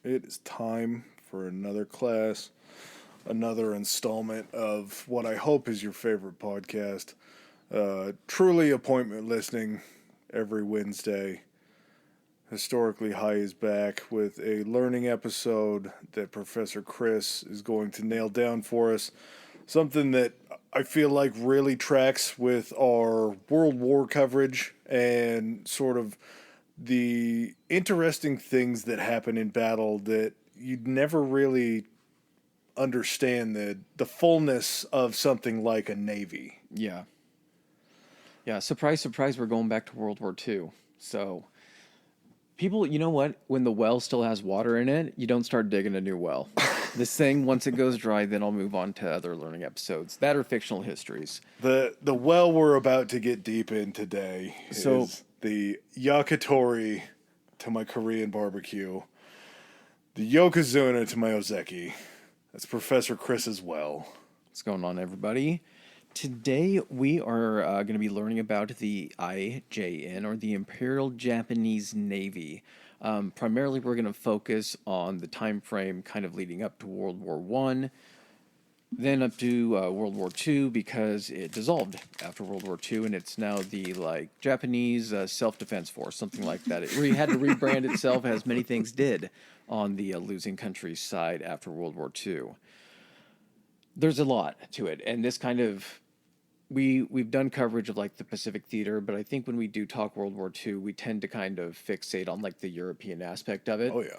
It is time for another class, another installment of what I hope is your favorite podcast. Truly appointment listening every Wednesday. Historically High is back with a learning episode that Professor Chris is going to nail down for us. Something that I feel like really tracks with our World War coverage and sort of the interesting things that happen in battle that you'd never really understand the fullness of something like a navy. Yeah. Yeah. Surprise, surprise, we're going back to World War II. So, people, you know what? When the well still has water in it, you don't start digging a new well. This thing, once it goes dry, then I'll move on to other learning episodes that are fictional histories. The well we're about to get deep in today is the yakitori to my Korean barbecue, the yokozuna to my ozeki. That's Professor Chris's well. What's going on, everybody? Today we are going to be learning about the IJN, or the Imperial Japanese Navy. Primarily, we're going to focus on the time frame kind of leading up to World War I, then up to World War II, because it dissolved after World War II, and it's now the Japanese Self-Defense Force, something like that. It had to rebrand itself, as many things did on the losing country's side after World War II. There's a lot to it, and this kind of we've done coverage of the Pacific theater, but I think when we do talk World War II, we tend to kind of fixate on the European aspect of it. Oh yeah.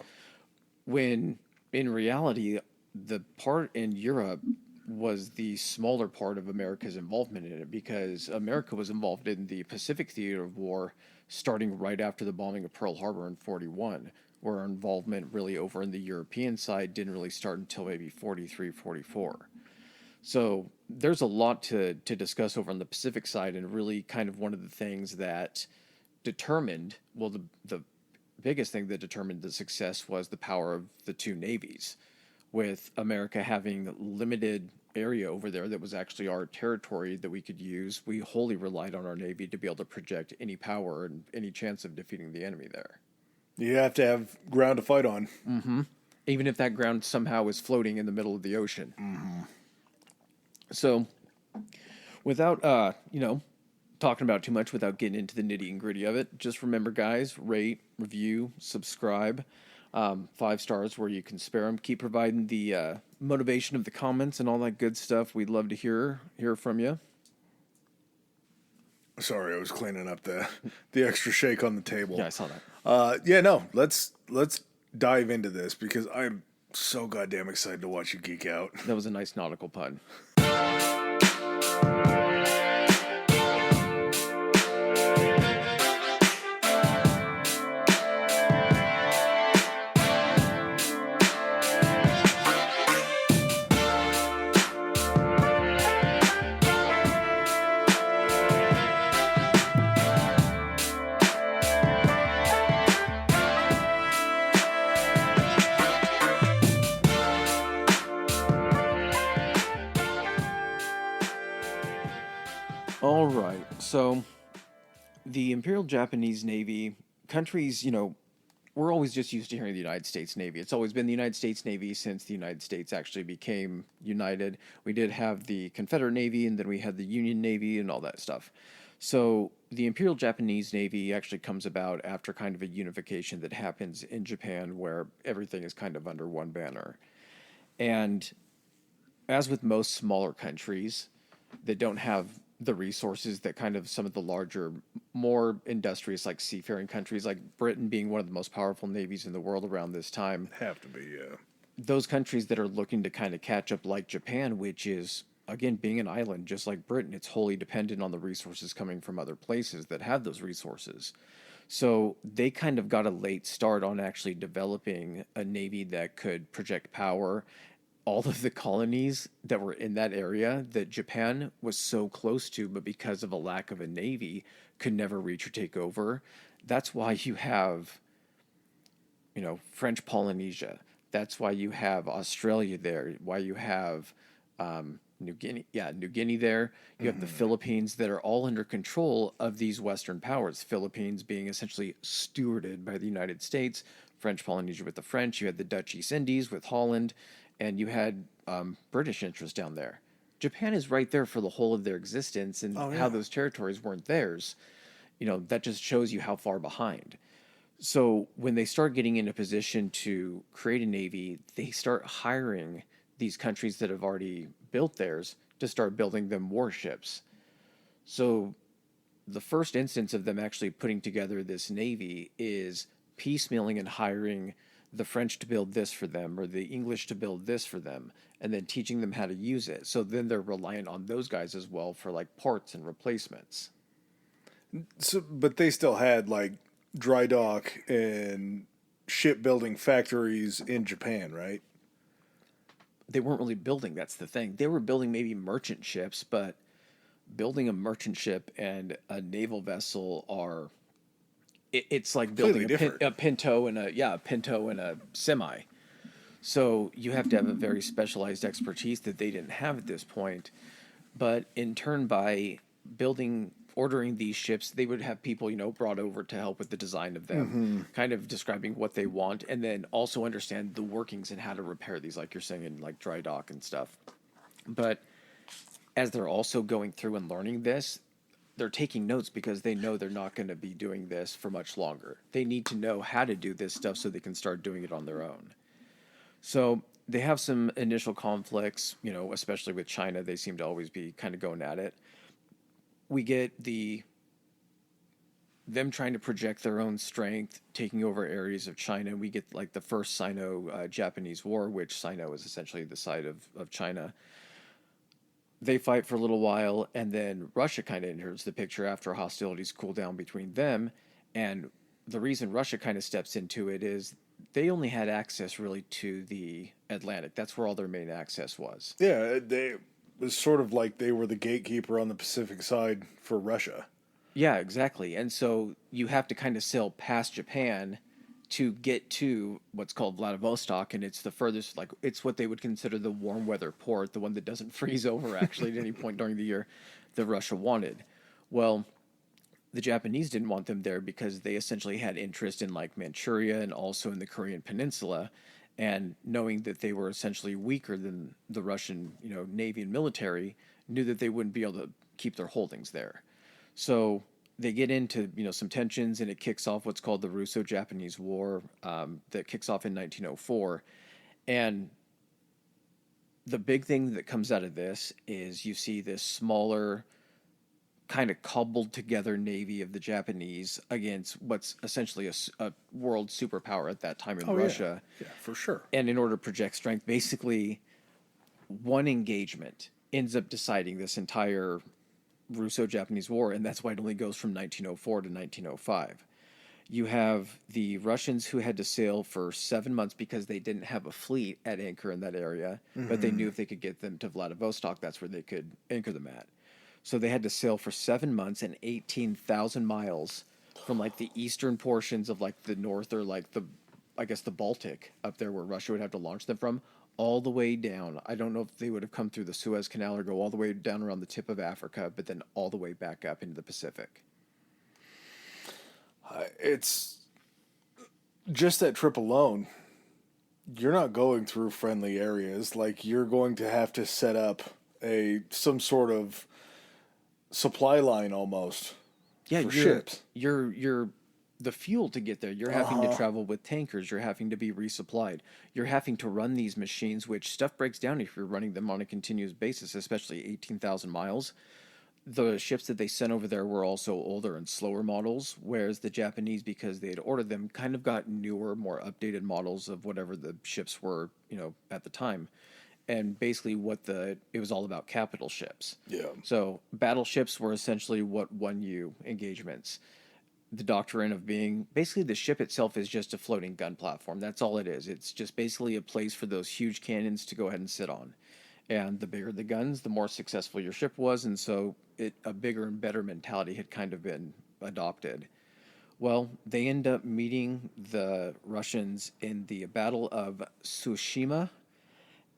When in reality, the part in Europe was the smaller part of America's involvement in it, because America was involved in the Pacific theater of war starting right after the bombing of Pearl Harbor in 1941, where our involvement really over in the European side didn't really start until maybe 1943, 1944. So there's a lot to discuss over on the Pacific side, and really kind of one of the things that determined, well, the biggest thing that determined the success was the power of the two navies. With America having limited area over there that was actually our territory that we could use, we wholly relied on our Navy to be able to project any power and any chance of defeating the enemy there. You have to have ground to fight on. Mm-hmm. Even if that ground somehow is floating in the middle of the ocean. Mm-hmm. So, without, talking about too much, without getting into the nitty and gritty of it, just remember, guys, rate, review, subscribe. 5 stars where you can spare them. Keep providing the motivation of the comments and all that good stuff. We'd love to hear from you. Sorry, I was cleaning up the extra shake on the table. Yeah, I saw that. Let's dive into this, because I'm so goddamn excited to watch you geek out. That was a nice nautical pun. All right, so the Imperial Japanese Navy, countries, we're always just used to hearing the United States Navy. It's always been the United States Navy since the United States actually became united. We did have the Confederate Navy, and then we had the Union Navy and all that stuff. So the Imperial Japanese Navy actually comes about after kind of a unification that happens in Japan, where everything is kind of under one banner. And as with most smaller countries that don't have the resources that kind of some of the larger, more industrious, seafaring countries, like Britain being one of the most powerful navies in the world around this time. Have to be, yeah. Those countries that are looking to kind of catch up, like Japan, which is, again, being an island, just like Britain, it's wholly dependent on the resources coming from other places that have those resources. So they kind of got a late start on actually developing a navy that could project power. All of the colonies that were in that area that Japan was so close to, but because of a lack of a navy, could never reach or take over. That's why you have, French Polynesia. That's why you have Australia there. Why you have New Guinea there. You have the Philippines that are all under control of these Western powers. Philippines being essentially stewarded by the United States French Polynesia with the French, you had the Dutch East Indies with Holland, and you had British interest down there. Japan is right there for the whole of their existence, and Oh, how yeah. those territories weren't theirs. That just shows you how far behind. So when they start getting in a position to create a navy, they start hiring these countries that have already built theirs to start building them warships. So the first instance of them actually putting together this navy is piecemealing and hiring the French to build this for them or the English to build this for them and then teaching them how to use it. So then they're reliant on those guys as well for like parts and replacements. So, but they still had like dry dock and shipbuilding factories in Japan, right? They weren't really building, that's the thing. They were building maybe merchant ships, but building a merchant ship and a naval vessel are it's like building Completely different. a pinto and a pinto and a semi. So you have to have a very specialized expertise that they didn't have at this point. But in turn, by ordering these ships, they would have people, brought over to help with the design of them, kind of describing what they want, and then also understand the workings and how to repair these, like you're saying, in like dry dock and stuff. But as they're also going through and learning this, they're taking notes because they know they're not going to be doing this for much longer. They need to know how to do this stuff so they can start doing it on their own. So they have some initial conflicts, especially with China. They seem to always be kind of going at it. We get them trying to project their own strength, taking over areas of China. We get like the first Sino-Japanese War, which Sino is essentially the side of China. They fight for a little while, and then Russia kind of enters the picture after hostilities cool down between them. And the reason Russia kind of steps into it is they only had access really to the Atlantic. That's where all their main access was. Yeah, it was sort of like they were the gatekeeper on the Pacific side for Russia. Yeah, exactly. And so you have to kind of sail past Japan to get to what's called Vladivostok, and it's the furthest, like, it's what they would consider the warm weather port, the one that doesn't freeze over actually at any point during the year that Russia wanted. Well, the Japanese didn't want them there because they essentially had interest in like Manchuria and also in the Korean Peninsula, and knowing that they were essentially weaker than the Russian, Navy and military, knew that they wouldn't be able to keep their holdings there. So they get into some tensions, and it kicks off what's called the Russo-Japanese War, that kicks off in 1904. And the big thing that comes out of this is you see this smaller, kind of cobbled together navy of the Japanese against what's essentially a world superpower at that time in Russia. Yeah, for sure. And in order to project strength, basically one engagement ends up deciding this entire Russo-Japanese War, and that's why it only goes from 1904 to 1905. You have the Russians who had to sail for 7 months because they didn't have a fleet at anchor in that area, but they knew if they could get them to Vladivostok, that's where they could anchor them at. So they had to sail for 7 months and 18,000 miles from like the eastern portions of like the north, or like the Baltic up there where Russia would have to launch them from, all the way down. I don't know if they would have come through the Suez Canal or go all the way down around the tip of Africa, but then all the way back up into the Pacific. It's just that trip alone. You're not going through friendly areas. Like, you're going to have to set up some sort of supply line almost. Yeah, for ships. You're the fuel to get there. You're having to travel with tankers. You're having to be resupplied. You're having to run these machines, which stuff breaks down if you're running them on a continuous basis, especially 18,000 miles. The ships that they sent over there were also older and slower models, whereas the Japanese, because they had ordered them, kind of got newer, more updated models of whatever the ships were, at the time. And basically it was all about capital ships. Yeah. So battleships were essentially what won you engagements. The doctrine of being, basically the ship itself is just a floating gun platform. That's all it is. It's just basically a place for those huge cannons to go ahead and sit on. And the bigger the guns, the more successful your ship was. And so a bigger and better mentality had kind of been adopted. Well, they end up meeting the Russians in the Battle of Tsushima.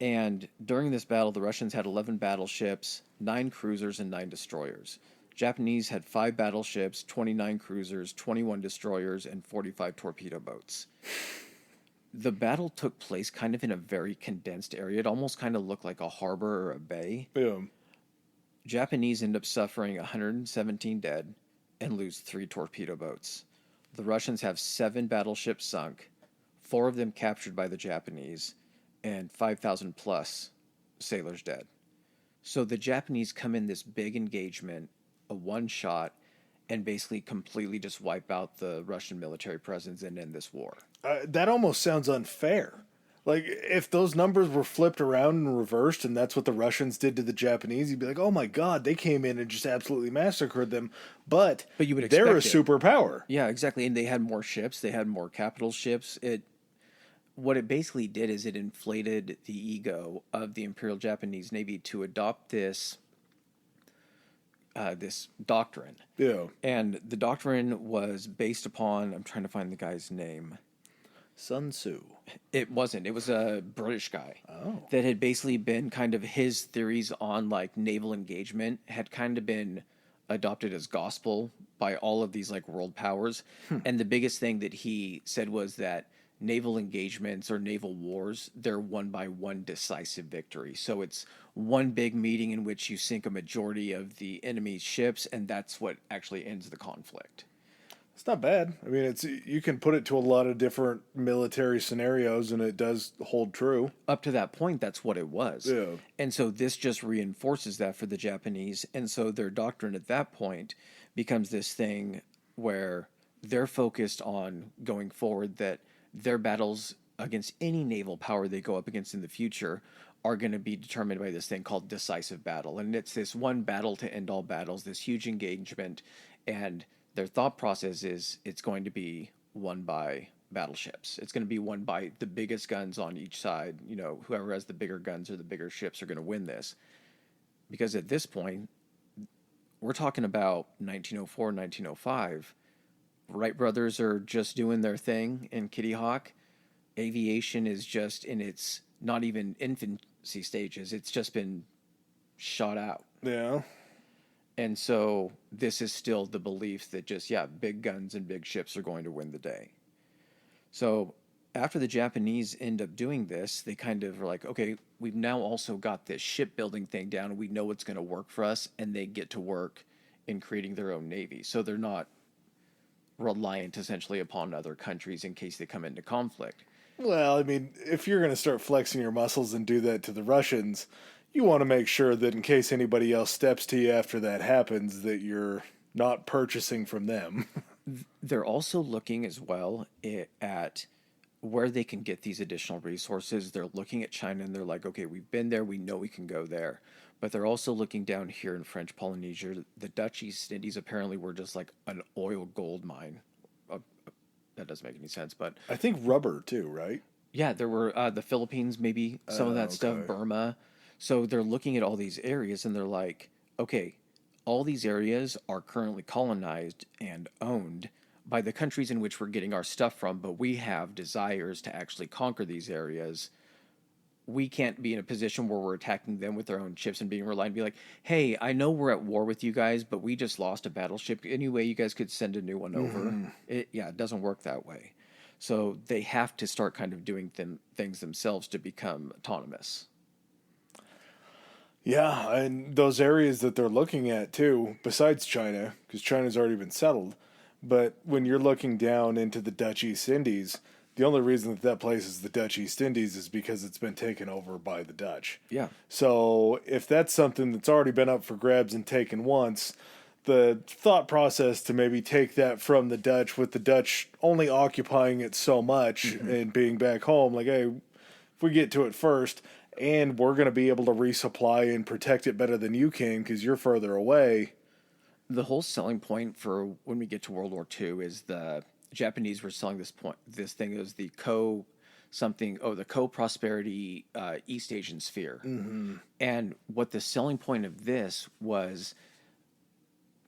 And during this battle, the Russians had 11 battleships, 9 cruisers, and 9 destroyers. Japanese had 5 battleships, 29 cruisers, 21 destroyers, and 45 torpedo boats. the battle took place kind of in a very condensed area. It almost kind of looked like a harbor or a bay. Yeah. Japanese end up suffering 117 dead and lose 3 torpedo boats. The Russians have 7 battleships sunk, 4 of them captured by the Japanese, and 5,000 plus sailors dead. So the Japanese come in this big engagement, a one shot, and basically completely just wipe out the Russian military presence and end this war. That almost sounds unfair. Like, if those numbers were flipped around and reversed, and that's what the Russians did to the Japanese, you'd be like, oh my God, they came in and just absolutely massacred them. But you would they're a expect it. superpower. Yeah, exactly. And they had more ships. They had more capital ships. What it basically did is it inflated the ego of the Imperial Japanese Navy to adopt this doctrine. Yeah. And the doctrine was based upon, I'm trying to find the guy's name. Sun Tzu. It wasn't. It was a British guy that had basically been kind of his theories on like naval engagement had kind of been adopted as gospel by all of these like world powers. And the biggest thing that he said was that naval engagements or naval wars, they're won by one decisive victory. So it's one big meeting in which you sink a majority of the enemy's ships, and that's what actually ends the conflict. It's not bad. I mean, you can put it to a lot of different military scenarios, and it does hold true. Up to that point, that's what it was. Yeah. And so this just reinforces that for the Japanese. And so their doctrine at that point becomes this thing where they're focused on going forward that their battles against any naval power they go up against in the future are going to be determined by this thing called decisive battle. And it's this one battle to end all battles, this huge engagement. And their thought process is it's going to be won by battleships. It's going to be won by the biggest guns on each side. You know, whoever has the bigger guns or the bigger ships are going to win this. Because at this point, we're talking about 1904, 1905. Wright brothers are just doing their thing in Kitty Hawk. Aviation is just in its not even infancy stages. It's just been shot out. Yeah. And so this is still the belief that just, big guns and big ships are going to win the day. So after the Japanese end up doing this, they kind of are like, okay, we've now also got this shipbuilding thing down. We know it's going to work for us. And they get to work in creating their own navy. So they're not reliant essentially upon other countries in case they come into conflict. Well, I mean, if you're going to start flexing your muscles and do that to the Russians, you want to make sure that in case anybody else steps to you after that happens, that you're not purchasing from them. They're also looking as well at where they can get these additional resources. They're looking at China and they're like, okay, we've been there. We know we can go there. But they're also looking down here in French Polynesia. The Dutch East Indies apparently were just like an oil gold mine. That doesn't make any sense, but I think rubber too, right? Yeah, there were the Philippines, maybe some of that stuff, Burma. So they're looking at all these areas and they're like, okay, all these areas are currently colonized and owned by the countries in which we're getting our stuff from, but we have desires to actually conquer these areas. We can't be in a position where we're attacking them with our own ships and being reliant, be like, hey, I know we're at war with you guys, but we just lost a battleship. Anyway, you guys could send a new one over. It doesn't work that way. So they have to start kind of doing things themselves to become autonomous. Yeah, and those areas that they're looking at too, besides China, because China's already been settled, but when you're looking down into the Dutch East Indies, the only reason that place is the Dutch East Indies is because it's been taken over by the Dutch. Yeah. So if that's something that's already been up for grabs and taken once, the thought process to maybe take that from the Dutch, with the Dutch only occupying it so much and being back home, like, hey, if we get to it first, and we're going to be able to resupply and protect it better than you can because you're further away. The whole selling point for when we get to World War II is the Japanese were selling this thing as the co-prosperity East Asian sphere. And what the selling point of this was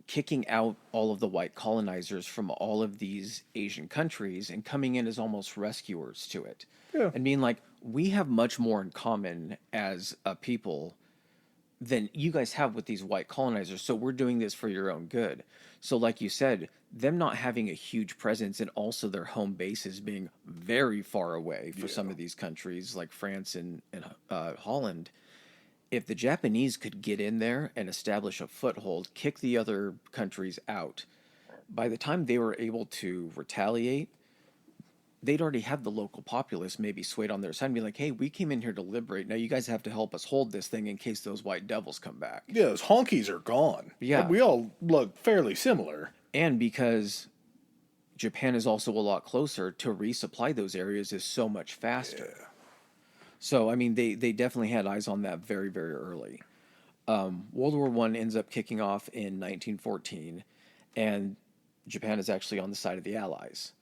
kicking out all of the white colonizers from all of these Asian countries and coming in as almost rescuers to it. Yeah. And being like, we have much more in common as a people than you guys have with these white colonizers. So we're doing this for your own good. So, like you said, them not having a huge presence and also their home bases being very far away for some of these countries like France and Holland. If the Japanese could get in there and establish a foothold, kick the other countries out, by the time they were able to retaliate, they'd already have the local populace maybe swayed on their side and be like, hey, we came in here to liberate. Now you guys have to help us hold this thing in case those white devils come back. Yeah, those honkies are gone. Yeah. We all look fairly similar. And because Japan is also a lot closer, to resupply those areas is so much faster. Yeah. So, I mean, they definitely had eyes on that very, very early. World War I ends up kicking off in 1914, and Japan is actually on the side of the Allies.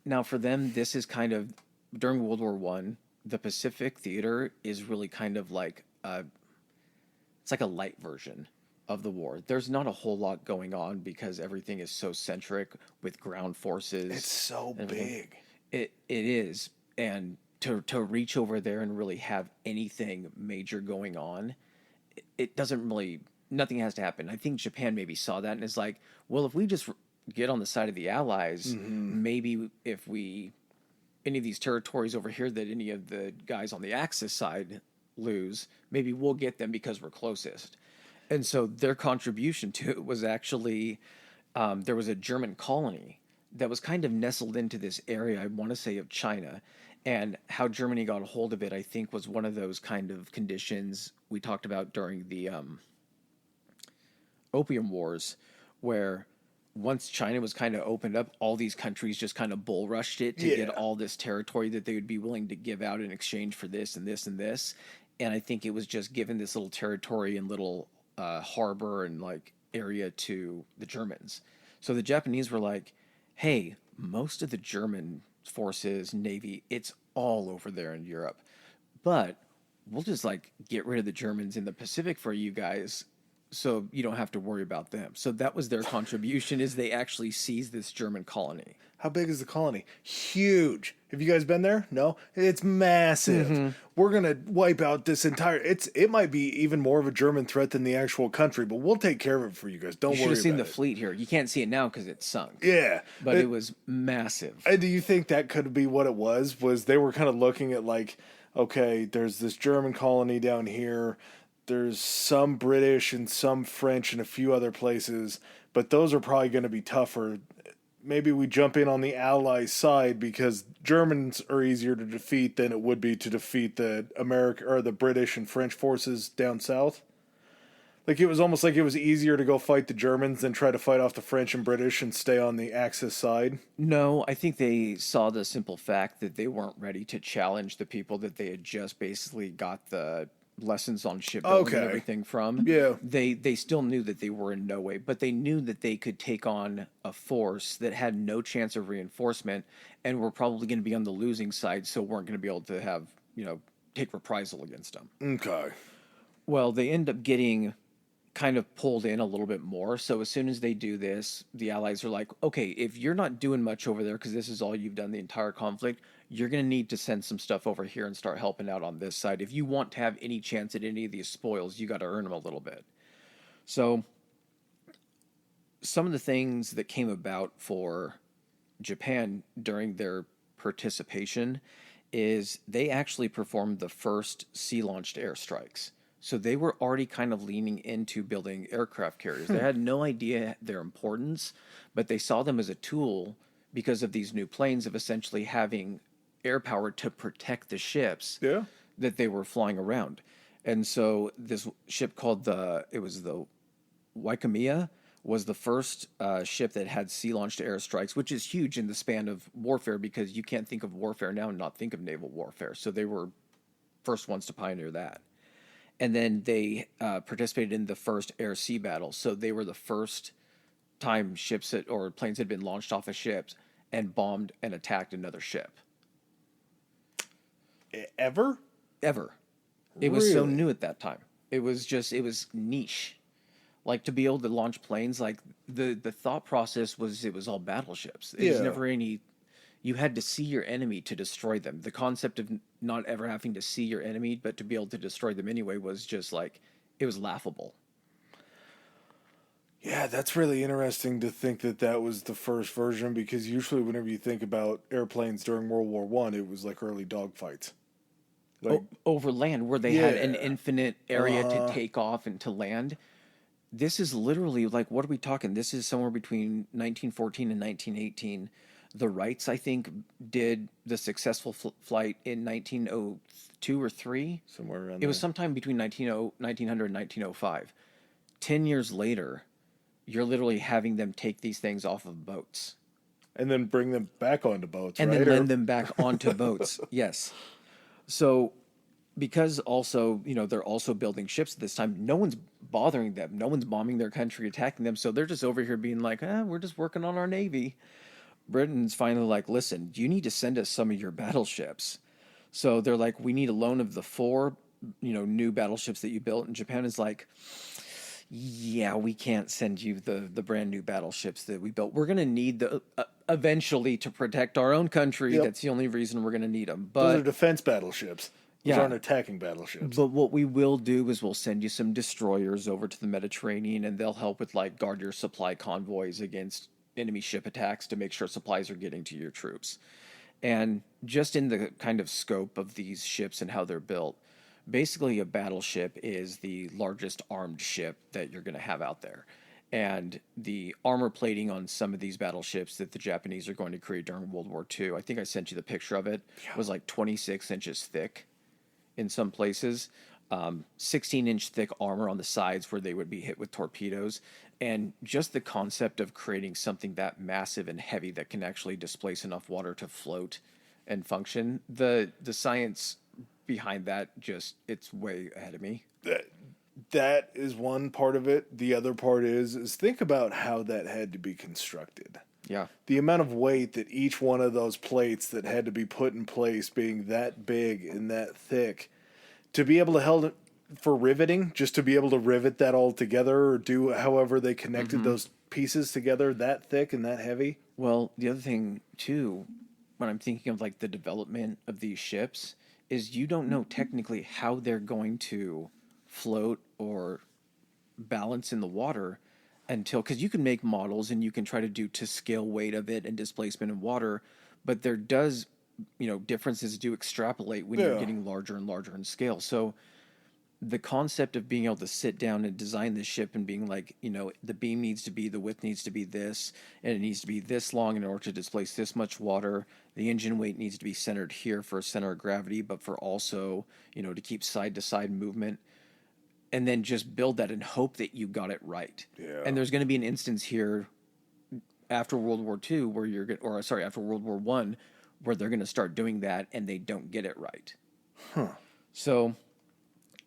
Now, for them, this is kind of, during World War I, the Pacific theater is really kind of like it's like a light version of the war. There's not a whole lot going on because everything is so centric with ground forces. It's so big. It is, and to reach over there and really have anything major going on, it doesn't really. Nothing has to happen. I think Japan maybe saw that and is like, well, if we just get on the side of the Allies, maybe if any of these territories over here that any of the guys on the Axis side lose, maybe we'll get them because we're closest. And so their contribution to it was actually, there was a German colony that was kind of nestled into this area, I want to say, of China. And how Germany got a hold of it, I think, was one of those kind of conditions we talked about during the Opium Wars, where once China was kind of opened up, all these countries just kind of bull rushed it to get all this territory that they would be willing to give out in exchange for this and this and this. And I think it was just given this little territory and little harbor and like area to the Germans. So the Japanese were like, hey, most of the German forces, Navy, it's all over there in Europe. But we'll just like get rid of the Germans in the Pacific for you guys, so you don't have to worry about them. So that was their contribution, is they actually seized this German colony. How big is the colony? Huge. Have you guys been there? No? It's massive. We're going to wipe out this entire... It might be even more of a German threat than the actual country, but we'll take care of it for you guys. Don't worry about it. You should have seen the fleet here. You can't see it now because it's sunk. Yeah. But it was massive. And do you think that could be what it was? Was they were kind of looking at like, okay, there's this German colony down here. There's some British and some French and a few other places, but those are probably going to be tougher. Maybe we jump in on the Allies side because Germans are easier to defeat than it would be to defeat the American or the British and French forces down south. Like it was almost like it was easier to go fight the Germans than try to fight off the French and British and stay on the Axis side. No, I think they saw the simple fact that they weren't ready to challenge the people that they had just basically got the lessons on shipbuilding and everything from. Yeah. They still knew that they were in no way, but they knew that they could take on a force that had no chance of reinforcement and were probably going to be on the losing side, so weren't going to be able to have, take reprisal against them. Okay. Well, they end up getting kind of pulled in a little bit more. So as soon as they do this, the Allies are like, okay, if you're not doing much over there because this is all you've done the entire conflict, you're going to need to send some stuff over here and start helping out on this side. If you want to have any chance at any of these spoils, you got to earn them a little bit. So some of the things that came about for Japan during their participation is they actually performed the first sea-launched airstrikes. So they were already kind of leaning into building aircraft carriers. They had no idea their importance, but they saw them as a tool because of these new planes of essentially having air power to protect the ships that they were flying around. And so this ship called the Waikimea was the first ship that had sea-launched airstrikes, which is huge in the span of warfare because you can't think of warfare now and not think of naval warfare. So they were first ones to pioneer that. And then they participated in the first air-sea battle. So they were the first time ships or planes had been launched off of ships and bombed and attacked another ship. Ever? It was so new at that time. It was niche. Like to be able to launch planes, like the thought process was it was all battleships. There's never any... You had to see your enemy to destroy them. The concept of not ever having to see your enemy, but to be able to destroy them anyway was just like it was laughable. Yeah, that's really interesting to think that that was the first version, because usually whenever you think about airplanes during World War One, it was like early dogfights. Like, Over land where they had an yeah, infinite area to take off and to land. This is literally like, what are we talking? This is somewhere between 1914 and 1918. The Wrights, I think, did the successful flight in 1902 or 3. somewhere around It was there. sometime between 1900 and 1905. 10 years later, you're literally having them take these things off of boats And then bring them back onto boats, and right? then lend them back onto boats. Yes. So, because also, they're also building ships at this time, no one's bothering them. No one's bombing their country, attacking them. So they're just over here being like, we're just working on our Navy. Britain's finally like, listen, you need to send us some of your battleships. So they're like, we need a loan of the 4, new battleships that you built. And Japan is like, yeah, we can't send you the brand new battleships that we built. We're going to need the eventually to protect our own country. Yep. That's the only reason we're going to need them. Those are But defense battleships. Those Yeah. aren't attacking battleships. but what we will do is we'll send you some destroyers over to the Mediterranean, and they'll help with like guard your supply convoys against enemy ship attacks to make sure supplies are getting to your troops. And just in the kind of scope of these ships and how they're built, basically a battleship is the largest armed ship that you're going to have out there. And the armor plating on some of these battleships that the Japanese are going to create during World War II, I think I sent you the picture of it, was like 26 inches thick in some places. 16-inch thick armor on the sides where they would be hit with torpedoes. And just the concept of creating something that massive and heavy that can actually displace enough water to float and function, the science behind that, just, it's way ahead of me. That is one part of it. The other part is think about how that had to be constructed. Yeah. The amount of weight that each one of those plates that had to be put in place being that big and that thick to be able to hold it for riveting, just to be able to rivet that all together or do however they connected those pieces together that thick and that heavy. Well, the other thing too, when I'm thinking of like the development of these ships, is you don't know technically how they're going to float or balance in the water until, because you can make models and you can try to do to scale weight of it and displacement in water, but there does, differences do extrapolate when you're Yeah. getting larger and larger in scale. So the concept of being able to sit down and design this ship and being like, the beam needs to be, the width needs to be this, and it needs to be this long in order to displace this much water. The engine weight needs to be centered here for center of gravity, but for also, to keep side to side movement. And then just build that and hope that you got it right. Yeah. And there's going to be an instance here after World War II where after World War I, where they're going to start doing that and they don't get it right. So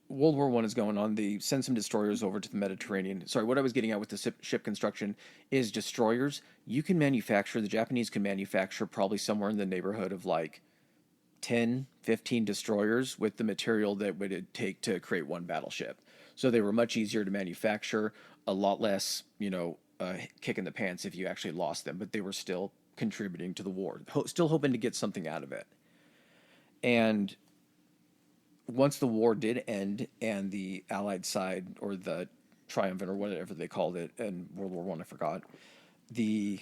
World War I is going on. They send some destroyers over to the Mediterranean. Sorry, what I was getting at with the ship construction is destroyers. You can manufacture, the Japanese can manufacture probably somewhere in the neighborhood of like 10, 15 destroyers with the material that would take to create one battleship. So they were much easier to manufacture, a lot less, kick in the pants if you actually lost them, but they were still contributing to the war, still hoping to get something out of it. And once the war did end and the Allied side, or the triumvirate, or whatever they called it in World War I forgot, the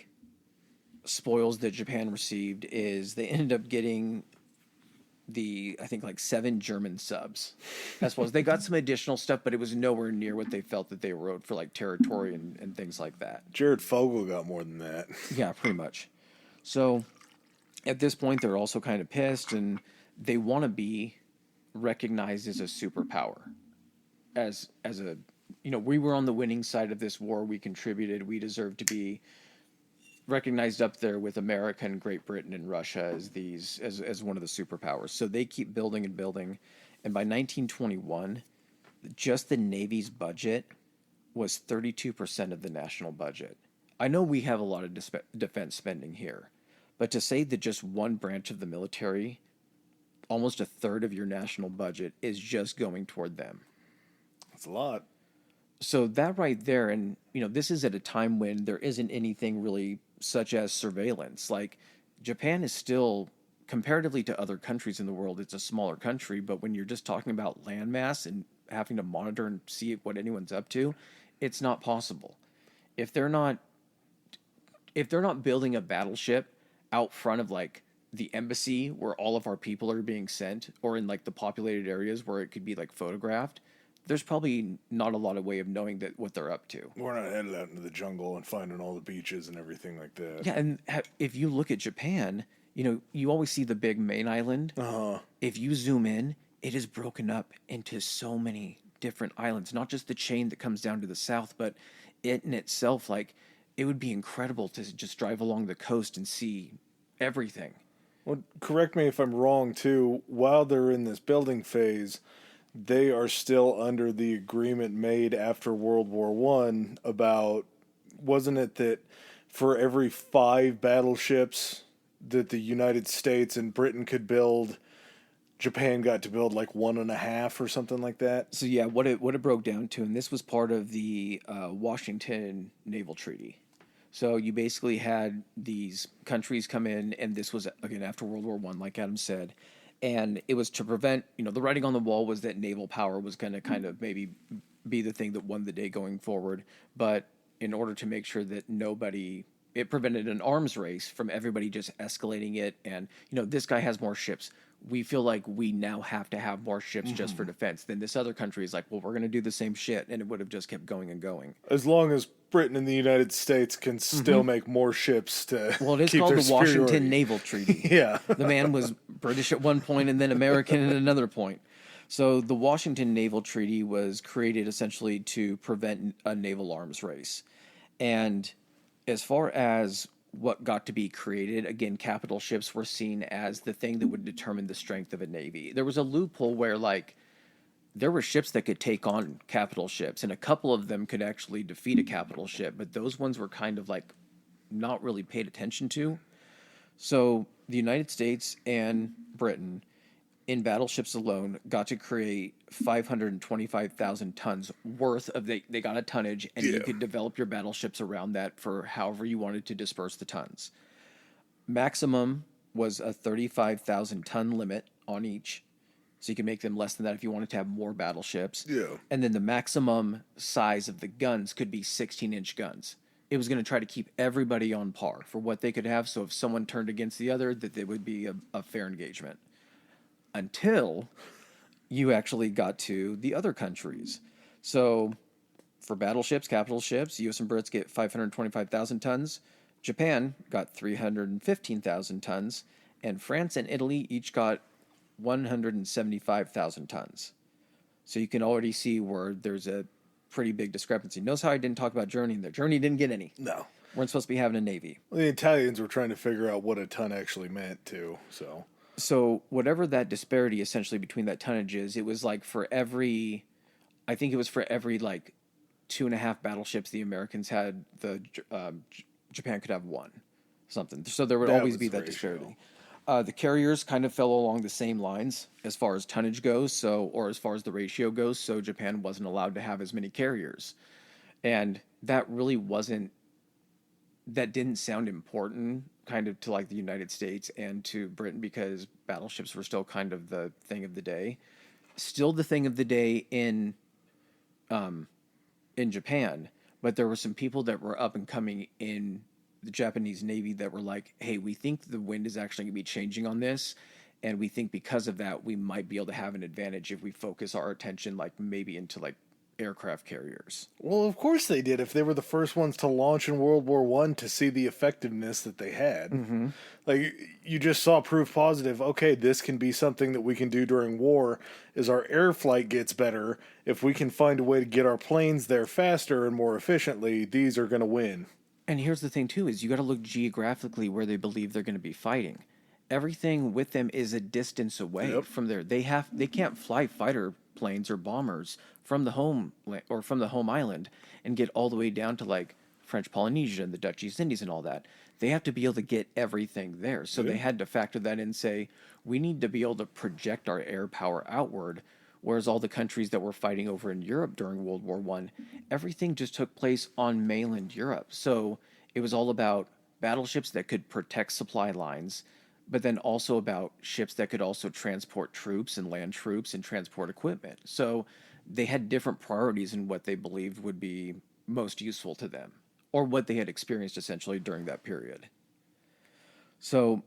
spoils that Japan received is they ended up getting I think like 7 German subs. I suppose they got some additional stuff, but it was nowhere near what they felt that they were owed for like territory and things like that. Jared Fogle got more than that. Yeah, pretty much. So at this point, they're also kind of pissed, and they want to be recognized as a superpower. As a, we were on the winning side of this war. We contributed. We deserve to be recognized up there with America and Great Britain and Russia as one of the superpowers. So they keep building and building. And by 1921, just the Navy's budget was 32% of the national budget. I know we have a lot of defense spending here, but to say that just one branch of the military, almost a third of your national budget, is just going toward them. That's a lot. So that right there, and this is at a time when there isn't anything really such as surveillance. Like, Japan is still, comparatively to other countries in the world, it's a smaller country, but when you're just talking about landmass and having to monitor and see what anyone's up to, it's not possible. If they're not building a battleship out front of like the embassy where all of our people are being sent, or in like the populated areas where it could be like photographed, there's probably not a lot of way of knowing that what they're up to. We're not headed out into the jungle and finding all the beaches and everything like that. Yeah, and if you look at Japan, you always see the big main island. If you zoom in, it is broken up into so many different islands, not just the chain that comes down to the south, but it in itself, like, it would be incredible to just drive along the coast and see everything. Well, correct me if I'm wrong, too. While they're in this building phase, they are still under the agreement made after World War One about, wasn't it that for every 5 battleships that the United States and Britain could build, Japan got to build like 1.5 or something like that? So yeah, what it broke down to, and this was part of the Washington Naval Treaty. So you basically had these countries come in, and this was again after World War One, like Adam said, and it was to prevent, the writing on the wall was that naval power was going to kind of maybe be the thing that won the day going forward, but in order to make sure that it prevented an arms race from everybody just escalating it, and this guy has more ships. We feel like we now have to have more ships just for defense. Then this other country is like, well, we're going to do the same shit, and it would have just kept going and going. As long as Britain and the United States can still make more ships to Well, it is keep called their the Washington superiority. Naval Treaty. Yeah. The man was British at one point and then American at another point. So the Washington Naval Treaty was created essentially to prevent a naval arms race. And as far as what got to be created, again, capital ships were seen as the thing that would determine the strength of a navy. There was a loophole where, like, there were ships that could take on capital ships, and a couple of them could actually defeat a capital ship, but those ones were kind of like not really paid attention to. So the United States and Britain, in battleships alone, got to create 525,000 tons worth of, they got a tonnage, and you could develop your battleships around that for however you wanted to disperse the tons. Maximum was a 35,000 ton limit on each. So you can make them less than that if you wanted to have more battleships. Yeah. And then the maximum size of the guns could be 16-inch guns. It was going to try to keep everybody on par for what they could have. So if someone turned against the other, that it would be a fair engagement. Until you actually got to the other countries. So for battleships, capital ships, U.S. and Brits get 525,000 tons. Japan got 315,000 tons. And France and Italy each got 175,000 tons. So you can already see where there's a pretty big discrepancy. Notice how I didn't talk about Germany in there. Germany didn't get any. No. Weren't supposed to be having a navy. Well, the Italians were trying to figure out what a ton actually meant, too, so... So whatever that disparity essentially between that tonnage is, it was like for every, I think it was for every like 2.5 battleships the Americans had, Japan could have 1, something. So there would always be that disparity. The carriers kind of fell along the same lines as far as tonnage goes, or as far as the ratio goes. So Japan wasn't allowed to have as many carriers, and that didn't sound important kind of to like the United States and to Britain, because battleships were still kind of the thing of the day. Still the thing of the day in Japan, but there were some people that were up and coming in the Japanese Navy that were like, hey, we think the wind is actually going to be changing on this, and we think because of that we might be able to have an advantage if we focus our attention like maybe into like aircraft carriers. Well, of course they did. If they were the first ones to launch in World War One, to see the effectiveness that they had. Mm-hmm. Like, you just saw proof positive, okay, this can be something that we can do during war. As our air flight gets better, if we can find a way to get our planes there faster and more efficiently, these are going to win. And here's the thing too, is you got to look geographically where they believe they're going to be fighting. Everything with them is a distance away from there. They can't fly fighter planes or bombers from the home island and get all the way down to like French Polynesia and the Dutch East Indies and all that. They have to be able to get everything there. So they had to factor that in and say, we need to be able to project our air power outward. Whereas all the countries that were fighting over in Europe during World War I, everything just took place on mainland Europe. So it was all about battleships that could protect supply lines, but then also about ships that could also transport troops and land troops and transport equipment. So they had different priorities in what they believed would be most useful to them, or what they had experienced essentially during that period. So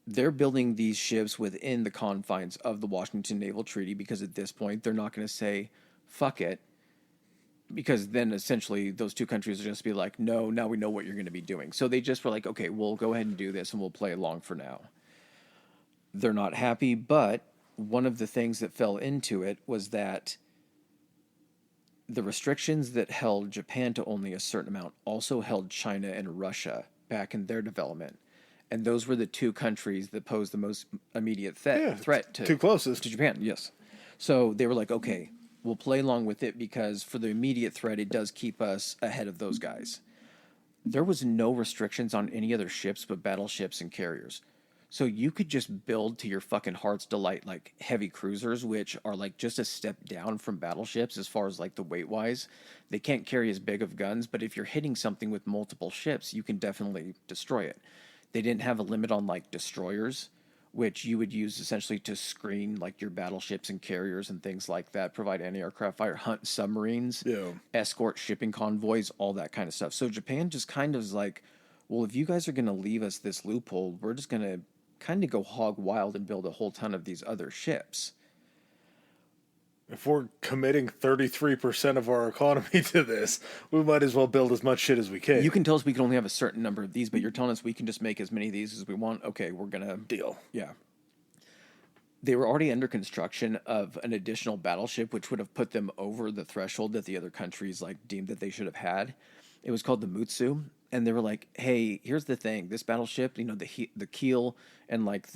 they're building these ships within the confines of the Washington Naval Treaty because at this point they're not going to say fuck it, because then essentially those two countries will just be like, no, now we know what you're going to be doing. So they just were like, okay, we'll go ahead and do this and we'll play along for now. They're not happy, but one of the things that fell into it was that the restrictions that held Japan to only a certain amount also held China and Russia back in their development. And those were the two countries that posed the most immediate threat to two closest to Japan. Yes. So they were like, okay, we'll play along with it because for the immediate threat, it does keep us ahead of those guys. There was no restrictions on any other ships but battleships and carriers. So you could just build to your fucking heart's delight, like heavy cruisers, which are like just a step down from battleships as far as like the weight wise. They can't carry as big of guns, but if you're hitting something with multiple ships, you can definitely destroy it. They didn't have a limit on like destroyers, which you would use essentially to screen like your battleships and carriers and things like that, provide anti-aircraft fire, hunt submarines, escort shipping convoys, all that kind of stuff. So Japan just kind of is like, well, if you guys are going to leave us this loophole, we're just going to kind of go hog wild and build a whole ton of these other ships. If we're committing 33% of our economy to this, we might as well build as much shit as we can. You can tell us we can only have a certain number of these, but you're telling us we can just make as many of these as we want? Okay, we're going to... Deal. Yeah. They were already under construction of an additional battleship, which would have put them over the threshold that the other countries like deemed that they should have had. It was called the Mutsu, and they were like, hey, here's the thing. This battleship, you know, the keel and like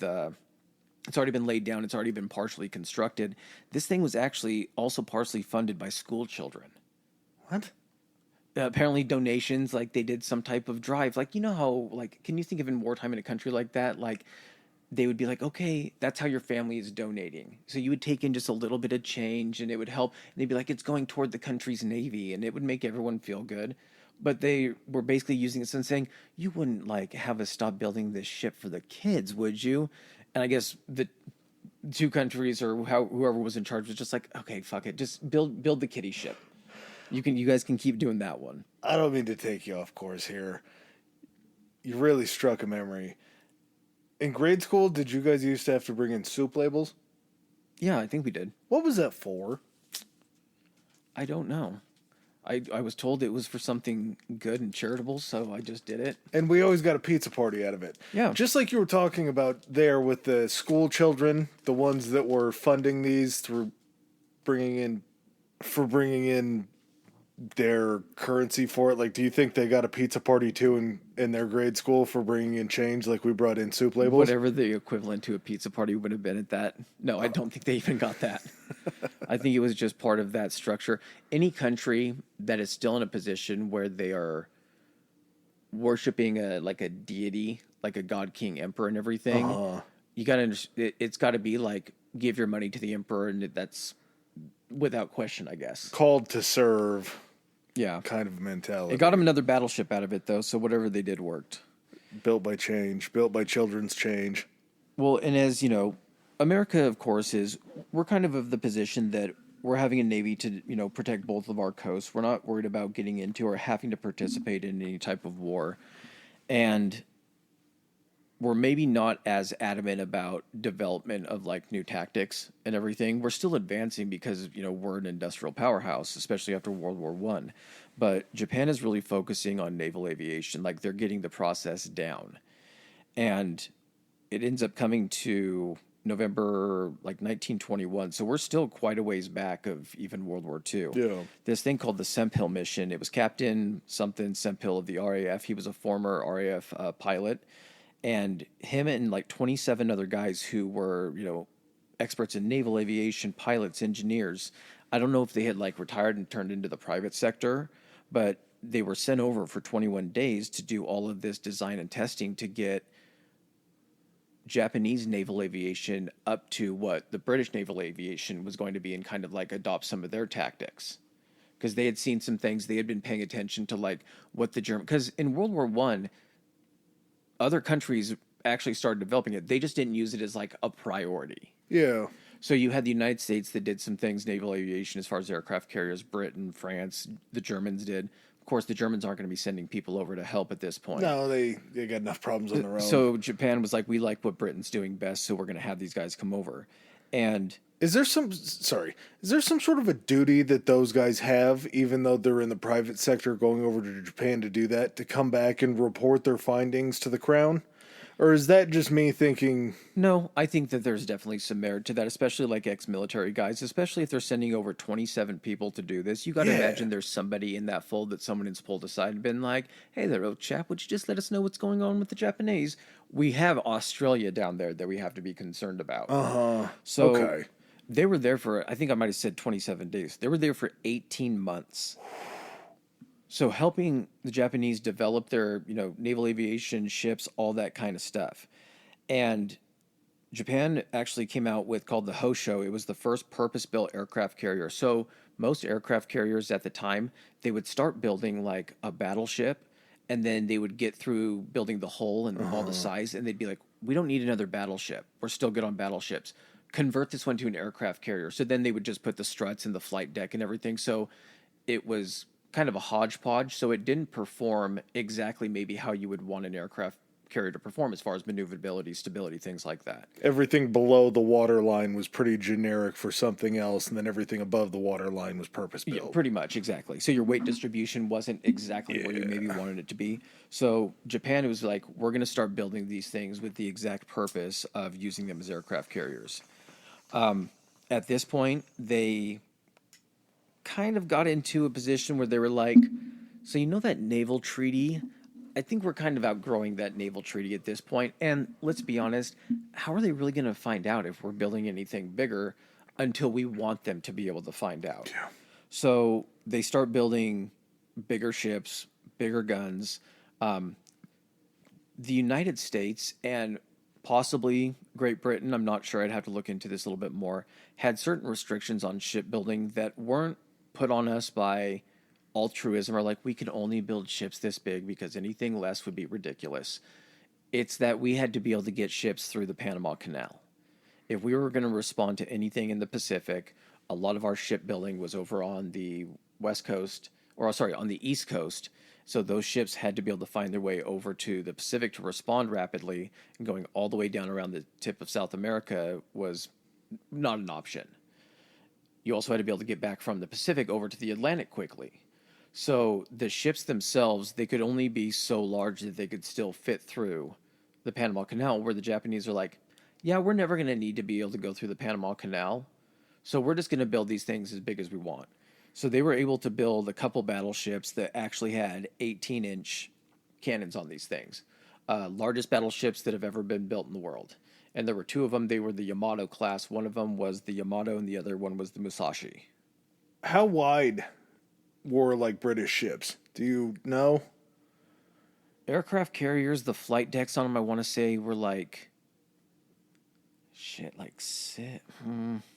it's already been laid down. It's already been partially constructed. This thing was actually also partially funded by school children. What? Apparently donations, like they did some type of drive. Like, you know how, like, can you think of in wartime in a country like that? Like, they would be like, okay, that's how your family is donating. So you would take in just a little bit of change and it would help. And they'd be like, it's going toward the country's Navy, and it would make everyone feel good. But they were basically using this and saying, you wouldn't like have us stop building this ship for the kids, would you? And I guess the two countries or whoever was in charge was just like, okay, fuck it, just build the kiddie ship. You guys can keep doing that one. I don't mean to take you off course here. You really struck a memory. In grade school, did you guys used to have to bring in soup labels? Yeah, I think we did. What was that for? I don't know. I was told it was for something good and charitable, so I just did it. And we always got a pizza party out of it. Yeah. Just like you were talking about there with the school children, the ones that were funding these through bringing in their currency for it. Like, do you think they got a pizza party too in their grade school for bringing in change like we brought in soup labels? Whatever the equivalent to a pizza party would have been at that. No, I don't think they even got that. I think it was just part of that structure. Any country that is still in a position where they are worshiping a deity, like a god, king, emperor, and everything, you got to. It's got to be like give your money to the emperor, and that's without question, I guess. Called to serve. Yeah, kind of mentality. It got them another battleship out of it, though. So whatever they did worked. Built by change, built by children's change. Well, and as you know, America, of course, we're kind of the position that we're having a Navy to, you know, protect both of our coasts. We're not worried about getting into or having to participate in any type of war. And we're maybe not as adamant about development of like new tactics and everything. We're still advancing because, you know, we're an industrial powerhouse, especially after World War I. But Japan is really focusing on naval aviation. Like they're getting the process down. And it ends up coming to November like 1921. So we're still quite a ways back of even World War II. Yeah. This thing called the Sempill mission. It was Captain something Sempill of the RAF. He was a former RAF pilot. And him and like 27 other guys who were, you know, experts in naval aviation, pilots, engineers. I don't know if they had like retired and turned into the private sector, but they were sent over for 21 days to do all of this design and testing to get Japanese naval aviation up to what the British naval aviation was going to be and kind of like adopt some of their tactics. Because they had seen some things, they had been paying attention to like what the German, because in World War I, other countries actually started developing it. They just didn't use it as like a priority. Yeah. So you had the United States that did some things, naval aviation, as far as aircraft carriers, Britain, France, the Germans did. Of course, the Germans aren't going to be sending people over to help at this point. No, they got enough problems on their own. So Japan was like, we like what Britain's doing best, so we're going to have these guys come over. And is there some sort of a duty that those guys have, even though they're in the private sector going over to Japan to do that, to come back and report their findings to the Crown? Or is that just me thinking? no, I think that there's definitely some merit to that, especially like ex-military guys, especially if they're sending over 27 people to do this. You got to imagine there's somebody in that fold that someone has pulled aside and been like, hey there, old chap, would you just let us know what's going on with the Japanese? We have Australia down there that we have to be concerned about. So Okay. they were there for, I think I might have said 27 days. They were there for 18 months. So helping the Japanese develop their, naval aviation, ships, all that kind of stuff. And Japan actually came out with called the Hosho. It was the first purpose-built aircraft carrier. So most aircraft carriers at the time, they would start building like a battleship, and then they would get through building the hull and all the size, and they'd be like, we don't need another battleship. We're still good on battleships. Convert this one to an aircraft carrier. So then they would just put the struts and the flight deck and everything. So it was kind of a hodgepodge, so it didn't perform exactly maybe how you would want an aircraft carrier to perform as far as maneuverability, stability, things like that. Everything below the waterline was pretty generic for something else, and then everything above the waterline was purpose-built. Yeah, pretty much, exactly. So your weight distribution wasn't exactly where you maybe wanted it to be. So Japan was like, we're going to start building these things with the exact purpose of using them as aircraft carriers. At this point, they kind of got into a position where they were like, so that naval treaty, I think we're kind of outgrowing that naval treaty at this point. And let's be honest, how are they really going to find out if we're building anything bigger until we want them to be able to find out? Yeah. So they start building bigger ships, bigger guns. The United States and possibly Great Britain, I'm not sure, I'd have to look into this a little bit more, had certain restrictions on shipbuilding that weren't put on us by altruism, or like we can only build ships this big because anything less would be ridiculous. It's that we had to be able to get ships through the Panama Canal. If we were going to respond to anything in the Pacific, a lot of our shipbuilding was over on the west coast, on the east coast. So those ships had to be able to find their way over to the Pacific to respond rapidly, and going all the way down around the tip of South America was not an option. You also had to be able to get back from the Pacific over to the Atlantic quickly. So the ships themselves, they could only be so large that they could still fit through the Panama Canal, where the Japanese are like, yeah, we're never going to need to be able to go through the Panama Canal, so we're just going to build these things as big as we want. So they were able to build a couple battleships that actually had 18-inch cannons on these things. Largest battleships that have ever been built in the world. And there were two of them. They were the Yamato class. One of them was the Yamato, and the other one was the Musashi. How wide were like British ships? Do you know? Aircraft carriers, the flight decks on them, I want to say, were like...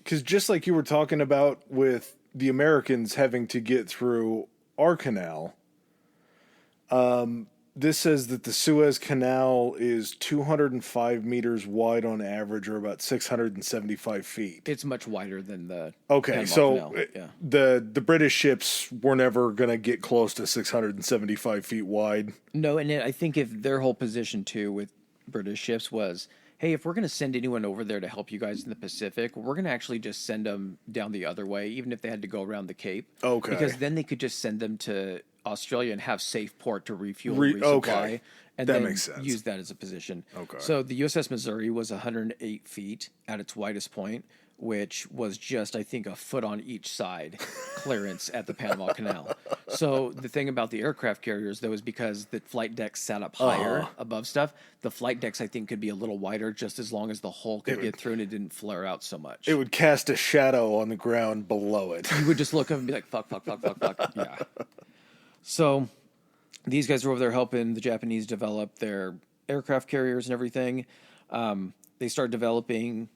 Because just like you were talking about with the Americans having to get through our canal, this says that the Suez Canal is 205 meters wide on average, or about 675 feet. It's much wider than the Okay, Panama so Canal. Yeah. the British ships were never going to get close to 675 feet wide. No, and I think if their whole position too with British ships was, hey, if we're going to send anyone over there to help you guys in the Pacific, we're going to actually just send them down the other way, even if they had to go around the Cape. Okay. Because then they could just send them to Australia and have safe port to refuel and resupply. Okay. And That then makes sense. use that as a position. Okay. So the USS Missouri was 108 feet at its widest point, which was just, I think, a foot on each side clearance at the Panama Canal. So the thing about the aircraft carriers, though, is because the flight decks sat up higher above stuff, the flight decks, I think, could be a little wider just as long as the hull could get through and it didn't flare out so much. It would cast a shadow on the ground below it. You would just look up and be like, fuck. Yeah. So these guys were over there helping the Japanese develop their aircraft carriers and everything. They start developing,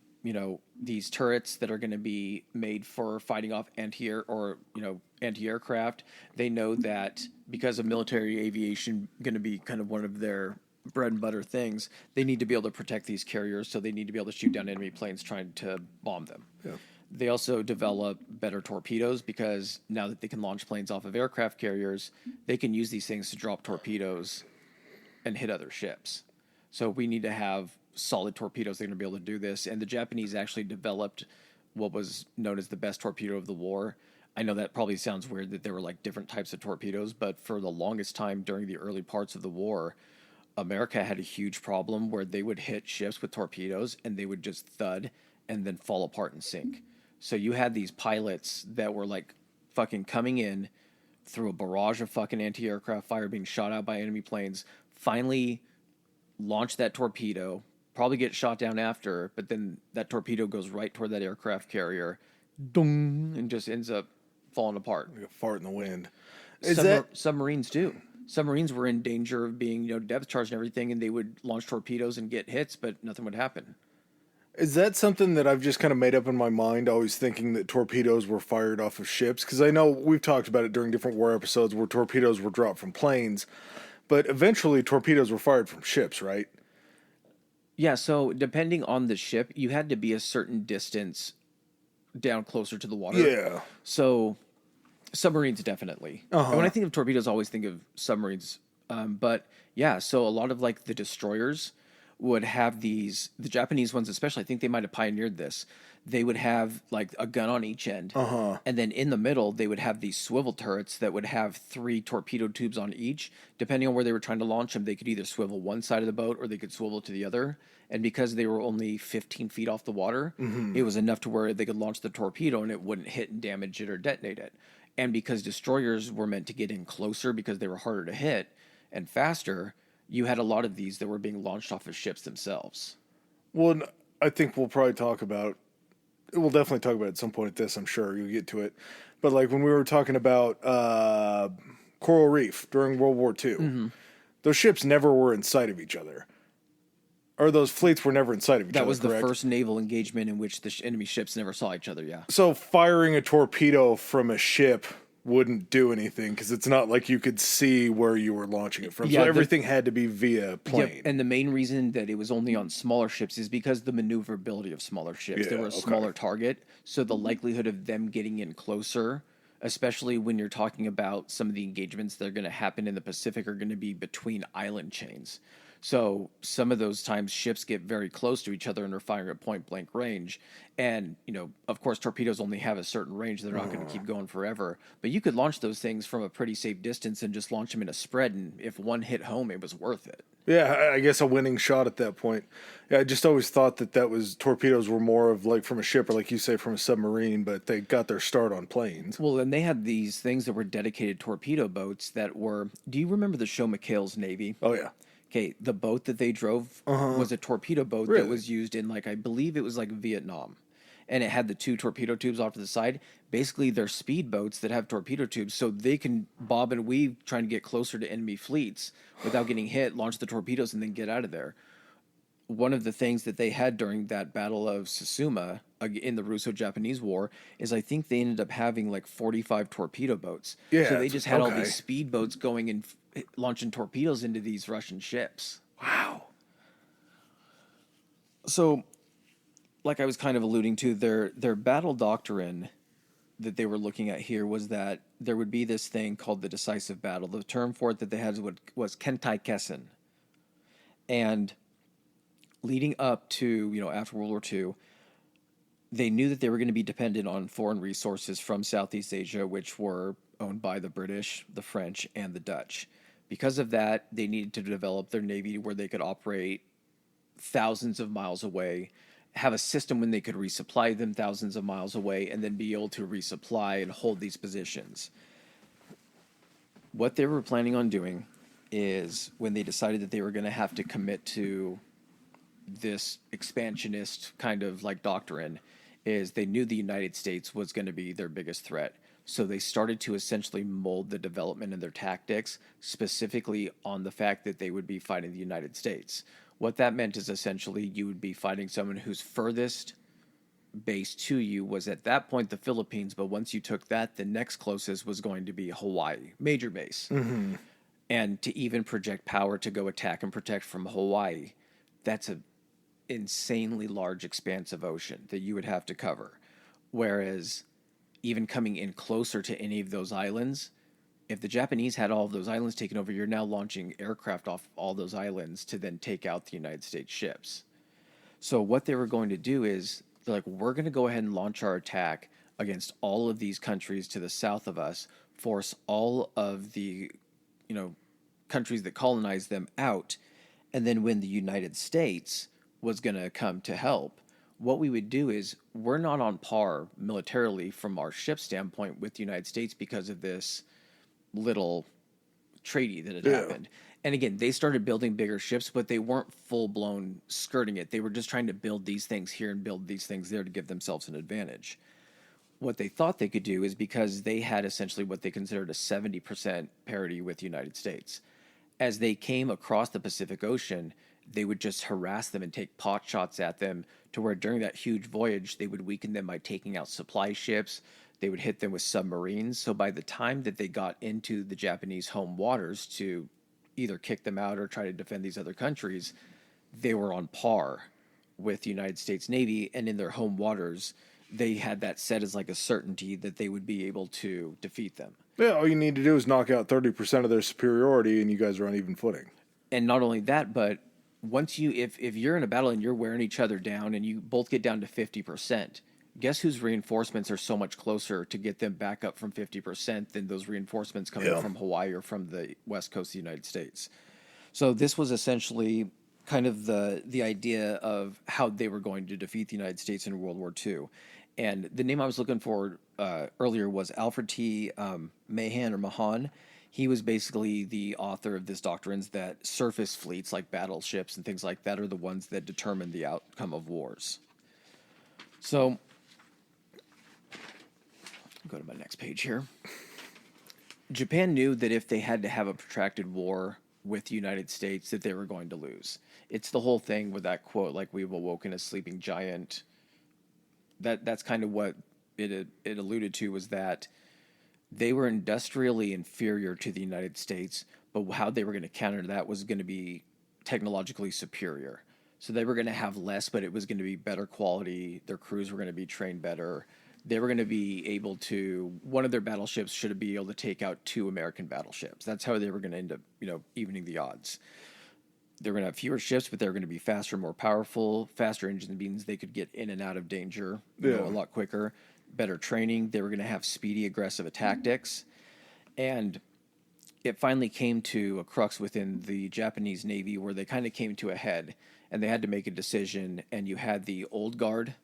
these turrets that are going to be made for fighting off anti-aircraft. They know that because of military aviation going to be kind of one of their bread and butter things. They need to be able to protect these carriers, so they need to be able to shoot down enemy planes trying to bomb them. Yeah. They also develop better torpedoes because now that they can launch planes off of aircraft carriers, they can use these things to drop torpedoes and hit other ships. So we need to have solid torpedoes that are going to be able to do this. And the Japanese actually developed what was known as the best torpedo of the war. I know that probably sounds weird that there were like different types of torpedoes, but for the longest time during the early parts of the war, America had a huge problem where they would hit ships with torpedoes and they would just thud and then fall apart and sink. So you had these pilots that were like fucking coming in through a barrage of fucking anti-aircraft fire, being shot out by enemy planes, finally launch that torpedo, probably get shot down after, but then that torpedo goes right toward that aircraft carrier, dong, and just ends up falling apart. Like a fart in the wind. Submarines too. Submarines were in danger of being, depth charged and everything, and they would launch torpedoes and get hits, but nothing would happen. Is that something that I've just kind of made up in my mind, always thinking that torpedoes were fired off of ships? Because I know we've talked about it during different war episodes where torpedoes were dropped from planes, but eventually torpedoes were fired from ships, right? Yeah, so depending on the ship, you had to be a certain distance down closer to the water. Yeah. So submarines definitely. And when I think of torpedoes, I always think of submarines. But yeah, so a lot of like the destroyers would have these, the Japanese ones especially, I think they might have pioneered this. They would have like a gun on each end. And then in the middle, they would have these swivel turrets that would have 3 torpedo tubes on each. Depending on where they were trying to launch them, they could either swivel one side of the boat or they could swivel to the other. And because they were only 15 feet off the water, it was enough to where they could launch the torpedo and it wouldn't hit and damage it or detonate it. And because destroyers were meant to get in closer because they were harder to hit and faster, you had a lot of these that were being launched off of ships themselves. Well, I think we'll definitely talk about it at some point at this, I'm sure you'll get to it. But like when we were talking about Coral Reef during World War II, those ships never were in sight of each other. Or those fleets were never in sight of each other, That was correct? the first naval engagement in which the enemy ships never saw each other, yeah. So firing a torpedo from a ship wouldn't do anything because it's not like you could see where you were launching it from. Yeah, So everything had to be via plane. Yep. And the main reason that it was only on smaller ships is because the maneuverability of smaller ships. They Yeah, were a smaller target, so the likelihood of them getting in closer, especially when you're talking about some of the engagements that are going to happen in the Pacific, are going to be between island chains. So some of those times ships get very close to each other and are firing at point blank range. And, of course, torpedoes only have a certain range. They're not going to keep going forever. But you could launch those things from a pretty safe distance and just launch them in a spread. And if one hit home, it was worth it. Yeah, I guess a winning shot at that point. Yeah, I just always thought that was torpedoes were more of like from a ship or like you say from a submarine, but they got their start on planes. Well, and they had these things that were dedicated torpedo boats that were... Do you remember the show McHale's Navy? Oh, yeah. Okay, the boat that they drove was a torpedo boat Really? that was used in, I believe it was Vietnam. And it had the 2 torpedo tubes off to the side. Basically, they're speedboats that have torpedo tubes, so they can bob and weave trying to get closer to enemy fleets without getting hit, launch the torpedoes, and then get out of there. One of the things that they had during that Battle of Tsushima in the Russo-Japanese War is I think they ended up having 45 torpedo boats. Yeah, So they just had all okay. these speedboats going and launching torpedoes into these Russian ships. Wow. So, like I was kind of alluding to, their battle doctrine that they were looking at here was that there would be this thing called the decisive battle. The term for it that they had was Kentai Kessen. And leading up to, after World War II, they knew that they were going to be dependent on foreign resources from Southeast Asia, which were owned by the British, the French, and the Dutch. Because of that, they needed to develop their navy where they could operate thousands of miles away, have a system when they could resupply them thousands of miles away, and then be able to resupply and hold these positions. What they were planning on doing is when they decided that they were going to have to commit to this expansionist kind of doctrine, is they knew the United States was going to be their biggest threat. So they started to essentially mold the development of their tactics specifically on the fact that they would be fighting the United States. What that meant is essentially you would be fighting someone whose furthest base to you was at that point the Philippines, but once you took that, the next closest was going to be Hawaii, major base. And to even project power to go attack and protect from Hawaii, that's a insanely large expanse of ocean that you would have to cover. Whereas even coming in closer to any of those islands, if the Japanese had all of those islands taken over, you're now launching aircraft off all those islands to then take out the United States ships. So what they were going to do is they're like, we're going to go ahead and launch our attack against all of these countries to the south of us, force all of the, countries that colonized them out. And then when the United States was going to come to help, what we would do is we're not on par militarily from our ship standpoint with the United States because of this little treaty that had happened. And again, they started building bigger ships, but they weren't full blown skirting it. They were just trying to build these things here and build these things there to give themselves an advantage. What they thought they could do is because they had essentially what they considered a 70% parity with the United States. As they came across the Pacific Ocean, they would just harass them and take pot shots at them to where during that huge voyage, they would weaken them by taking out supply ships. They would hit them with submarines. So by the time that they got into the Japanese home waters to either kick them out or try to defend these other countries, they were on par with the United States Navy. And in their home waters, they had that set as like a certainty that they would be able to defeat them. Yeah, all you need to do is knock out 30% of their superiority, and you guys are on even footing. And not only that, but once if you're in a battle and you're wearing each other down and you both get down to 50%, guess whose reinforcements are so much closer to get them back up from 50% than those reinforcements coming from Hawaii or from the west coast of the United States. So this was essentially kind of the idea of how they were going to defeat the United States in World War II. And the name I was looking for earlier was Alfred T. Mahan. He was basically the author of this doctrines that surface fleets like battleships and things like that are the ones that determine the outcome of wars. So, go to my next page here. Japan knew that if they had to have a protracted war with the United States, that they were going to lose. It's the whole thing with that quote, like, we've awoken a sleeping giant. That's kind of what it alluded to, was that they were industrially inferior to the United States, but how they were going to counter that was going to be technologically superior. So they were going to have less, but it was going to be better quality. Their crews were going to be trained better. They were going to be able to, one of their battleships should be able to take out 2 American battleships. That's how they were going to end up, evening the odds. They're going to have fewer ships, but they're going to be faster, more powerful. Faster engine means they could get in and out of danger a lot quicker. Better training. They were going to have speedy, aggressive tactics. And it finally came to a crux within the Japanese Navy where they kind of came to a head and they had to make a decision. And you had the old guard,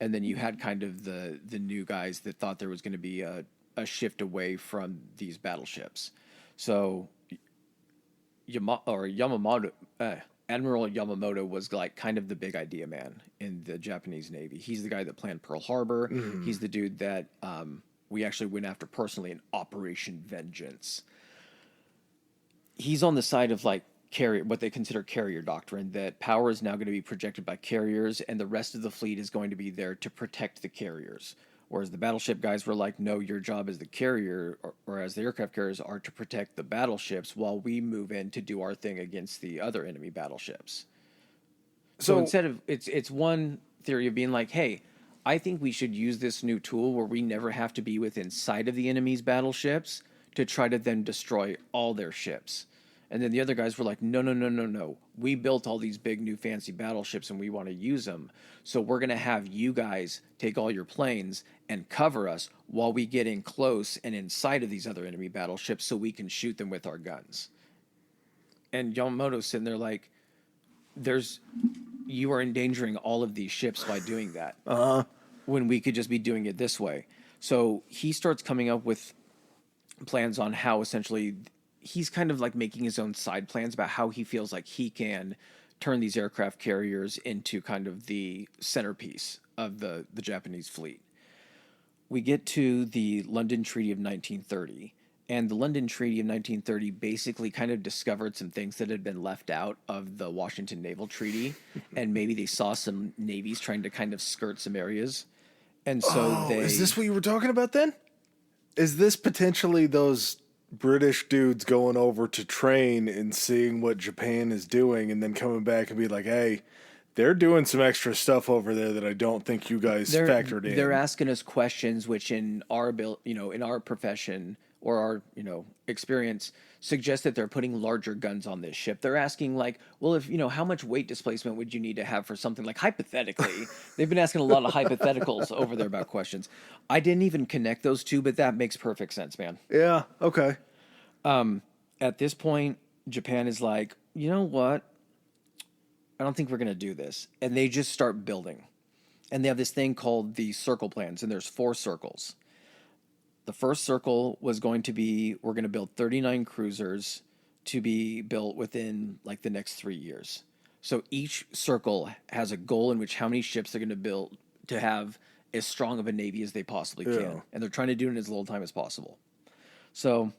and then you had kind of the new guys that thought there was going to be a shift away from these battleships. So Admiral Yamamoto was like kind of the big idea man in the Japanese Navy. He's the guy that planned Pearl Harbor. Mm-hmm. He's the dude that we actually went after personally in Operation Vengeance. He's on the side of like carrier, what they consider carrier doctrine, that power is now going to be projected by carriers and the rest of the fleet is going to be there to protect the carriers. Whereas the battleship guys were like, no, your job as the carrier or as the aircraft carriers are to protect the battleships while we move in to do our thing against the other enemy battleships. So instead of, it's one theory of being like, hey, I think we should use this new tool where we never have to be within sight of the enemy's battleships to try to then destroy all their ships. And then the other guys were like, no. We built all these big new fancy battleships and we want to use them. So we're going to have you guys take all your planes and cover us while we get in close and inside of these other enemy battleships so we can shoot them with our guns. And Yamamoto's sitting there like, you are endangering all of these ships by doing that. When we could just be doing it this way. So he starts coming up with plans on how essentially he's kind of like making his own side plans about how he feels like he can turn these aircraft carriers into kind of the centerpiece of the Japanese fleet. We get to the London Treaty of 1930, and the London Treaty of 1930 basically kind of discovered some things that had been left out of the Washington Naval Treaty, and maybe they saw some navies trying to kind of skirt some areas. And so is this what you were talking about then? Is this potentially those British dudes going over to train and seeing what Japan is doing and then coming back and be like, hey, they're doing some extra stuff over there that I don't think you guys factored in. They're asking us questions which in our in our profession or our, experience suggest that they're putting larger guns on this ship. They're asking like, well, if, how much weight displacement would you need to have for something like hypothetically? They've been asking a lot of hypotheticals over there about questions. I didn't even connect those two, but that makes perfect sense, man. Yeah, okay. At this point, Japan is like, you know what? I don't think we're going to do this. And they just start building. And they have this thing called the circle plans, and there's 4 circles. The first circle was going to be, we're going to build 39 cruisers to be built within like the next 3 years. So each circle has a goal in which how many ships they're going to build to have as strong of a navy as they possibly can. And they're trying to do it in as little time as possible. So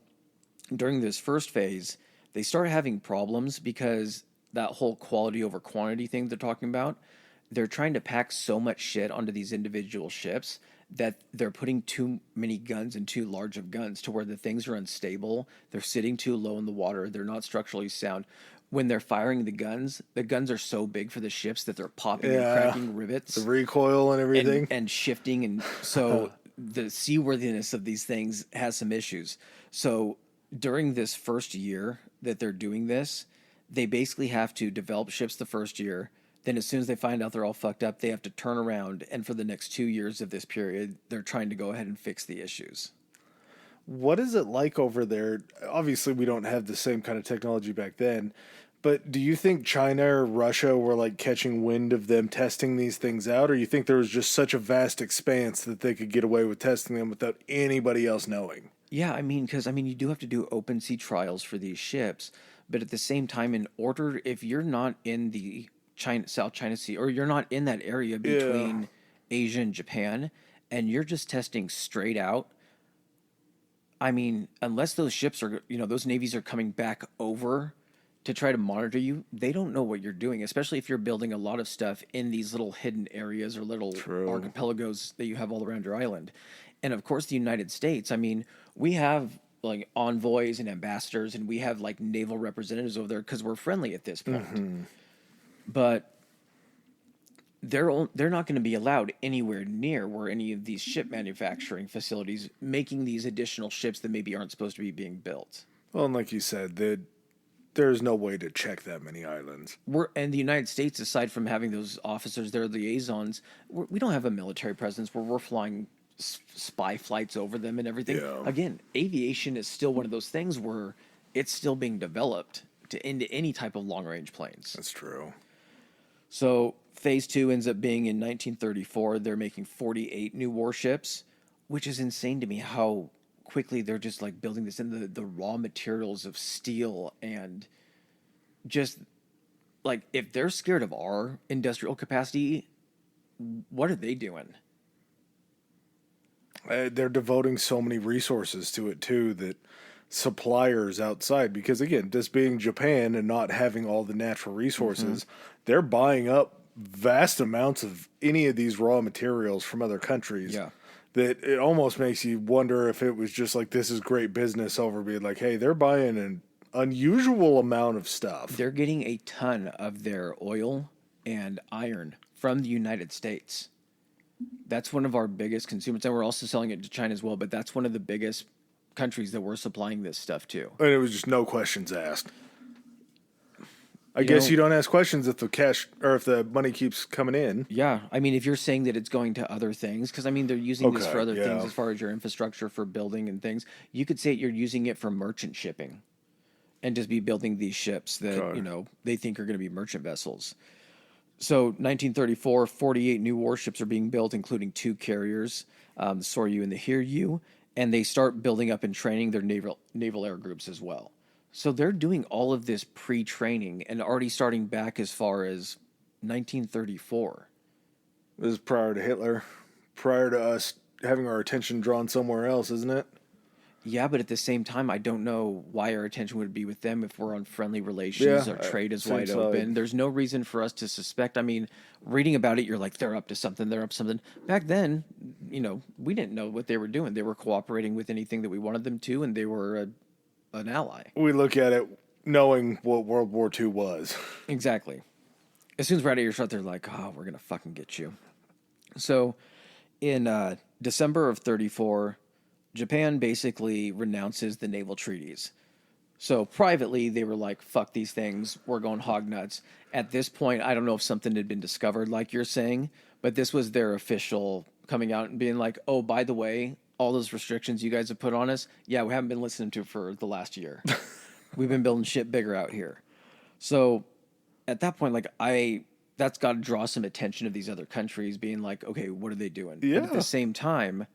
during this first phase, they start having problems because that whole quality over quantity thing they're talking about, they're trying to pack so much shit onto these individual ships that they're putting too many guns and too large of guns to where the things are unstable. They're sitting too low in the water. They're not structurally sound. When they're firing the guns are so big for the ships that they're popping and cracking rivets. The recoil and everything. And shifting. And so the seaworthiness of these things has some issues. So during this first year that they're doing this, they basically have to develop ships the first year. Then as soon as they find out they're all fucked up, they have to turn around. And for the next 2 years of this period, they're trying to go ahead and fix the issues. What is it like over there? Obviously, we don't have the same kind of technology back then. But do you think China or Russia were like catching wind of them testing these things out? Or you think there was just such a vast expanse that they could get away with testing them without anybody else knowing? Yeah, because you do have to do open sea trials for these ships. But at the same time, in order, if you're not in the South China Sea, or you're not in that area between Asia and Japan, and you're just testing straight out, unless those ships are, those navies are coming back over to try to monitor you, they don't know what you're doing, especially if you're building a lot of stuff in these little hidden areas or little archipelagos that you have all around your island. And of course, the United States, we have like envoys and ambassadors, and we have like naval representatives over there because we're friendly at this point. Mm-hmm. But they're not going to be allowed anywhere near where any of these ship manufacturing facilities making these additional ships that maybe aren't supposed to be being built. Well, and like you said, there's no way to check that many islands. And the United States, aside from having those officers, their liaisons, we don't have a military presence where we're flying spy flights over them and everything. Yeah. Again, aviation is still one of those things where it's still being developed into any type of long-range planes. That's true. So phase 2 ends up being in 1934. They're making 48 new warships, which is insane to me how quickly they're just like building this in the raw materials of steel, and just like if they're scared of our industrial capacity, what are they doing? They're devoting so many resources to it too that suppliers outside, because again, this being Japan and not having all the natural resources, they're buying up vast amounts of any of these raw materials from other countries. Yeah. That it almost makes you wonder if it was just like, this is great business over being like, hey, they're buying an unusual amount of stuff. They're getting a ton of their oil and iron from the United States. That's one of our biggest consumers, and we're also selling it to China as well, but that's one of the biggest countries that we're supplying this stuff to. And it was just no questions asked. I guess you don't ask questions if the cash or if the money keeps coming in. Yeah. If you're saying that it's going to other things, because they're using this for other things as far as your infrastructure for building and things, you could say you're using it for merchant shipping and just be building these ships that, they think are going to be merchant vessels. So 1934, 48 new warships are being built, including 2 carriers, the Soryu and the Hiryu, and they start building up and training their naval air groups as well. So they're doing all of this pre-training and already starting back as far as 1934. This is prior to Hitler, prior to us having our attention drawn somewhere else, isn't it? Yeah, but at the same time, I don't know why our attention would be with them if we're on friendly relations or trade is wide open. There's no reason for us to suspect. Reading about it, you're like, they're up to something. Back then, we didn't know what they were doing. They were cooperating with anything that we wanted them to, and they were an ally. We look at it knowing what World War II was. Exactly. As soon as we're out of earshot, they're like, "Oh, we're gonna fucking get you." So, in December of 34, Japan basically renounces the naval treaties. So privately, they were like, "Fuck these things. We're going hog nuts." At this point, I don't know if something had been discovered, like you're saying, but this was their official coming out and being like, "Oh, by the way, all those restrictions you guys have put on us, yeah, we haven't been listening to for the last year. We've been building shit bigger out here." So at that point, that's got to draw some attention of these other countries, being like, "Okay, what are they doing?" Yeah. But at the same time,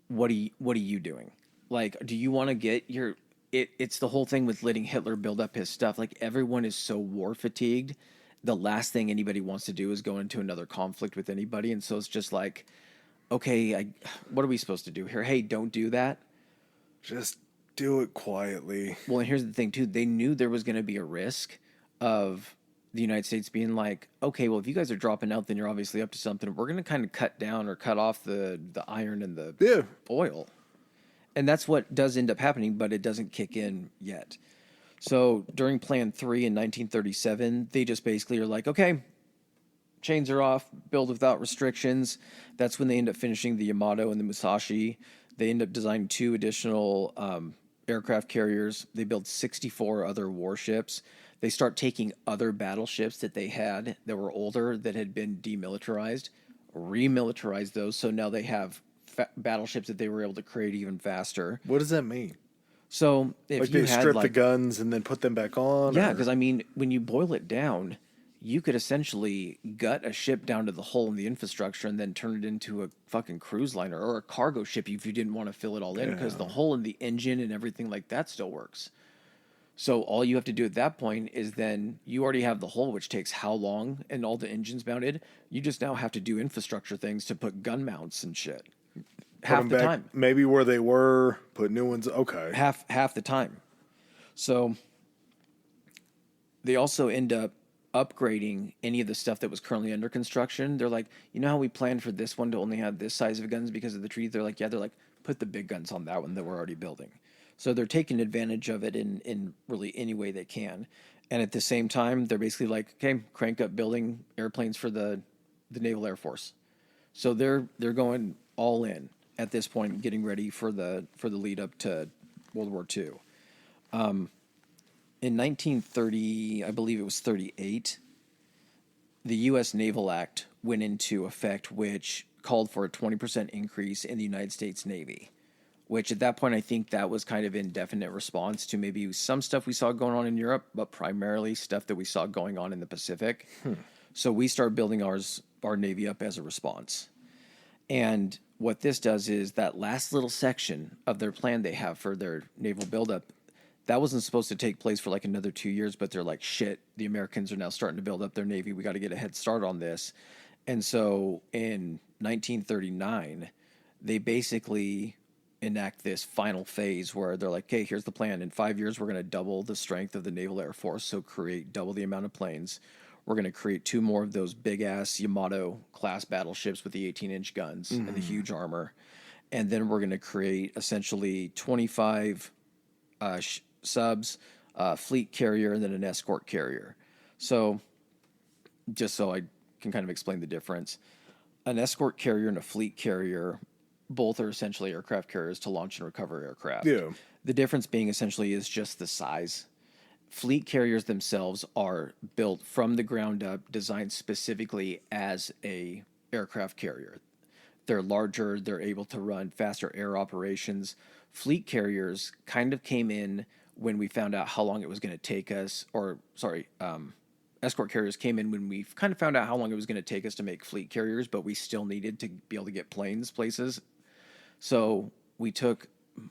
what are you doing? Like, do you want to get your it's the whole thing with letting Hitler build up his stuff. Like, everyone is so war fatigued. The last thing anybody wants to do is go into another conflict with anybody, and so it's just like, okay, what are we supposed to do here? Hey, don't do that. Just do it quietly. Well, and here's the thing too. They knew there was going to be a risk of the United States being like, okay, well, if you guys are dropping out, then you're obviously up to something. We're going to kind of cut down or cut off the iron and the oil. And that's what does end up happening, but it doesn't kick in yet. So during Plan 3 in 1937, they just basically are like, okay, chains are off, build without restrictions. That's when they end up finishing the Yamato and the Musashi. They end up designing 2 additional aircraft carriers. They build 64 other warships. They start taking other battleships that they had that were older that had been demilitarized, remilitarize those. So now they have battleships that they were able to create even faster. What does that mean? So if Like you they had strip the guns and then put them back on? yeah, because I mean, when you boil it down, you could essentially gut a ship down to the hull and the infrastructure and then turn it into a fucking cruise liner or a cargo ship if you didn't want to fill it all in, because the hull and the engine and everything like that still works. So all you have to do at that point is then you already have the hull, which takes how long, and all the engines mounted. You just now have to do infrastructure things to put gun mounts and shit. Half the time. Maybe where they were, put new ones. Okay. Half the time. So they also end up upgrading any of the stuff that was currently under construction. They're like, you know how we planned for this one to only have this size of guns because of the treaty? They're like, put the big guns on that one that we're already building. So they're taking advantage of it in really any way they can. And at the same time, they're basically like, okay, crank up building airplanes for the Naval Air Force. So they're going all in at this point, getting ready for the lead up to World War II. In 1930, I believe it was 38, the U.S. Naval Act went into effect, which called for a 20% increase in the United States Navy, which at that point, I think that was kind of in definite response to maybe some stuff we saw going on in Europe, but primarily stuff that we saw going on in the Pacific. So we started building our Navy up as a response. And what this does is that last little section of their plan they have for their naval buildup, that wasn't supposed to take place for like another 2 years, but they're like, shit, the Americans are now starting to build up their Navy. We got to get a head start on this. And so in 1939, they basically enact this final phase where they're like, okay, here's the plan. In 5 years, we're going to double the strength of the Naval Air Force, so create double the amount of planes. We're going to create 2 more of those big-ass Yamato class battleships with the 18-inch guns and the huge armor. And then we're going to create essentially 25 subs, fleet carrier, and then an escort carrier. So just so I can kind of explain the difference, an escort carrier and a fleet carrier, both are essentially aircraft carriers to launch and recover aircraft. Yeah. The difference being essentially is just the size. Fleet carriers themselves are built from the ground up, designed specifically as a aircraft carrier. They're larger, they're able to run faster air operations. Fleet carriers kind of came in when we found out how long it was going to take us, escort carriers came in when we kind of found out how long it was going to take us to make fleet carriers, but we still needed to be able to get planes places. So we took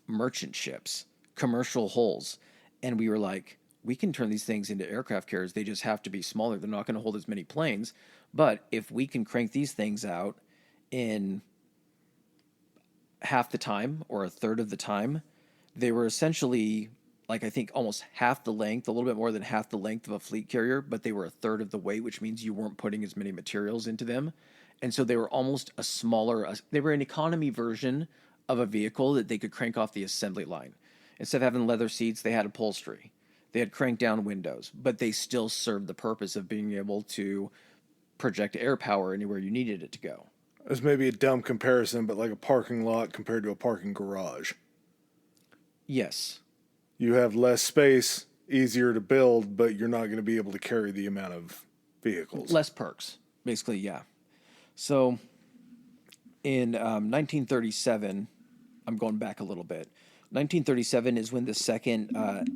merchant ships, commercial hulls, and we were like, we can turn these things into aircraft carriers. They just have to be smaller. They're not going to hold as many planes. But if we can crank these things out in half the time or a third of the time, they were essentially, like, I think almost half the length, a little bit more than half the length of a fleet carrier, but they were a third of the weight, which means you weren't putting as many materials into them. And so they were almost a smaller, they were an economy version of a vehicle that they could crank off the assembly line. Instead of having leather seats, they had upholstery. They had crank down windows, but they still served the purpose of being able to project air power anywhere you needed it to go. It's maybe a dumb comparison, but like a parking lot compared to a parking garage. Yes. You have less space, easier to build, but you're not going to be able to carry the amount of vehicles. Less perks, basically, yeah. So in 1937, I'm going back a little bit. 1937 is when the second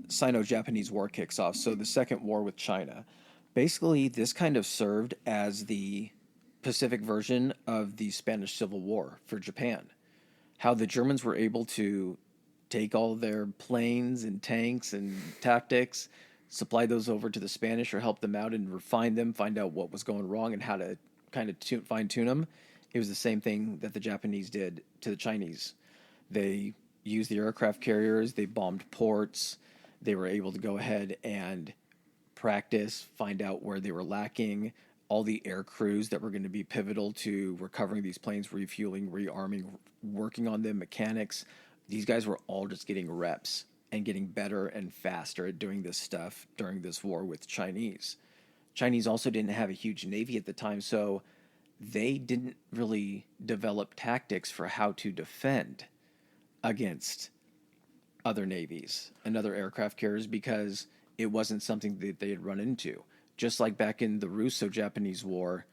Sino-Japanese War kicks off, so the second war with China. Basically, this kind of served as the Pacific version of the Spanish Civil War for Japan. How the Germans were able to take all their planes and tanks and tactics, supply those over to the Spanish or help them out and refine them, find out what was going wrong and how to kind of fine-tune them. It was the same thing that the Japanese did to the Chinese. They used the aircraft carriers, they bombed ports, they were able to go ahead and practice, find out where they were lacking, all the air crews that were going to be pivotal to recovering these planes, refueling, rearming, working on them, mechanics. These guys were all just getting reps and getting better and faster at doing this stuff during this war with Chinese. Chinese also didn't have a huge navy at the time, so they didn't really develop tactics for how to defend against other navies and other aircraft carriers because it wasn't something that they had run into. Just like back in the Russo-Japanese War,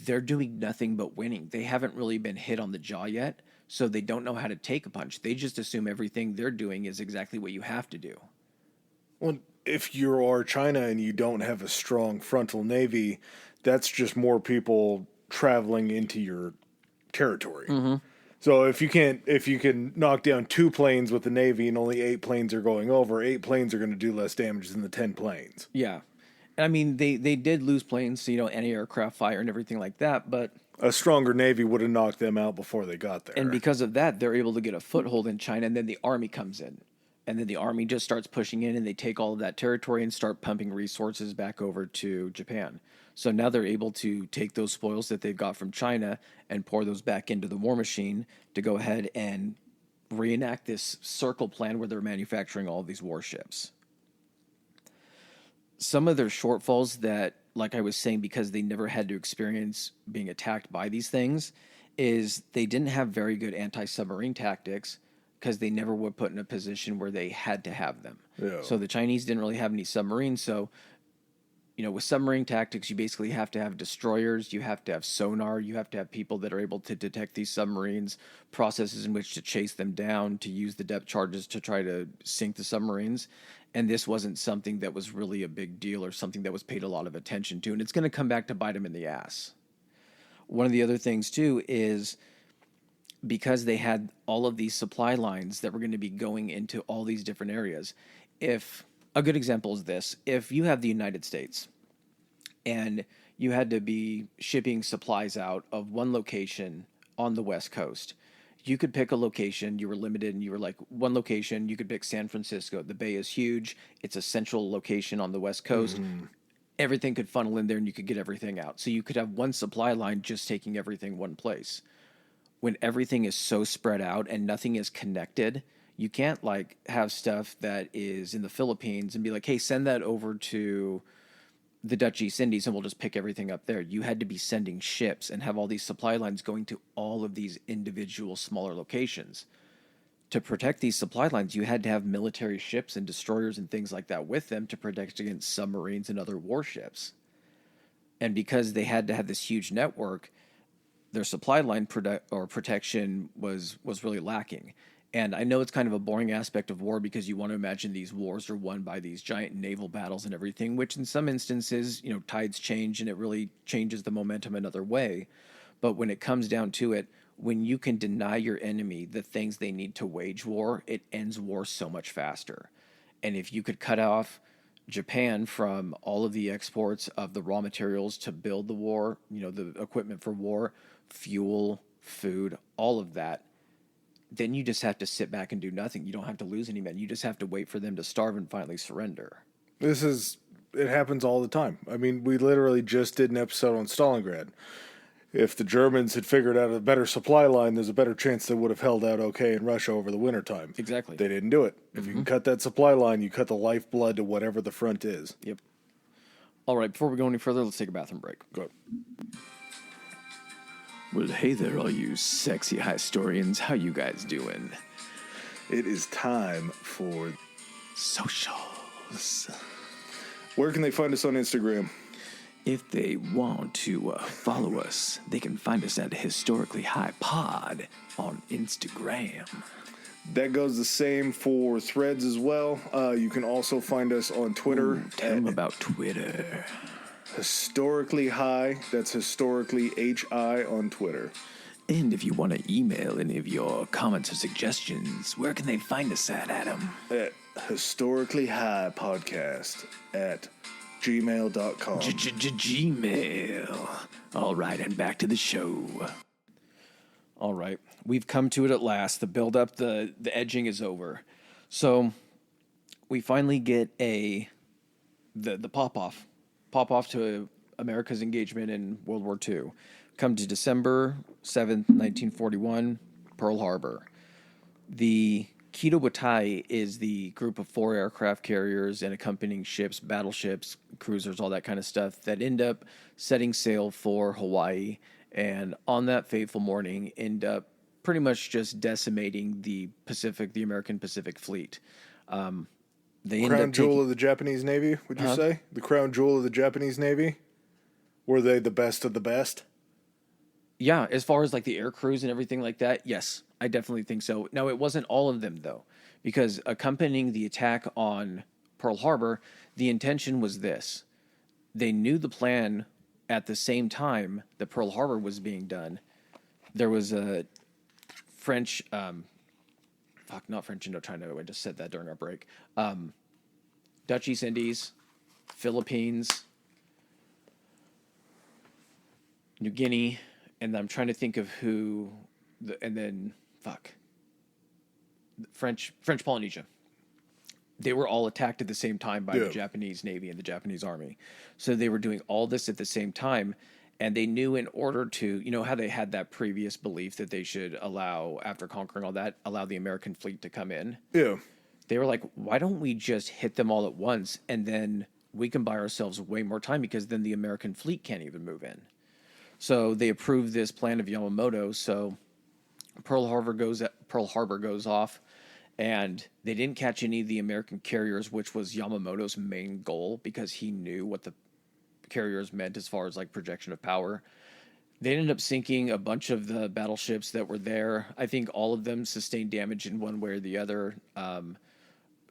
they're doing nothing but winning. They haven't really been hit on the jaw yet, so they don't know how to take a punch. They just assume everything they're doing is exactly what you have to do. Well, if you are China and you don't have a strong frontal navy, that's just more people traveling into your territory. Mm-hmm. So if you can knock down 2 planes with the navy and only 8 planes are going over, 8 planes are going to do less damage than the 10 planes. Yeah. And I mean, they did lose planes, anti-aircraft fire and everything like that, but a stronger navy would have knocked them out before they got there. And because of that, they're able to get a foothold in China, and then the army comes in. And then the army just starts pushing in, and they take all of that territory and start pumping resources back over to Japan. So now they're able to take those spoils that they've got from China and pour those back into the war machine to go ahead and reenact this circle plan where they're manufacturing all of these warships. Some of their shortfalls that, like I was saying, because they never had to experience being attacked by these things, is they didn't have very good anti-submarine tactics because they never were put in a position where they had to have them. Yeah. So the Chinese didn't really have any submarines. So, with submarine tactics, you basically have to have destroyers, you have to have sonar, you have to have people that are able to detect these submarines, processes in which to chase them down, to use the depth charges to try to sink the submarines. And this wasn't something that was really a big deal or something that was paid a lot of attention to. And it's going to come back to bite them in the ass. One of the other things, too, is because they had all of these supply lines that were going to be going into all these different areas. If a good example is this, if you have the United States and you had to be shipping supplies out of one location on the West Coast, you could pick a location, you were limited, and you were like, one location, you could pick San Francisco. The Bay is huge. It's a central location on the West Coast. Mm-hmm. Everything could funnel in there and you could get everything out. So you could have one supply line just taking everything one place. When everything is so spread out and nothing is connected, you can't have stuff that is in the Philippines and be like, hey, send that over to the Dutch East Indies and we'll just pick everything up there. You had to be sending ships and have all these supply lines going to all of these individual smaller locations. To protect these supply lines, you had to have military ships and destroyers and things like that with them to protect against submarines and other warships. And because they had to have this huge network, their supply line protection was really lacking. And I know it's kind of a boring aspect of war because you want to imagine these wars are won by these giant naval battles and everything, which in some instances, tides change and it really changes the momentum another way. But when it comes down to it, when you can deny your enemy the things they need to wage war, it ends war so much faster. And if you could cut off Japan from all of the exports of the raw materials to build the war, the equipment for war, fuel, food, all of that, then you just have to sit back and do nothing. You don't have to lose any men. You just have to wait for them to starve and finally surrender. It happens all the time. I mean, we literally just did an episode on Stalingrad. if the Germans had figured out a better supply line, there's a better chance they would have held out okay in Russia over the wintertime. Exactly. They didn't do it. If you can cut that supply line, you cut the lifeblood to whatever the front is. Yep. All right, before we go any further, let's take a bathroom break. Go. Well, hey there, all you sexy historians. How you guys doing? It is time for Socials. Where can they find us on Instagram? If they want to follow us, they can find us at Historically High Pod on Instagram. That goes the same for Threads as well. You can also find us on Twitter. Ooh, tell them about Twitter. Historically High. That's Historically HI on Twitter. And if you want to email any of your comments or suggestions, where can they find us at, Adam? At Historically High Podcast at gmail.com. Gmail. All right, and back to the show. All right, we've come to it at last. The build-up, the edging is over. So we finally get the pop-off to America's engagement in World War II. Come to December 7th, 1941, Pearl Harbor. The Kido Butai is the group of 4 aircraft carriers and accompanying ships, battleships, cruisers, all that kind of stuff that end up setting sail for Hawaii, and on that fateful morning end up pretty much just decimating the American Pacific Fleet. They Crown jewel of the Japanese Navy, would you say? The crown jewel of the Japanese Navy? Were they the best of the best? Yeah, as far as like the air crews and everything like that, yes, I definitely think so. Now, it wasn't all of them, though, because accompanying the attack on Pearl Harbor, the intention was this. They knew the plan at the same time that Pearl Harbor was being done. There was a French, not French Indochina, I just said that during our break, Dutch East Indies, Philippines, New Guinea, and I'm trying to think of French Polynesia. They were all attacked at the same time by the Japanese Navy and the Japanese Army. So they were doing all this at the same time, and they knew in order to, you know how they had that previous belief that they should after conquering all that, allow the American fleet to come in? Yeah. They were like, why don't we just hit them all at once, and then we can buy ourselves way more time, because then the American fleet can't even move in. So they approved this plan of Yamamoto. So Pearl Harbor goes off, and they didn't catch any of the American carriers, which was Yamamoto's main goal, because he knew what the carriers meant as far as like projection of power. They ended up sinking a bunch of the battleships that were there. I think all of them sustained damage in one way or the other.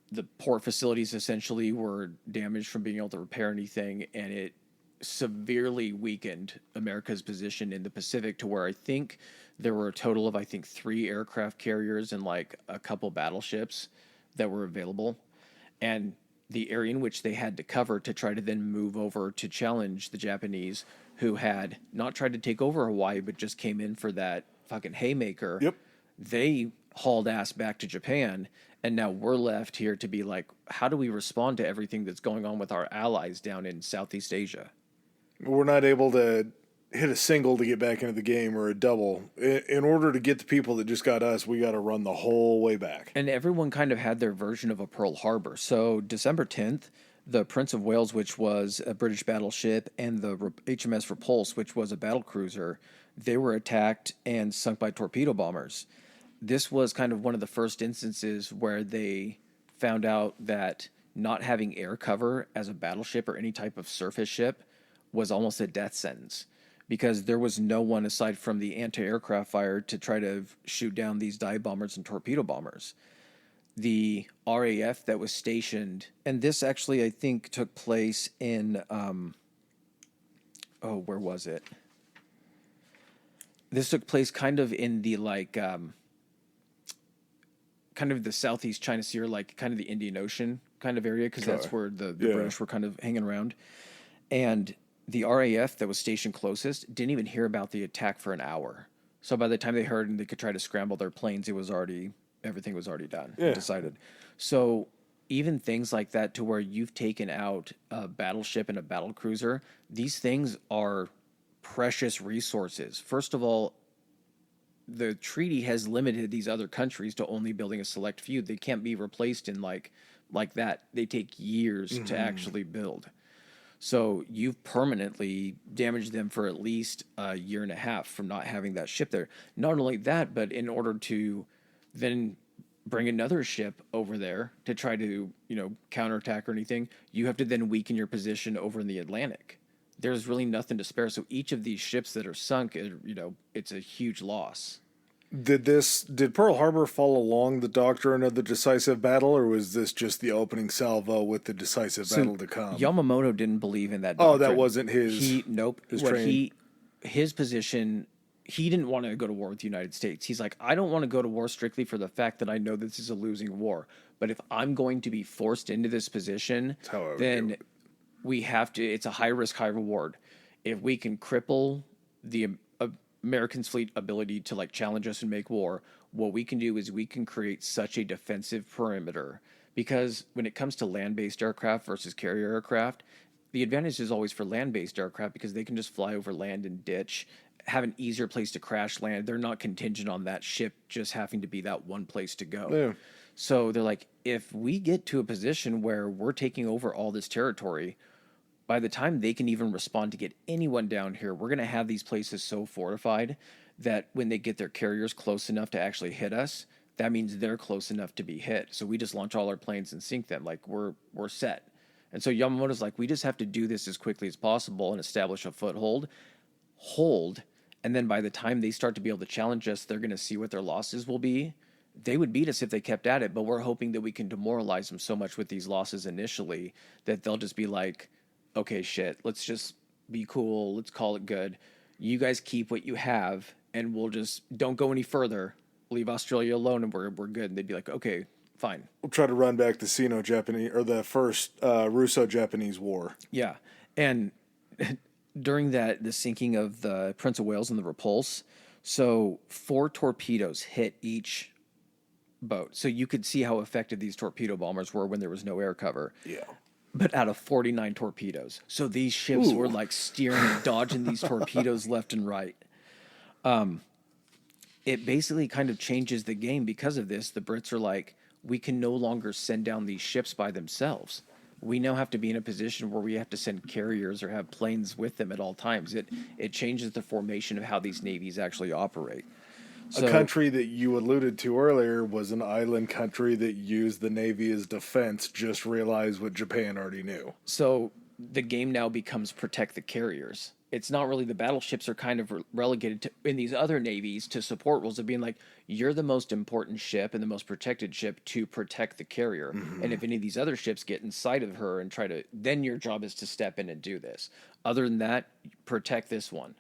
The port facilities essentially were damaged from being able to repair anything, and it severely weakened America's position in the Pacific to where I think there were a total of 3 aircraft carriers and like a couple battleships that were available, and the area in which they had to cover to try to then move over to challenge the Japanese, who had not tried to take over Hawaii but just came in for that fucking haymaker. Yep. They hauled ass back to Japan, and now we're left here to be like, how do we respond to everything that's going on with our allies down in Southeast Asia? We're not able to hit a single to get back into the game, or a double. In order to get the people that just got us, we got to run the whole way back. And everyone kind of had their version of a Pearl Harbor. So December 10th, the Prince of Wales, which was a British battleship, and the HMS Repulse, which was a battle cruiser, they were attacked and sunk by torpedo bombers. This was kind of one of the first instances where they found out that not having air cover as a battleship or any type of surface ship was almost a death sentence, because there was no one aside from the anti-aircraft fire to try to shoot down these dive bombers and torpedo bombers. The RAF that was stationed, and this actually I think took place in, where was it? This took place kind of in the kind of the Southeast China Sea, like kind of the Indian Ocean kind of area, because that's where the British were kind of hanging around. And the RAF that was stationed closest didn't even hear about the attack for an hour. So by the time they heard and they could try to scramble their planes, everything was already done and decided. So even things like that, to where you've taken out a battleship and a battle cruiser, these things are precious resources. First of all, the treaty has limited these other countries to only building a select few. They can't be replaced in like that. They take years to actually build. So you've permanently damaged them for at least a year and a half from not having that ship there. Not only that, but in order to then bring another ship over there to try to, counterattack or anything, you have to then weaken your position over in the Atlantic. There's really nothing to spare. So each of these ships that are sunk, it's a huge loss. Did Pearl Harbor follow along the doctrine of the decisive battle, or was this just the opening salvo with the decisive battle to come? Yamamoto didn't believe in that Oh, doctrine. that wasn't his. Nope. His position, he didn't want to go to war with the United States. He's like, I don't want to go to war strictly for the fact that I know this is a losing war. But if I'm going to be forced into this position, then we have to. It's a high risk, high reward. If we can cripple the Americans' fleet ability to challenge us and make war, what we can do is we can create such a defensive perimeter, because when it comes to land-based aircraft versus carrier aircraft, the advantage is always for land-based aircraft because they can just fly over land and ditch, have an easier place to crash land. They're not contingent on that ship just having to be that one place to go. Yeah. So they're like, if we get to a position where we're taking over all this territory, by the time they can even respond to get anyone down here, we're going to have these places so fortified that when they get their carriers close enough to actually hit us, that means they're close enough to be hit. So we just launch all our planes and sink them. We're set. And so Yamamoto's like, we just have to do this as quickly as possible and establish a foothold, and then by the time they start to be able to challenge us, they're going to see what their losses will be. They would beat us if they kept at it, but we're hoping that we can demoralize them so much with these losses initially that they'll just be like, okay, shit, let's just be cool. Let's call it good. You guys keep what you have, and we'll just don't go any further. Leave Australia alone, and we're good. And they'd be like, okay, fine. We'll try to run back the Sino-Japanese, or the first Russo-Japanese War. Yeah, and during the sinking of the Prince of Wales and the Repulse, so 4 torpedoes hit each boat. So you could see how effective these torpedo bombers were when there was no air cover. Yeah. But out of 49 torpedoes. So these ships were steering and dodging these torpedoes left and right. It basically kind of changes the game because of this. The Brits are like, we can no longer send down these ships by themselves. We now have to be in a position where we have to send carriers or have planes with them at all times. It changes the formation of how these navies actually operate. So, a country that you alluded to earlier was an island country that used the Navy as defense, just realized what Japan already knew. So the game now becomes protect the carriers. It's not really, the battleships are kind of relegated to, in these other navies, to support roles of being like, you're the most important ship and the most protected ship to protect the carrier. Mm-hmm. And if any of these other ships get inside of her and try to, then your job is to step in and do this. Other than that, protect this one.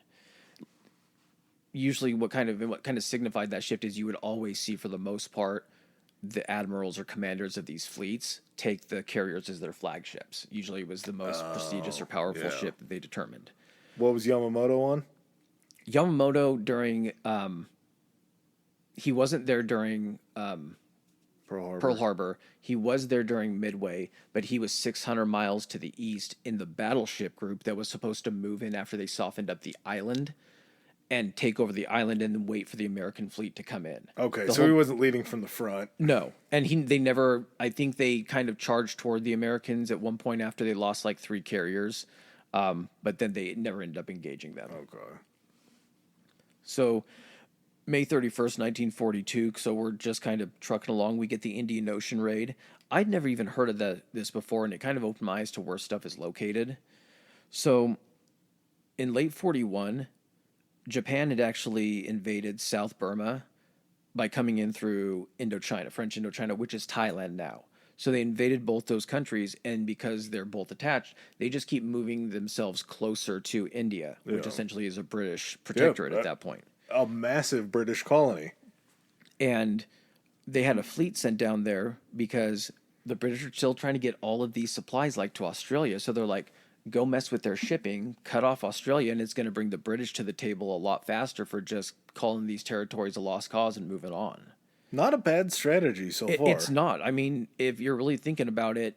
Usually what kind of signified that shift is you would always see, for the most part, the admirals or commanders of these fleets take the carriers as their flagships. Usually it was the most prestigious or powerful ship that they determined. What was Yamamoto on? Yamamoto during he wasn't there during Pearl Harbor. He was there during Midway, but he was 600 miles to the east in the battleship group that was supposed to move in after they softened up the island and take over the island and then wait for the American fleet to come in. Okay, so he wasn't leading from the front. No, and they never, I think they kind of charged toward the Americans at one point after they lost 3 carriers, but then they never ended up engaging them. Okay. So May 31st, 1942, so we're just kind of trucking along. We get the Indian Ocean raid. I'd never even heard of this before, and it kind of opened my eyes to where stuff is located. So in late 41, Japan had actually invaded South Burma by coming in through Indochina, French Indochina, which is Thailand now. So they invaded both those countries, and because they're both attached, they just keep moving themselves closer to India, which essentially is a British protectorate at that point. A massive British colony. And they had a fleet sent down there because the British are still trying to get all of these supplies to Australia. So they're like, go mess with their shipping, cut off Australia, and it's going to bring the British to the table a lot faster for just calling these territories a lost cause and moving on. Not a bad strategy so far. It's not. I mean, if you're really thinking about it,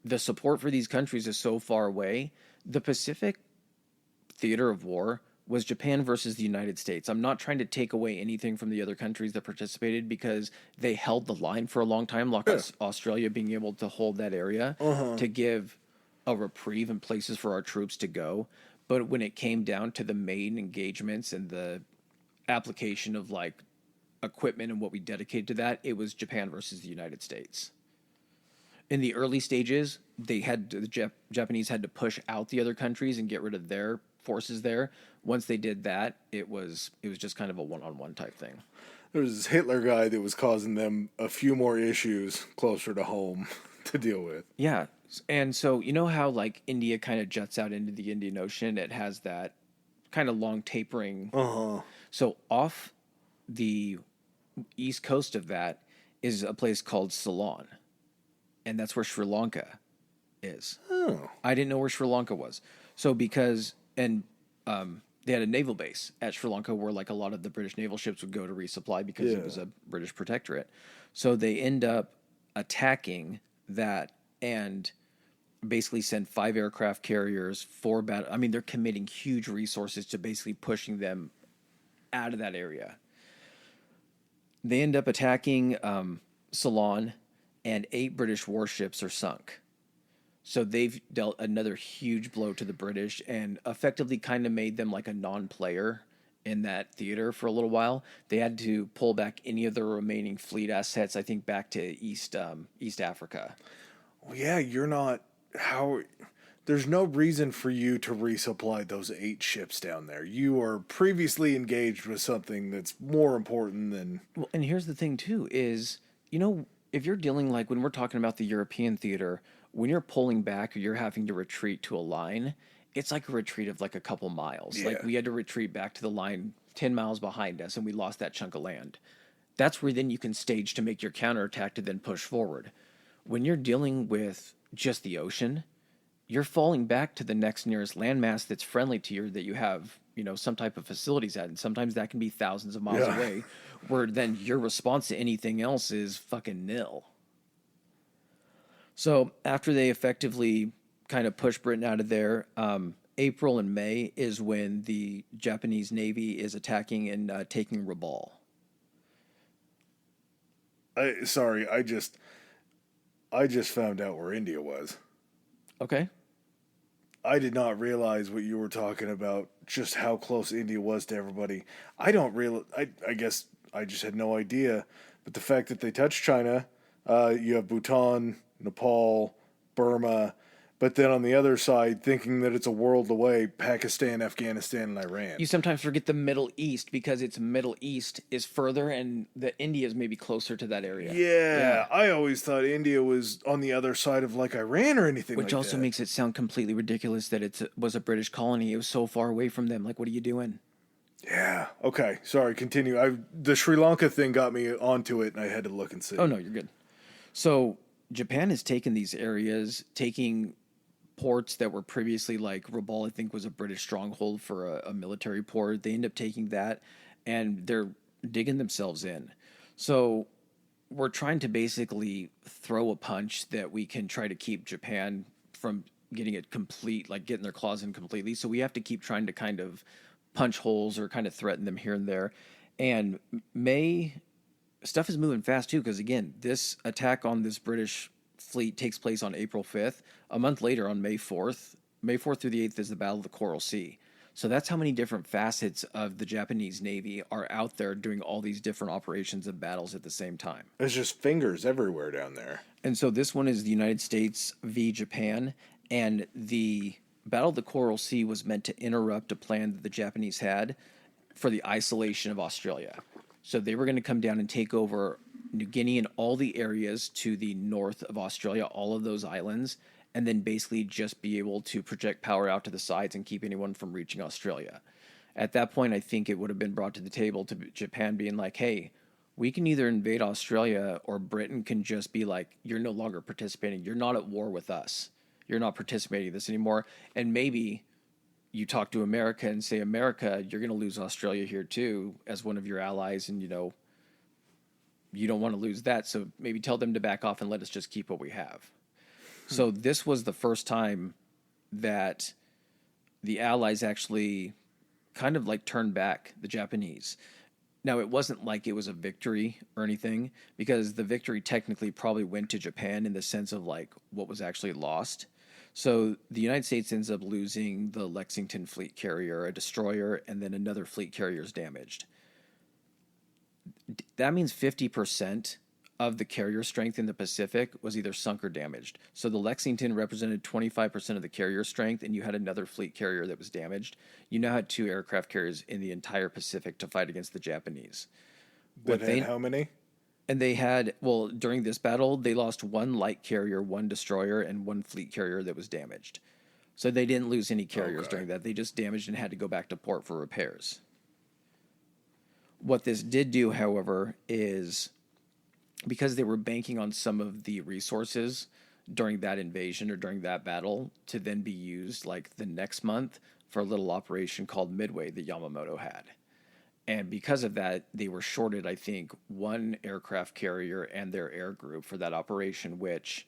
the support for these countries is so far away. The Pacific theater of war was Japan versus the United States. I'm not trying to take away anything from the other countries that participated because they held the line for a long time, like Australia being able to hold that area to give a reprieve and places for our troops to go. But when it came down to the main engagements and the application of like equipment and what we dedicated to that, it was Japan versus the United States. In the early stages, the Japanese had to push out the other countries and get rid of their forces there. Once they did that, it was just kind of a one-on-one type thing. There was this Hitler guy that was causing them a few more issues closer to home to deal with. Yeah. And so, you know how like India kind of juts out into the Indian Ocean? It has that kind of long tapering. So off the east coast of that is a place called Ceylon. And that's where Sri Lanka is. Oh. I didn't know where Sri Lanka was. So they had a naval base at Sri Lanka where like a lot of the British naval ships would go to resupply because it was a British protectorate. So they end up attacking that and basically send 5 aircraft carriers, 4 battle. I mean, they're committing huge resources to basically pushing them out of that area. They end up attacking Ceylon, and 8 British warships are sunk. So they've dealt another huge blow to the British and effectively kind of made them like a non-player in that theater for a little while. They had to pull back any of their remaining fleet assets, I think, back to East Africa. Well, yeah, you're not... There's no reason for you to resupply those 8 ships down there. You are previously engaged with something that's more important than... Well, and here's the thing, too, is, you know, if you're dealing like when we're talking about the European theater, when you're pulling back or you're having to retreat to a line, it's like a retreat of like a couple miles. Yeah. Like we had to retreat back to the line 10 miles behind us and we lost that chunk of land. That's where then you can stage to make your counterattack to then push forward. When you're dealing with just the ocean, you're falling back to the next nearest landmass that's friendly to you that you have, you know, some type of facilities at. And sometimes that can be thousands of miles away, where then your response to anything else is fucking nil. So after they effectively kind of push Britain out of there, April and May is when the Japanese Navy is attacking and taking Rabaul. I just found out where India was. Okay. I did not realize what you were talking about, just how close India was to everybody. I guess I just had no idea. But the fact that they touched China, you have Bhutan, Nepal, Burma, but then on the other side, thinking that it's a world away, Pakistan, Afghanistan, and Iran. You sometimes forget the Middle East because its Middle East is further and the India is maybe closer to that area. Yeah, I always thought India was on the other side of like Iran or anything like that. Which also makes it sound completely ridiculous that it was a British colony. It was so far away from them. Like, what are you doing? Yeah. Okay. Sorry. Continue. The Sri Lanka thing got me onto it, and I had to look and see. Oh no, you're good. So Japan has taken these areas, taking ports that were previously like Rabaul, I think, was a British stronghold for a military port. They end up taking that, and they're digging themselves in. So we're trying to basically throw a punch that we can try to keep Japan from getting it complete, like getting their claws in completely. So we have to keep trying to kind of punch holes or kind of threaten them here and there. And stuff is moving fast too, because again, this attack on this British fleet takes place on April 5th. A month later, on May 4th through the 8th, is the Battle of the Coral Sea. So that's how many different facets of the Japanese Navy are out there doing all these different operations and battles at the same time. There's just fingers everywhere down there. And so this one is the United States v. Japan, and the Battle of the Coral Sea was meant to interrupt a plan that the Japanese had for the isolation of Australia. So they were going to come down and take over New Guinea and all the areas to the north of Australia, all of those islands, and then basically just be able to project power out to the sides and keep anyone from reaching Australia. At that point, I think it would have been brought to the table to Japan being like, hey, we can either invade Australia or Britain can just be like, you're no longer participating. You're not at war with us. You're not participating in this anymore. And maybe you talk to America and say, America, you're going to lose Australia here too as one of your allies. And, you know, you don't want to lose that. So maybe tell them to back off and let us just keep what we have. So this was the first time that the Allies actually kind of like turned back the Japanese. Now, it wasn't like it was a victory or anything, because the victory technically probably went to Japan in the sense of like what was actually lost. So the United States ends up losing the Lexington fleet carrier, a destroyer, and then another fleet carrier is damaged. That means 50% of the carrier strength in the Pacific was either sunk or damaged. So the Lexington represented 25% of the carrier strength, and you had another fleet carrier that was damaged. You now had 2 aircraft carriers in the entire Pacific to fight against the Japanese. That had how many? And they had, well, during this battle, they lost 1 light carrier, 1 destroyer, and 1 fleet carrier that was damaged. So they didn't lose any carriers during that. They just damaged and had to go back to port for repairs. What this did do, however, is because they were banking on some of the resources during that invasion or during that battle to then be used like the next month for a little operation called Midway that Yamamoto had. And because of that, they were shorted, I think, 1 aircraft carrier and their air group for that operation, which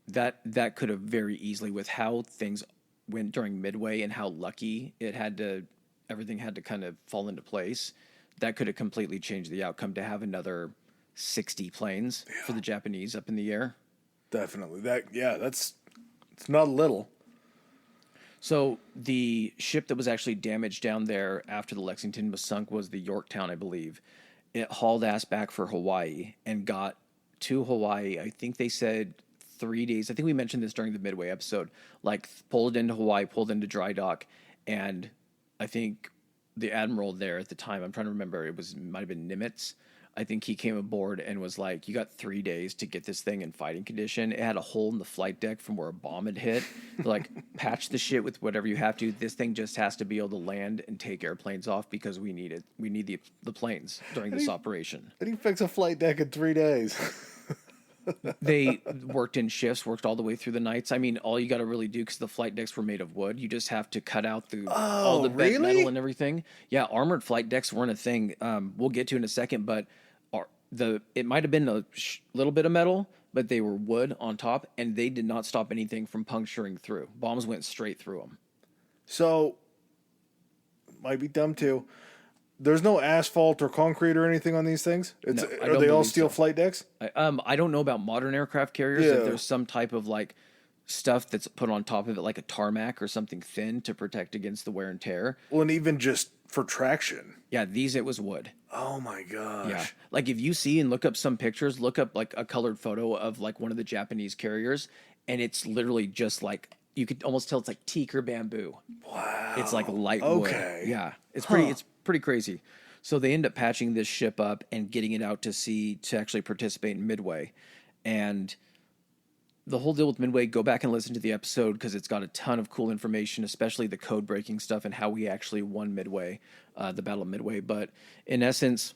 that could have very easily, with how things went during Midway and how lucky everything had to kind of fall into place, that could have completely changed the outcome to have another 60 planes for the Japanese up in the air. Definitely. It's not little. So the ship that was actually damaged down there after the Lexington was sunk was the Yorktown, I believe. It hauled ass back for Hawaii and got to Hawaii. I think they said 3 days. I think we mentioned this during the Midway episode. Like, pulled into Hawaii, pulled into dry dock, and I think the admiral there at the time, I'm trying to remember, might have been Nimitz. I think he came aboard and was like, you got 3 days to get this thing in fighting condition. It had a hole in the flight deck from where a bomb had hit. Like, patch the shit with whatever you have to. This thing just has to be able to land and take airplanes off because we need it. We need the planes during this operation. Did he fix a flight deck in 3 days? They worked in shifts, worked all the way through the nights. I mean, all you got to really do, because the flight decks were made of wood, you just have to cut out all the bent metal and everything. Yeah, armored flight decks weren't a thing. We'll get to in a second, but it might have been a little bit of metal, but they were wood on top, and they did not stop anything from puncturing through. Bombs went straight through them. So, might be dumb too. There's no asphalt or concrete or anything on these things? Are they all steel flight decks? I don't know about modern aircraft carriers, if there's some type of like stuff that's put on top of it, like a tarmac or something thin to protect against the wear and tear. Well, and even just for traction. Yeah, it was wood. Oh my gosh. Yeah. Like, if you see and look up some pictures, look up like a colored photo of like one of the Japanese carriers, and it's literally just like, you could almost tell it's like teak or bamboo. Wow. It's like light wood. Yeah. It's pretty crazy. So they end up patching this ship up and getting it out to sea to actually participate in Midway. And the whole deal with Midway, go back and listen to the episode because it's got a ton of cool information, especially the code breaking stuff and how we actually won Midway, the Battle of Midway. But in essence,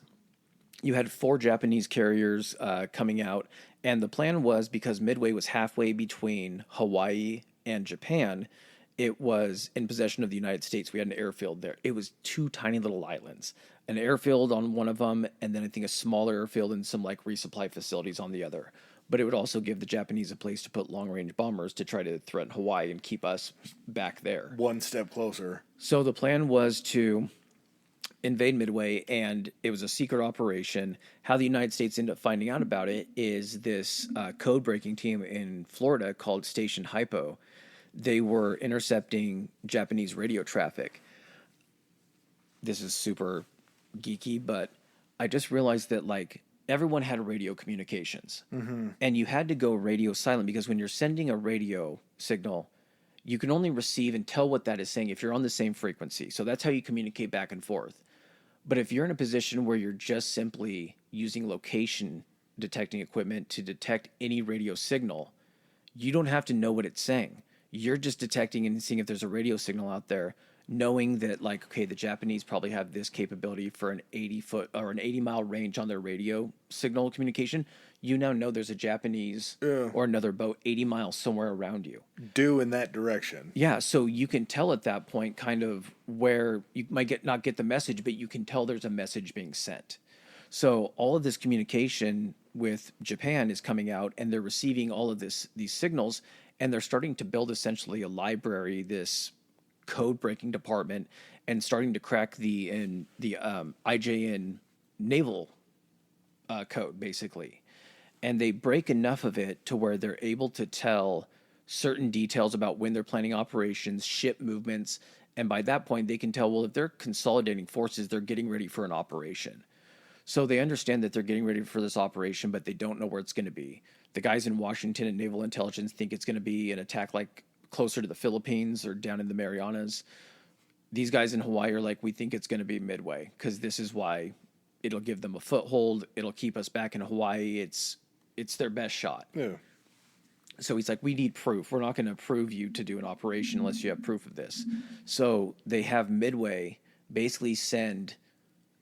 you had 4 Japanese carriers coming out. And the plan was, because Midway was halfway between Hawaii and Japan, it was in possession of the United States. We had an airfield there. It was 2 tiny little islands, an airfield on one of them, and then I think a smaller airfield and some like resupply facilities on the other. But it would also give the Japanese a place to put long-range bombers to try to threaten Hawaii and keep us back there. One step closer. So the plan was to invade Midway, and it was a secret operation. How the United States ended up finding out about it is this code-breaking team in Florida called Station Hypo. They were intercepting Japanese radio traffic. This is super geeky, but I just realized that like everyone had radio communications, and you had to go radio silent, because when you're sending a radio signal, you can only receive and tell what that is saying if you're on the same frequency. So that's how you communicate back and forth. But if you're in a position where you're just simply using location detecting equipment to detect any radio signal, you don't have to know what it's saying. You're just detecting and seeing if there's a radio signal out there, knowing that like, okay, the Japanese probably have this capability for an 80-foot or an 80-mile range on their radio signal communication. You now know there's a Japanese or another boat 80 miles somewhere around you. Due in that direction. Yeah, so you can tell at that point kind of where you might not get the message, but you can tell there's a message being sent. So all of this communication with Japan is coming out, and they're receiving all of these signals, and they're starting to build essentially a library, this code breaking department and starting to crack the IJN naval code, basically. And they break enough of it to where they're able to tell certain details about when they're planning operations, ship movements, and by that point they can tell, well, if they're consolidating forces, they're getting ready for an operation. So they understand that they're getting ready for this operation, but they don't know where it's going to be. The guys in Washington and Naval Intelligence think it's going to be an attack like closer to the Philippines or down in the Marianas. These guys in Hawaii are like, we think it's going to be Midway because this is why it'll give them a foothold. It'll keep us back in Hawaii. It's their best shot. Yeah. So he's like, we need proof. We're not going to approve you to do an operation unless you have proof of this. So they have Midway basically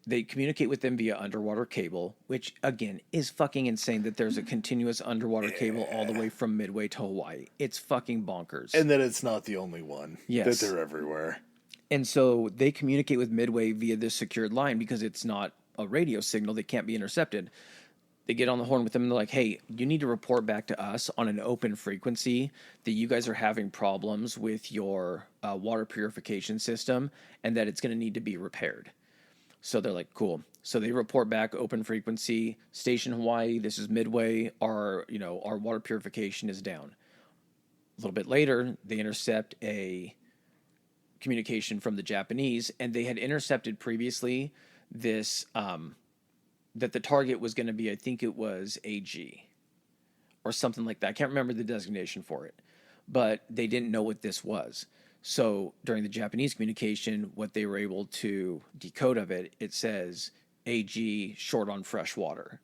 they communicate with them via underwater cable, which again is fucking insane that there's a continuous underwater cable all the way from Midway to Hawaii. It's fucking bonkers. And that it's not the only one. Yes. That they're everywhere. And so they communicate with Midway via this secured line because it's not a radio signal. They can't be intercepted. They get on the horn with them and they're like, hey, you need to report back to us on an open frequency that you guys are having problems with your water purification system and that it's going to need to be repaired. So they're like, cool. So they report back open frequency, station Hawaii, this is Midway, our water purification is down. A little bit later, they intercept a communication from the Japanese, and they had intercepted previously this that the target was going to be, I think it was AG or something like that. I can't remember the designation for it, but they didn't know what this was. So during the Japanese communication, what they were able to decode of it, it says AG short on fresh water.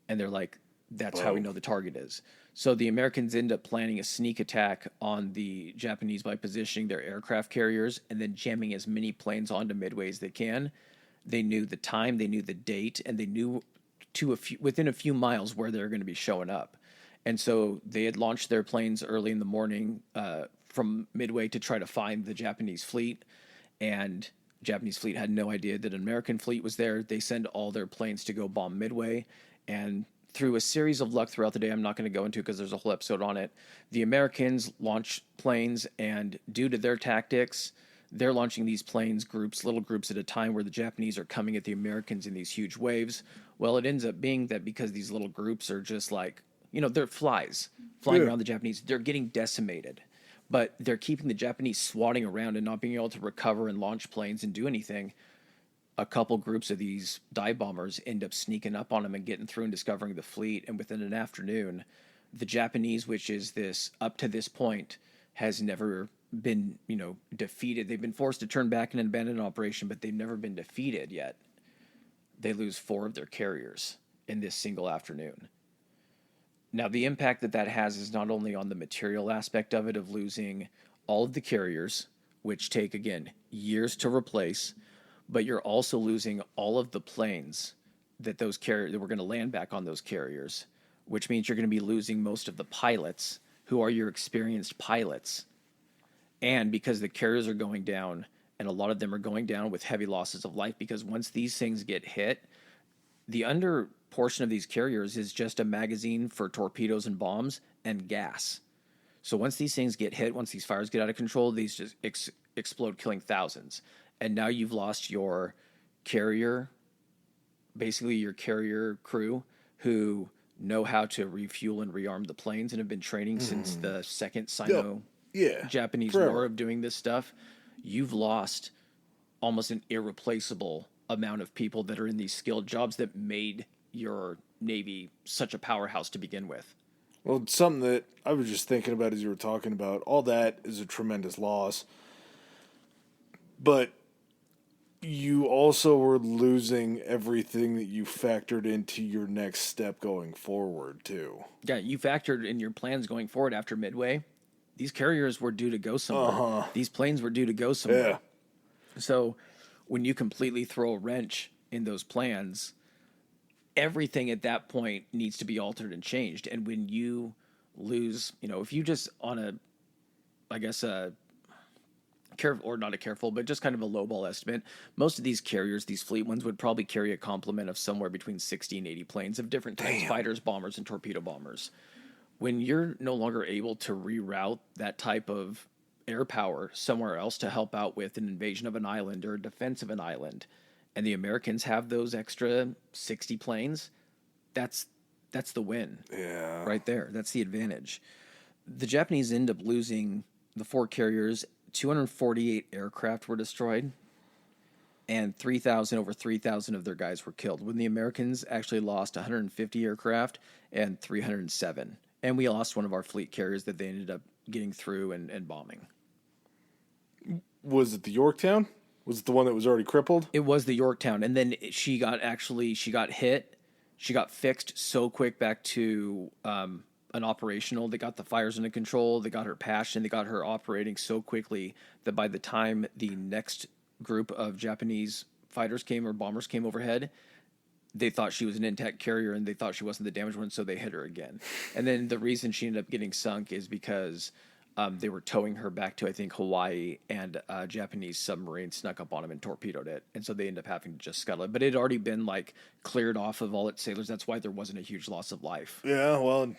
And they're like, that's how we know the target is. So the Americans end up planning a sneak attack on the Japanese by positioning their aircraft carriers and then jamming as many planes onto Midway as they can. They knew the time, they knew the date, and they knew within a few miles where they're going to be showing up. And so they had launched their planes early in the morning from Midway to try to find the Japanese fleet. And Japanese fleet had no idea that an American fleet was there. They send all their planes to go bomb Midway. And through a series of luck throughout the day, I'm not going to go into because there's a whole episode on it, the Americans launch planes, and due to their tactics, they're launching these planes, little groups at a time, where the Japanese are coming at the Americans in these huge waves. Well, it ends up being that because these little groups are just like, they're flies flying around the Japanese, they're getting decimated. But they're keeping the Japanese swatting around and not being able to recover and launch planes and do anything. A couple groups of these dive bombers end up sneaking up on them and getting through and discovering the fleet. And within an afternoon, the Japanese, which is up to this point, has never been, defeated. They've been forced to turn back and abandon an operation, but they've never been defeated yet. They lose 4 of their carriers in this single afternoon. Now, the impact that has is not only on the material aspect of it, of losing all of the carriers, which take, again, years to replace, but you're also losing all of the planes that were going to land back on those carriers, which means you're going to be losing most of the pilots who are your experienced pilots. And because the carriers are going down, and a lot of them are going down with heavy losses of life, because once these things get hit, the under portion of these carriers is just a magazine for torpedoes and bombs and gas. So once these things get hit, once these fires get out of control, these just explode, killing thousands. And now you've lost your carrier, basically your carrier crew, who know how to refuel and rearm the planes and have been training since the second Sino-Japanese war of doing this stuff. You've lost almost an irreplaceable amount of people that are in these skilled jobs that made your Navy such a powerhouse to begin with. Well, something that I was just thinking about as you were talking about, all that is a tremendous loss. But you also were losing everything that you factored into your next step going forward, too. Yeah, you factored in your plans going forward after Midway. These carriers were due to go somewhere. These planes were due to go somewhere. Yeah. So when you completely throw a wrench in those plans, everything at that point needs to be altered and changed. And when you lose, if you just on careful, or not a careful, but just kind of a lowball estimate, most of these carriers, these fleet ones, would probably carry a complement of somewhere between 60 and 80 planes of different types, fighters, bombers, and torpedo bombers. When you're no longer able to reroute that type of air power somewhere else to help out with an invasion of an island or a defense of an island, and the Americans have those extra 60 planes, that's the win. Yeah. Right there. That's the advantage. The Japanese end up losing the 4 carriers. 248 aircraft were destroyed, and over 3,000 of their guys were killed, when the Americans actually lost 150 aircraft and 307. And we lost one of our fleet carriers that they ended up getting through and bombing. Was it the Yorktown? Was it the one that was already crippled? It was the Yorktown, and then she got hit. She got fixed so quick back to an operational. They got the fires under control. They got her passion. They got her operating so quickly that by the time the next group of Japanese fighters came or bombers came overhead, they thought she was an intact carrier and they thought she wasn't the damaged one, so they hit her again. And then the reason she ended up getting sunk is because they were towing her back to, I think, Hawaii, and a Japanese submarine snuck up on them and torpedoed it. And so they ended up having to just scuttle it. But it had already been cleared off of all its sailors. That's why there wasn't a huge loss of life. Yeah, well,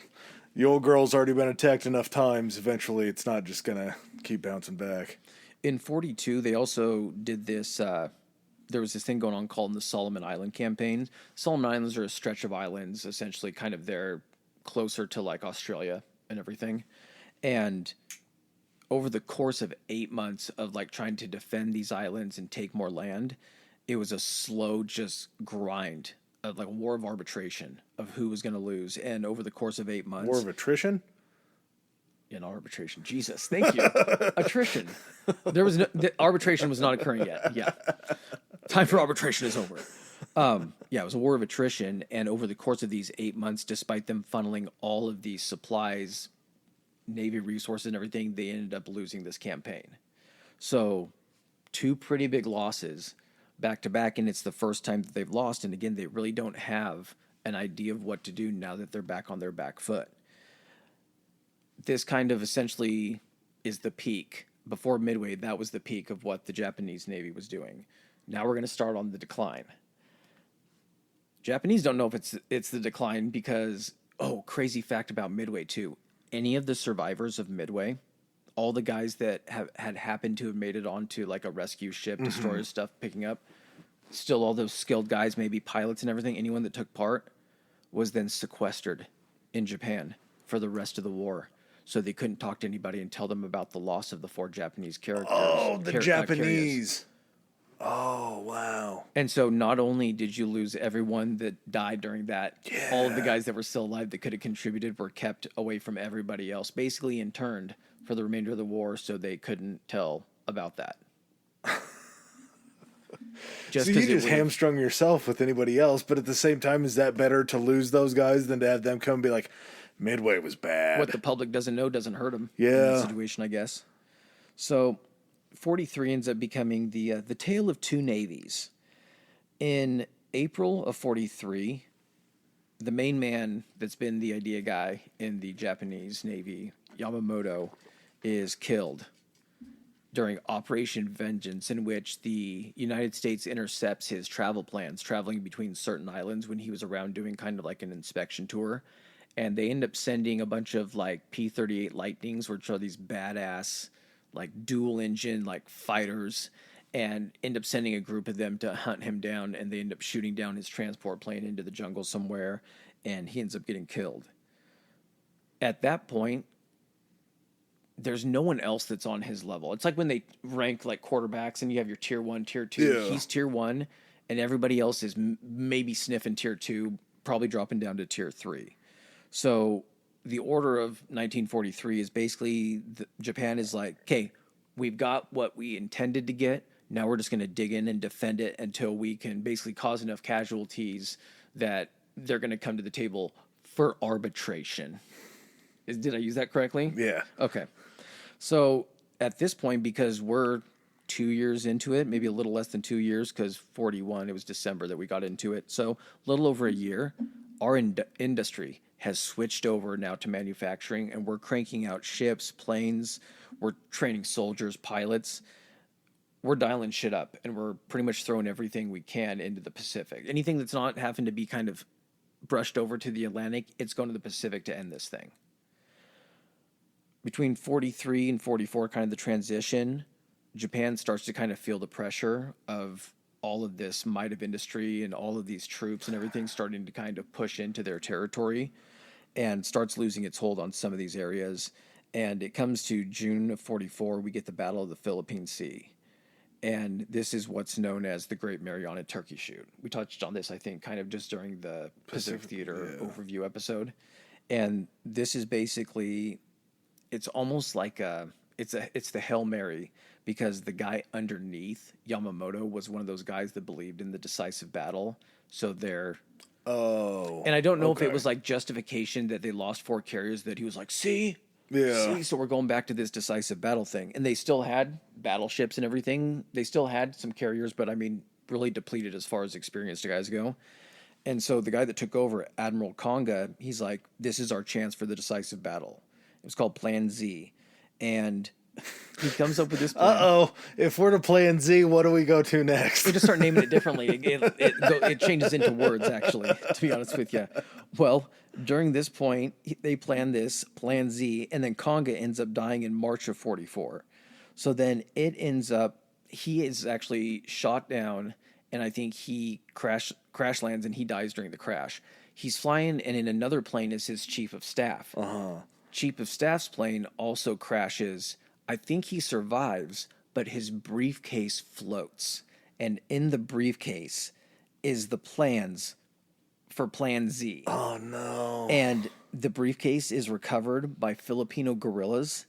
the old girl's already been attacked enough times. Eventually, it's not just going to keep bouncing back. In 42, they also did this. There was this thing going on called the Solomon Island campaign. Solomon Islands are a stretch of islands, essentially kind of there closer to Australia and everything. And over the course of 8 months of trying to defend these islands and take more land, it was a slow just grind of a war of arbitration of who was going to lose. And over the course of 8 months, War of attrition? in arbitration. Jesus, thank you. Attrition. The arbitration was not occurring yet. Yeah. Time for arbitration is over. It was a war of attrition. And over the course of these 8 months, despite them funneling all of these supplies, Navy resources and everything, they ended up losing this campaign. So 2 pretty big losses back to back. And it's the first time that they've lost. And again, they really don't have an idea of what to do now that they're back on their back foot. This kind of essentially is the peak. Before Midway, that was the peak of what the Japanese Navy was doing. Now we're going to start on the decline. Japanese don't know if it's the decline because, crazy fact about Midway too. Any of the survivors of Midway, all the guys that had happened to have made it onto a rescue ship, destroyer stuff picking up, still all those skilled guys, maybe pilots and everything, anyone that took part was then sequestered in Japan for the rest of the war. So they couldn't talk to anybody and tell them about the loss of the 4 Japanese characters. Oh, the Japanese. Oh, wow. And so not only did you lose everyone that died during that, all of the guys that were still alive that could have contributed were kept away from everybody else, basically interned for the remainder of the war so they couldn't tell about that. So you just hamstrung yourself with anybody else, but at the same time, is that better to lose those guys than to have them come and be like, Midway was bad? What the public doesn't know doesn't hurt them. Yeah. In that situation, I guess. So 43 ends up becoming the tale of 2 navies. In April of 43, the main man that's been the idea guy in the Japanese Navy, Yamamoto, is killed during Operation Vengeance, in which the United States intercepts his travel plans, traveling between certain islands when he was around doing kind of an inspection tour. And they end up sending a bunch of P-38 Lightnings, which are these badass dual engine fighters, and end up sending a group of them to hunt him down, and they end up shooting down his transport plane into the jungle somewhere, and he ends up getting killed. At that point, there's no one else that's on his level. It's like when they rank quarterbacks and you have your tier 1, tier 2. Yeah. He's tier 1, and everybody else is maybe sniffing tier 2, probably dropping down to tier 3. So the order of 1943 is basically Japan is okay, we've got what we intended to get. Now we're just going to dig in and defend it until we can basically cause enough casualties that they're going to come to the table for arbitration. Did I use that correctly? Yeah. Okay. So at this point, because we're 2 years into it, maybe a little less than 2 years, because 41, it was December that we got into it. So a little over a year, our industry has switched over now to manufacturing, and we're cranking out ships, planes, we're training soldiers, pilots. We're dialing shit up, and we're pretty much throwing everything we can into the Pacific. Anything that's not having to be kind of brushed over to the Atlantic, it's going to the Pacific to end this thing. between 43 and 44, kind of the transition, Japan starts to kind of feel the pressure of all of this might of industry and all of these troops and everything starting to kind of push into their territory, and starts losing its hold on some of these areas. And it comes to June of 44, we get the Battle of the Philippine Sea. And this is what's known as the Great Mariana Turkey Shoot. We touched on this, I think, kind of just during the Pacific Theater overview episode. And this is basically, it's almost like it's the Hail Mary, because the guy underneath Yamamoto was one of those guys that believed in the decisive battle. So they're, and I don't know if it was like justification that they lost 4 carriers, that he was like, see, so we're going back to this decisive battle thing. And they still had battleships and everything. They still had some carriers, but I mean, really depleted as far as experienced guys go. And so the guy that took over, Admiral Konga, he's like, this is our chance for the decisive battle. It was called Plan Z. And he comes up with this plan. If we're to Plan Z, what do we go to next? We just start naming it differently. It changes into words, actually, to be honest with you. Well, during this point, they plan this Plan Z, and then Konga ends up dying in March of 44. So then it ends up, he is actually shot down, and I think he crash lands, and he dies during the crash. He's flying, and in another plane is his chief of staff. Chief of staff's plane also crashes. I think he survives, but his briefcase floats. And in the briefcase is the plans for Plan Z. Oh, no. And the briefcase is recovered by Filipino guerrillas,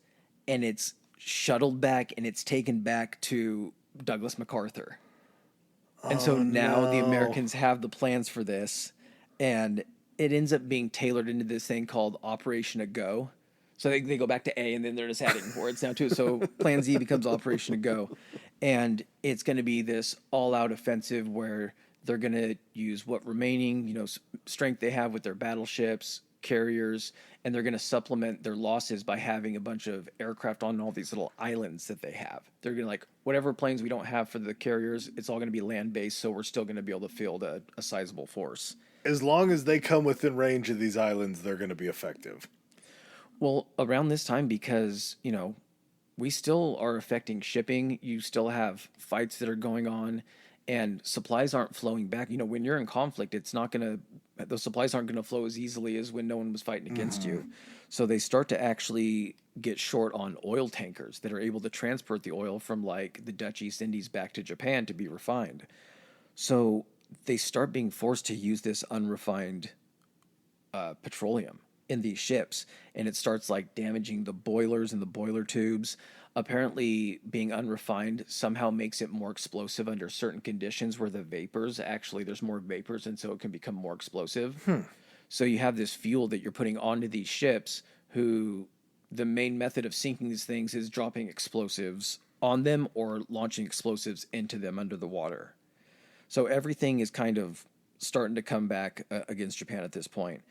and it's shuttled back, and it's taken back to Douglas MacArthur. And so now the Americans have the plans for this, and it ends up being tailored into this thing called Operation A Go. So they go back to A, and then they're just adding words now to it. So Plan Z becomes Operation A Go. And it's going to be this all-out offensive where they're going to use what remaining, strength they have with their battleships, carriers, and they're going to supplement their losses by having a bunch of aircraft on all these little islands that they have. They're going to, like, whatever planes we don't have for the carriers, it's all going to be land-based, so we're still going to be able to field a sizable force. As long as they come within range of these islands, they're going to be effective. Well, around this time, because, we still are affecting shipping. You still have fights that are going on, and supplies aren't flowing back. When you're in conflict, those supplies aren't going to flow as easily as when no one was fighting against you. So they start to actually get short on oil tankers that are able to transport the oil from, like, the Dutch East Indies back to Japan to be refined. So they start being forced to use this unrefined petroleum in these ships, and it starts, like, damaging the boilers and the boiler tubes. Apparently, being unrefined somehow makes it more explosive under certain conditions where there's more vapors, and so it can become more explosive. So you have this fuel that you're putting onto these ships, who the main method of sinking these things is dropping explosives on them or launching explosives into them under the water. So everything is kind of starting to come back against Japan at this point.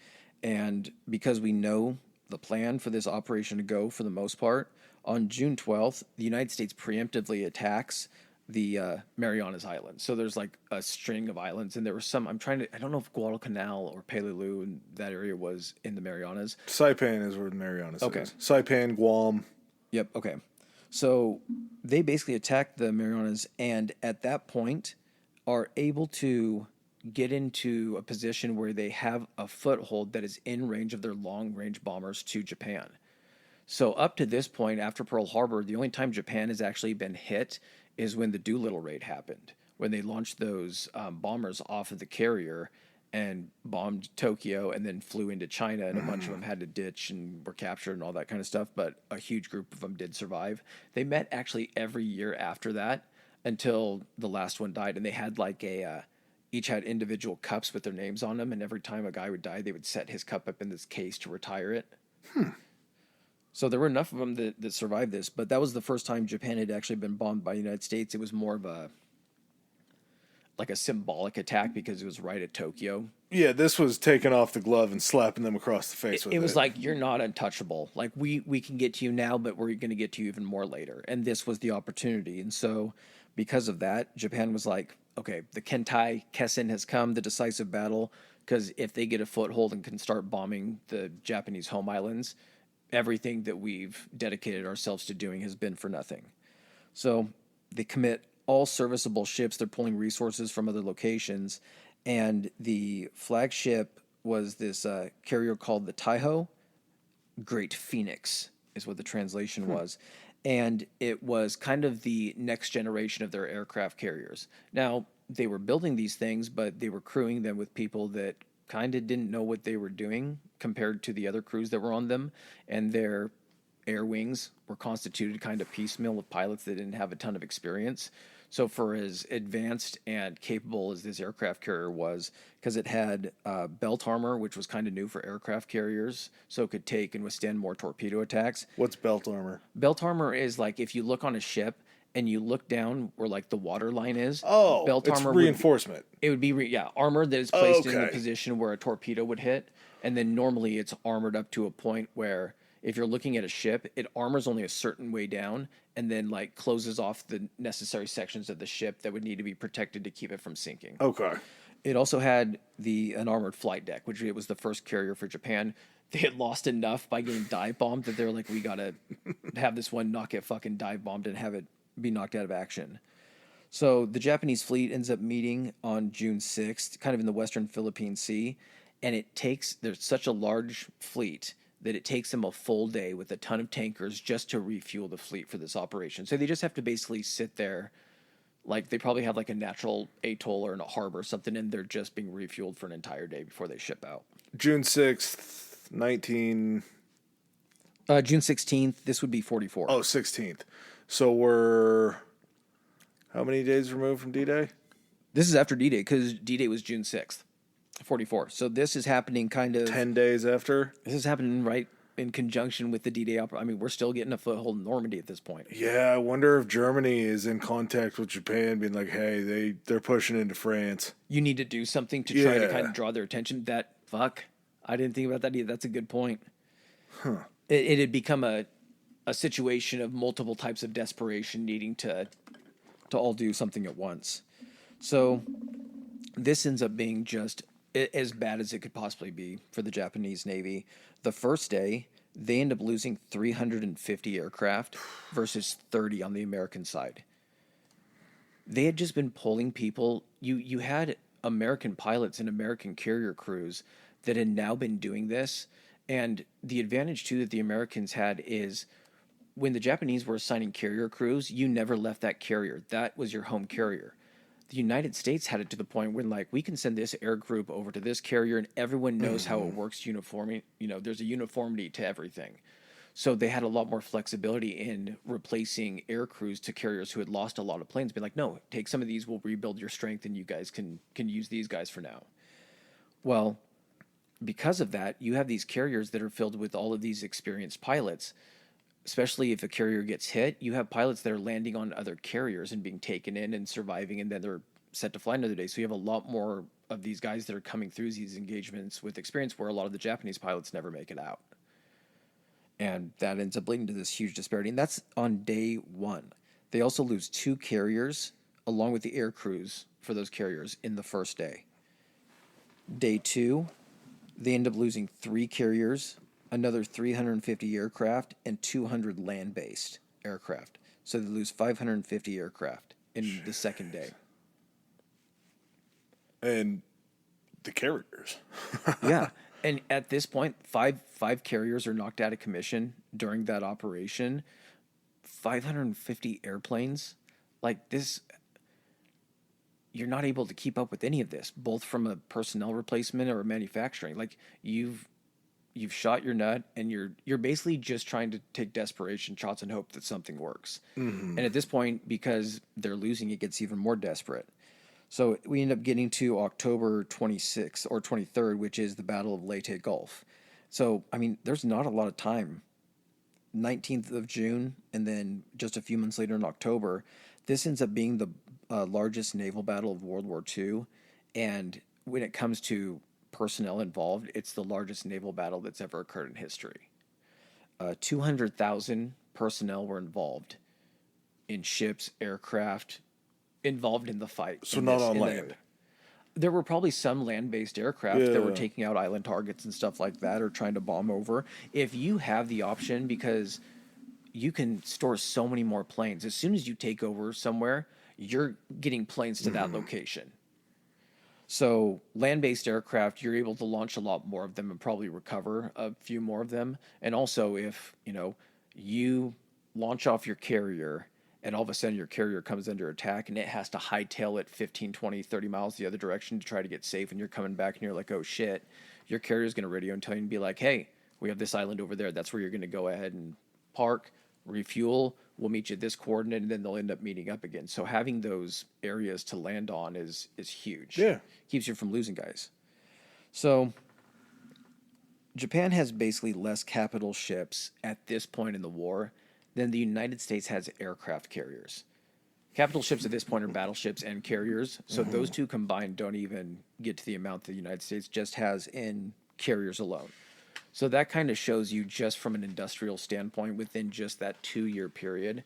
And because we know the plan for this Operation To Go for the most part, on June 12th, the United States preemptively attacks the Marianas Islands. So there's like a string of islands, and there were some, I don't know if Guadalcanal or Peleliu and that area was in the Marianas. Saipan is where the Marianas is. Saipan, Guam. Yep, okay. So they basically attacked the Marianas, and at that point are able to get into a position where they have a foothold that is in range of their long-range bombers to Japan. So up to this point, after Pearl Harbor, the only time Japan has actually been hit is when the Doolittle raid happened, when they launched those bombers off of the carrier and bombed Tokyo and then flew into China, and a bunch of them had to ditch and were captured and all that kind of stuff, but a huge group of them did survive. They met actually every year after that until the last one died, and they had like each had individual cups with their names on them, and every time a guy would die, they would set his cup up in this case to retire it. So there were enough of them that survived this, but that was the first time Japan had actually been bombed by the United States. It was more of a symbolic attack because it was right at Tokyo. Yeah, this was taking off the glove and slapping them across the face with it. It was like, you're not untouchable. Like, we can get to you now, but we're going to get to you even more later. And this was the opportunity. And so because of that, Japan was like, okay, the Kentai Kessen has come, the decisive battle, because if they get a foothold and can start bombing the Japanese home islands, everything that we've dedicated ourselves to doing has been for nothing. So they commit all serviceable ships. They're pulling resources from other locations. And the flagship was this carrier called the Taiho. Great Phoenix is what the translation was. And it was kind of the next generation of their aircraft carriers. Now, they were building these things, but they were crewing them with people that kind of didn't know what they were doing compared to the other crews that were on them. And their air wings were constituted kind of piecemeal of pilots that didn't have a ton of experience. So for as advanced and capable as this aircraft carrier was, because it had belt armor, which was kind of new for aircraft carriers, so it could take and withstand more torpedo attacks. What's belt armor? Belt armor is like if you look on a ship and you look down where like the water line is. Oh, belt it's armor reinforcement. It would be armor that is placed in the Okay. position where a torpedo would hit, and then normally it's armored up to a point where if you're looking at a ship, it armors only a certain way down and then like closes off the necessary sections of the ship that would need to be protected to keep it from sinking. Okay. It also had an armored flight deck, which it was the first carrier for Japan. They had lost enough by getting dive bombed that they're like, we gotta have this one not get fucking dive bombed and have it be knocked out of action. So the Japanese fleet ends up meeting on June 6th, kind of in the western Philippine Sea, and there's such a large fleet that it takes them a full day with a ton of tankers just to refuel the fleet for this operation. So they just have to basically sit there, like they probably have like a natural atoll or in a harbor or something, and they're just being refueled for an entire day before they ship out. June 6th, 19... June 16th, this would be 44. Oh, 16th. So we're how many days removed from D-Day? This is after D-Day, because D-Day was June 6th, 44. So this is happening kind of... 10 days after? This is happening right in conjunction with the D-Day operation. I mean, we're still getting a foothold in Normandy at this point. Yeah, I wonder if Germany is in contact with Japan, being like, hey, they're pushing into France. You need to do something to try to Yeah. kind of draw their attention. I didn't think about that either. That's a good point. Huh. It had become a situation of multiple types of desperation needing to all do something at once. So this ends up being just as bad as it could possibly be for the Japanese Navy. The first day, they end up losing 350 aircraft versus 30 on the American side. They had just been pulling people. You had American pilots and American carrier crews that had now been doing this. And the advantage, too, that the Americans had is when the Japanese were assigning carrier crews, you never left that carrier. That was your home carrier. The United States had it to the point when, like, we can send this air group over to this carrier and everyone knows how it works uniformly. You know, there's a uniformity to everything. So they had a lot more flexibility in replacing air crews to carriers who had lost a lot of planes. Be like, no, take some of these, we'll rebuild your strength, and you guys can use these guys for now. Well, because of that, you have these carriers that are filled with all of these experienced pilots. Especially if a carrier gets hit, you have pilots that are landing on other carriers and being taken in and surviving, and then they're set to fly another day. So you have a lot more of these guys that are coming through these engagements with experience where a lot of the Japanese pilots never make it out. And that ends up leading to this huge disparity. And that's on day one. They also lose 2 carriers along with the air crews for those carriers in the first day. Day 2, they end up losing 3 carriers, another 350 aircraft, and 200 land-based aircraft. So they lose 550 aircraft in the second day. And the carriers. Yeah. And at this point, five carriers are knocked out of commission during that operation. 550 airplanes. Like this, you're not able to keep up with any of this, both from a personnel replacement or a manufacturing. Like you've shot your nut, and you're basically just trying to take desperation shots and hope that something works. Mm-hmm. And at this point, because they're losing, it gets even more desperate. So we end up getting to October 26th or 23rd, which is the Battle of Leyte Gulf. So, I mean, there's not a lot of time. 19th of June, and then just a few months later in October, this ends up being the largest naval battle of World War II. And when it comes to personnel involved, it's the largest naval battle that's ever occurred in history. 200,000 personnel were involved in ships, aircraft, involved in the fight. So not on land. There were probably some land-based aircraft that were Yeah. taking out island targets and stuff like that, or trying to bomb over. If you have the option, because you can store so many more planes. As soon as you take over somewhere, you're getting planes to that location. So land-based aircraft, you're able to launch a lot more of them and probably recover a few more of them. And also, if you launch off your carrier and all of a sudden your carrier comes under attack and it has to hightail it 15, 20, 30 miles the other direction to try to get safe, and you're coming back and you're like, oh shit, your carrier's going to radio and tell you and be like, hey, we have this island over there. That's where you're going to go ahead and park, refuel. We'll meet you at this coordinate, and then they'll end up meeting up again. So having those areas to land on is huge. Yeah. Keeps you from losing guys. So Japan has basically less capital ships at this point in the war than the United States has aircraft carriers. Capital ships at this point are battleships and carriers. So those two combined don't even get to the amount the United States just has in carriers alone. So that kind of shows you, just from an industrial standpoint, within just that 2-year period,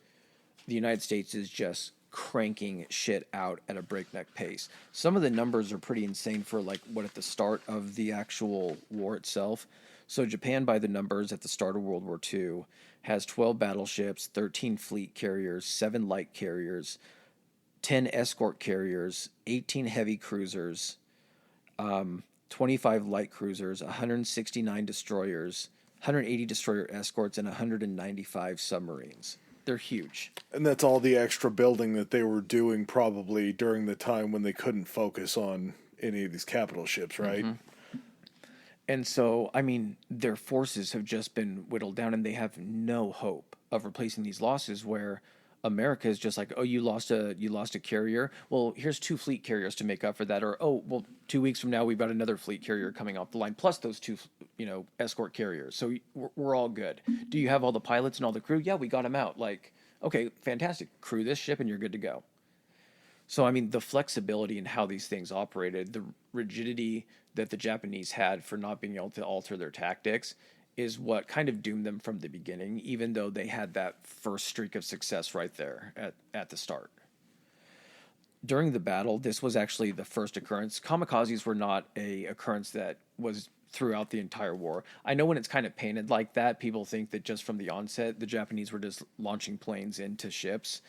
the United States is just cranking shit out at a breakneck pace. Some of the numbers are pretty insane for like what at the start of the actual war itself. So Japan, by the numbers at the start of World War II, has 12 battleships, 13 fleet carriers, 7 light carriers, 10 escort carriers, 18 heavy cruisers, 25 light cruisers, 169 destroyers, 180 destroyer escorts, and 195 submarines. They're huge. And that's all the extra building that they were doing probably during the time when they couldn't focus on any of these capital ships, right? And so, I mean, their forces have just been whittled down, and they have no hope of replacing these losses, where America is just like, oh, you lost a carrier. Well, here's 2 fleet carriers to make up for that. Or, oh, well, 2 weeks from now, we've got another fleet carrier coming off the line, plus those 2, escort carriers. So we're all good. Do you have all the pilots and all the crew? Yeah, we got them out. Like, okay, fantastic. Crew this ship and you're good to go. So, I mean, the flexibility in how these things operated, the rigidity that the Japanese had for not being able to alter their tactics, is what kind of doomed them from the beginning, even though they had that first streak of success right there at the start. During the battle, this was actually the first occurrence. Kamikazes were not a occurrence that was throughout the entire war. I know when it's kind of painted like that, people think that just from the onset, the Japanese were just launching planes into ships.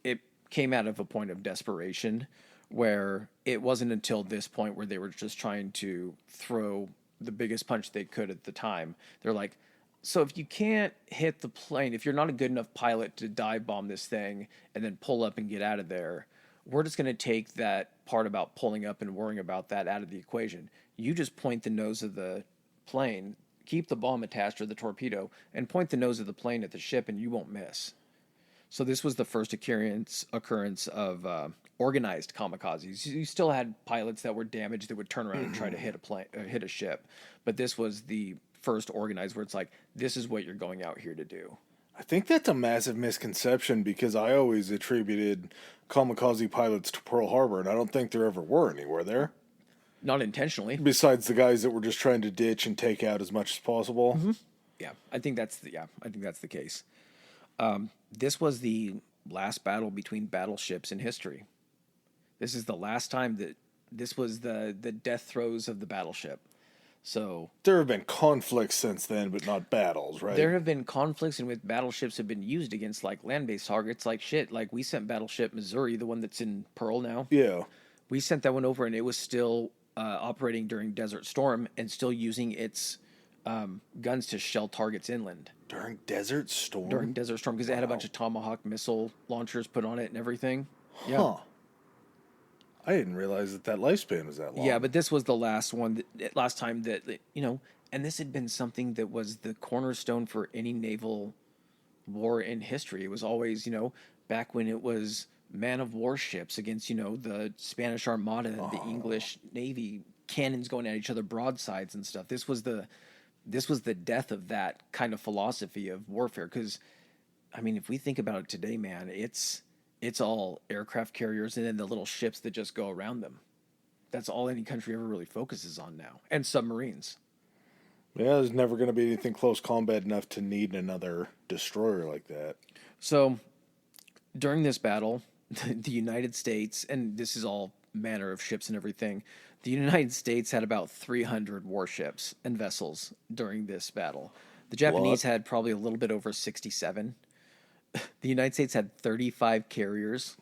It came out of a point of desperation, where it wasn't until this point where they were just trying to throw the biggest punch they could at the time. They're like, so if you can't hit the plane, if you're not a good enough pilot to dive bomb this thing and then pull up and get out of there, we're just going to take that part about pulling up and worrying about that out of the equation. You just point the nose of the plane, keep the bomb attached or the torpedo, and point the nose of the plane at the ship, and you won't miss. So this was the first occurrence of organized kamikazes. You still had pilots that were damaged that would turn around and try to hit a ship, but this was the first organized where it's like, this is what you're going out here to do. I think that's a massive misconception, because I always attributed kamikaze pilots to Pearl Harbor, and I don't think there ever were any, were there? Not intentionally. Besides the guys that were just trying to ditch and take out as much as possible. Yeah, I think that's the case. This was the last battle between battleships in history. This is the last time that this was the death throes of the battleship. So There have been conflicts since then, but not battles, right? there have been conflicts in which battleships have been used against like land-based targets, like shit. Like we sent Battleship Missouri, the one that's in Pearl now. Yeah. We sent that one over, and it was still operating during Desert Storm and still using its guns to shell targets inland. During Desert Storm? During Desert Storm, because it had a bunch of Tomahawk missile launchers put on it and everything. Yeah. Huh. I didn't realize that lifespan was that long. Yeah, but this was the last one, last time that, and this had been something that was the cornerstone for any naval war in history. It was always, back when it was man of war ships against, the Spanish Armada and the English Navy, cannons going at each other, broadsides and stuff. This was the death of that kind of philosophy of warfare. Because, I mean, if we think about it today, man, it's all aircraft carriers and then the little ships that just go around them. That's all any country ever really focuses on now. And submarines. Yeah, there's never going to be anything close combat enough to need another destroyer like that. So, during this battle, the United States, and this is all manner of ships and everything. The United States had about 300 warships and vessels during this battle. The Japanese had probably a little bit over 67. The United States had 35 carriers.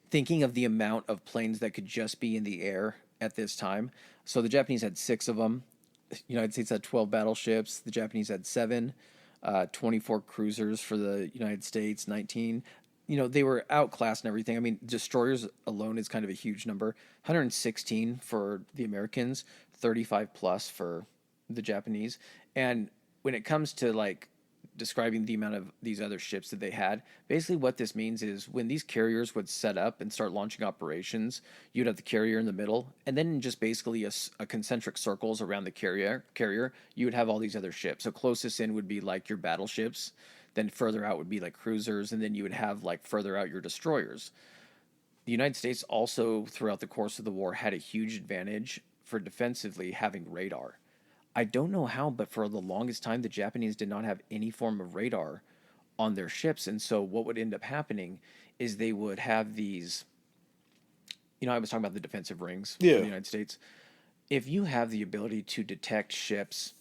Thinking of the amount of planes that could just be in the air at this time. So the Japanese had 6 of them. The United States had 12 battleships. The Japanese had 7. 24 cruisers for the United States, 19. They were outclassed and everything. I mean, destroyers alone is kind of a huge number. 116 for the Americans, 35 plus for the Japanese. And when it comes to like describing the amount of these other ships that they had, basically what this means is when these carriers would set up and start launching operations, you'd have the carrier in the middle, and then just basically a concentric circles around the carrier, you would have all these other ships. So closest in would be like your battleships, then further out would be like cruisers, and then you would have like further out your destroyers. The United States also, throughout the course of the war, had a huge advantage for defensively having radar. I don't know how, but for the longest time, the Japanese did not have any form of radar on their ships. And so what would end up happening is they would have these, I was talking about the defensive rings for the United States. If you have the ability to detect ships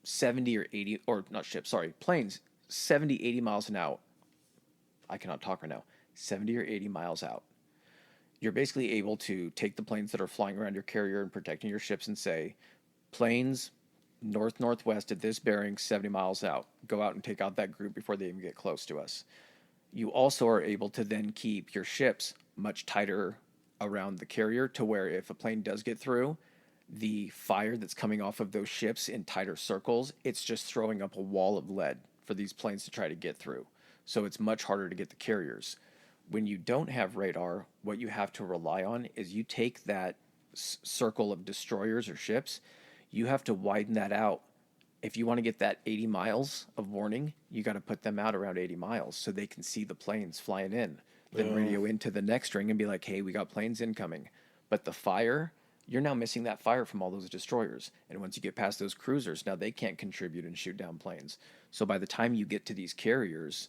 70 or 80, or not ships, sorry, planes 70, 80 miles an hour, I cannot talk right now, 70 or 80 miles out, you're basically able to take the planes that are flying around your carrier and protecting your ships and say, planes north-northwest at this bearing 70 miles out. Go out and take out that group before they even get close to us. You also are able to then keep your ships much tighter around the carrier to where if a plane does get through, the fire that's coming off of those ships in tighter circles, it's just throwing up a wall of lead for these planes to try to get through. So it's much harder to get the carriers. When you don't have radar, what you have to rely on is you take that circle of destroyers or ships, you have to widen that out. If you want to get that 80 miles of warning, you got to put them out around 80 miles so they can see the planes flying in. Then radio into the next ring and be like, hey, we got planes incoming. But the fire, you're now missing that fire from all those destroyers. And once you get past those cruisers, now they can't contribute and shoot down planes. So by the time you get to these carriers,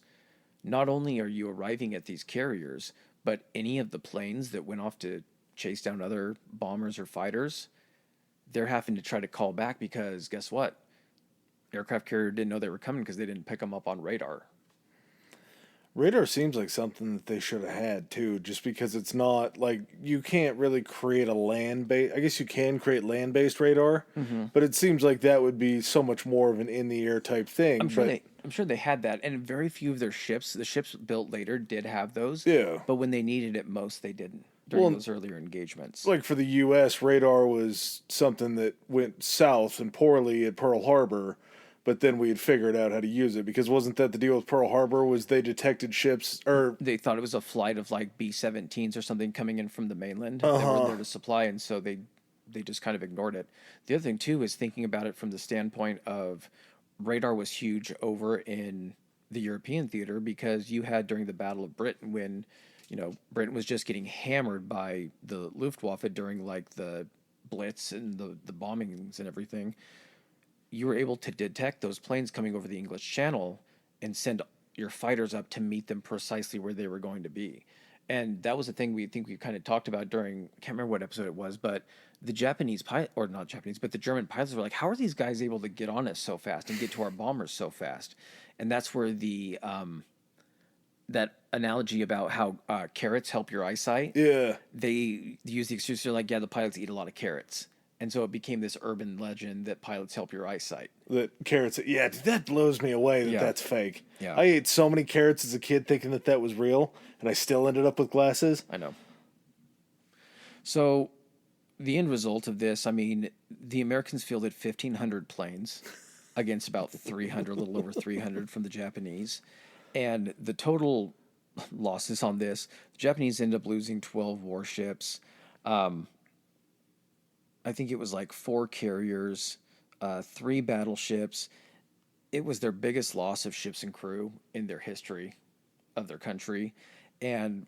not only are you arriving at these carriers, but any of the planes that went off to chase down other bombers or fighters, they're having to try to call back because guess what? Aircraft carrier didn't know they were coming because they didn't pick them up on radar. Radar seems like something that they should have had too, just because it's not like you can't really create a land-based. I guess you can create land-based radar, but it seems like that would be so much more of an in-the-air type thing. I'm sure they had that, and very few of their ships, the ships built later, did have those. Yeah, but when they needed it most, they didn't during those earlier engagements. Like for the U.S., radar was something that went south and poorly at Pearl Harbor. But then we had figured out how to use it because wasn't that the deal with Pearl Harbor? Was they detected ships or they thought it was a flight of like B-17s or something coming in from the mainland. They were there to supply, and so they just kind of ignored it. The other thing too is thinking about it from the standpoint of radar was huge over in the European theater because you had during the Battle of Britain when Britain was just getting hammered by the Luftwaffe during like the Blitz and the bombings and everything. You were able to detect those planes coming over the English Channel and send your fighters up to meet them precisely where they were going to be. And that was the thing we kind of talked about during, I can't remember what episode it was, but the Japanese pilot, or not Japanese, but the German pilots were like, how are these guys able to get on us so fast and get to our bombers so fast? And that's where the, that analogy about how carrots help your eyesight. Yeah. They use the excuse, they're like, yeah, the pilots eat a lot of carrots. And so it became this urban legend that pilots help your eyesight. That carrots, yeah, that blows me away that that's fake. Yeah. I ate so many carrots as a kid thinking that was real, and I still ended up with glasses. I know. So the end result of this, I mean, the Americans fielded 1,500 planes against about 300, a little over 300 from the Japanese. And the total losses on this, the Japanese ended up losing 12 warships. I think it was like 4 carriers, 3 battleships. It was their biggest loss of ships and crew in their history of their country, and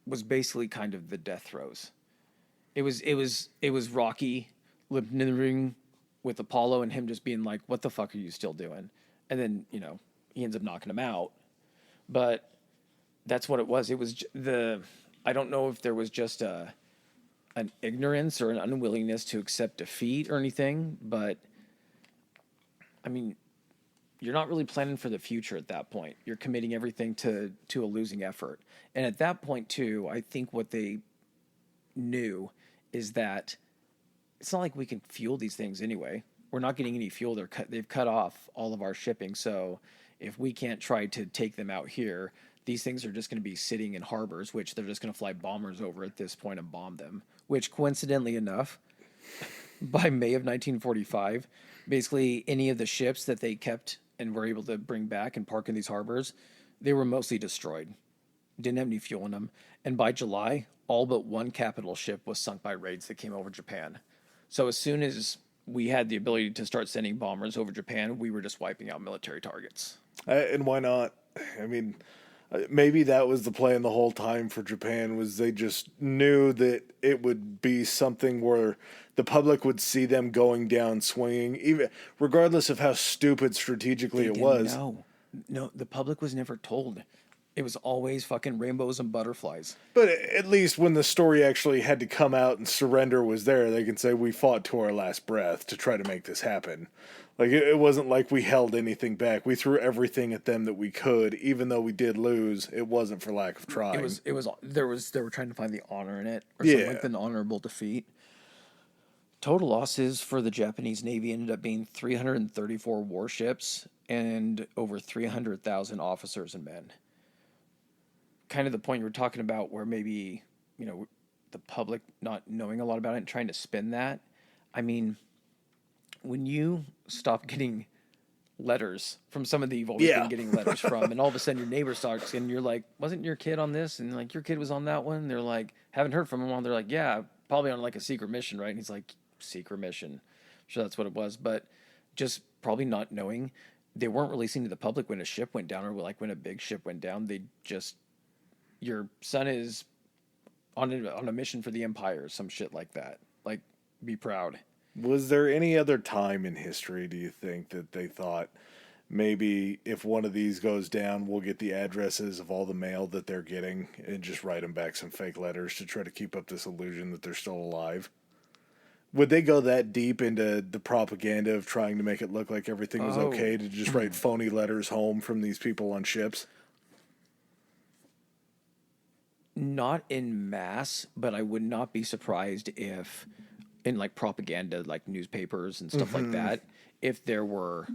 was basically kind of the death throes. It was Rocky living in the ring with Apollo and him just being like, "What the fuck are you still doing?" And then he ends up knocking him out. But that's what it was. It was I don't know if there was just a an ignorance or an unwillingness to accept defeat or anything, but I mean, you're not really planning for the future at that point. You're committing everything to a losing effort. And at that point too, I think what they knew is that it's not like we can fuel these things anyway. We're not getting any fuel. They've cut off all of our shipping. So if we can't try to take them out here, these things are just going to be sitting in harbors, which they're just going to fly bombers over at this point and bomb them. Which, coincidentally enough, by May of 1945, basically any of the ships that they kept and were able to bring back and park in these harbors, they were mostly destroyed. Didn't have any fuel in them. And by July, all but one capital ship was sunk by raids that came over Japan. So as soon as we had the ability to start sending bombers over Japan, we were just wiping out military targets. And why not? I mean, maybe that was the plan the whole time for Japan, was they just knew that it would be something where the public would see them going down swinging, even regardless of how stupid strategically it was. No, the public was never told. It was always fucking rainbows and butterflies. But at least when the story actually had to come out and surrender was there, they can say we fought to our last breath to try to make this happen. Like, it wasn't like we held anything back. We threw everything at them that we could, even though we did lose. It wasn't for lack of trying. They were trying to find the honor in it, or something like an honorable defeat. Total losses for the Japanese Navy ended up being 334 warships and over 300,000 officers and men. Kind of the point you were talking about where maybe, the public not knowing a lot about it and trying to spin that. I mean, when you stop getting letters from someone that you've always been getting letters from, and all of a sudden your neighbor talks and you're like, wasn't your kid on this? And like, your kid was on that one. They're like, haven't heard from him on. They're like, yeah, probably on like a secret mission, right? And he's like, secret mission. I'm sure that's what it was, but just probably not knowing. They weren't releasing to the public when a ship went down, or like when a big ship went down. They just, your son is on a mission for the Empire, some shit like that. Like, be proud. Was there any other time in history, do you think, that they thought maybe if one of these goes down, we'll get the addresses of all the mail that they're getting and just write them back some fake letters to try to keep up this illusion that they're still alive? Would they go that deep into the propaganda of trying to make it look like everything was okay to just write phony letters home from these people on ships? Not in mass, but I would not be surprised if in like propaganda, like newspapers and stuff like that, if there were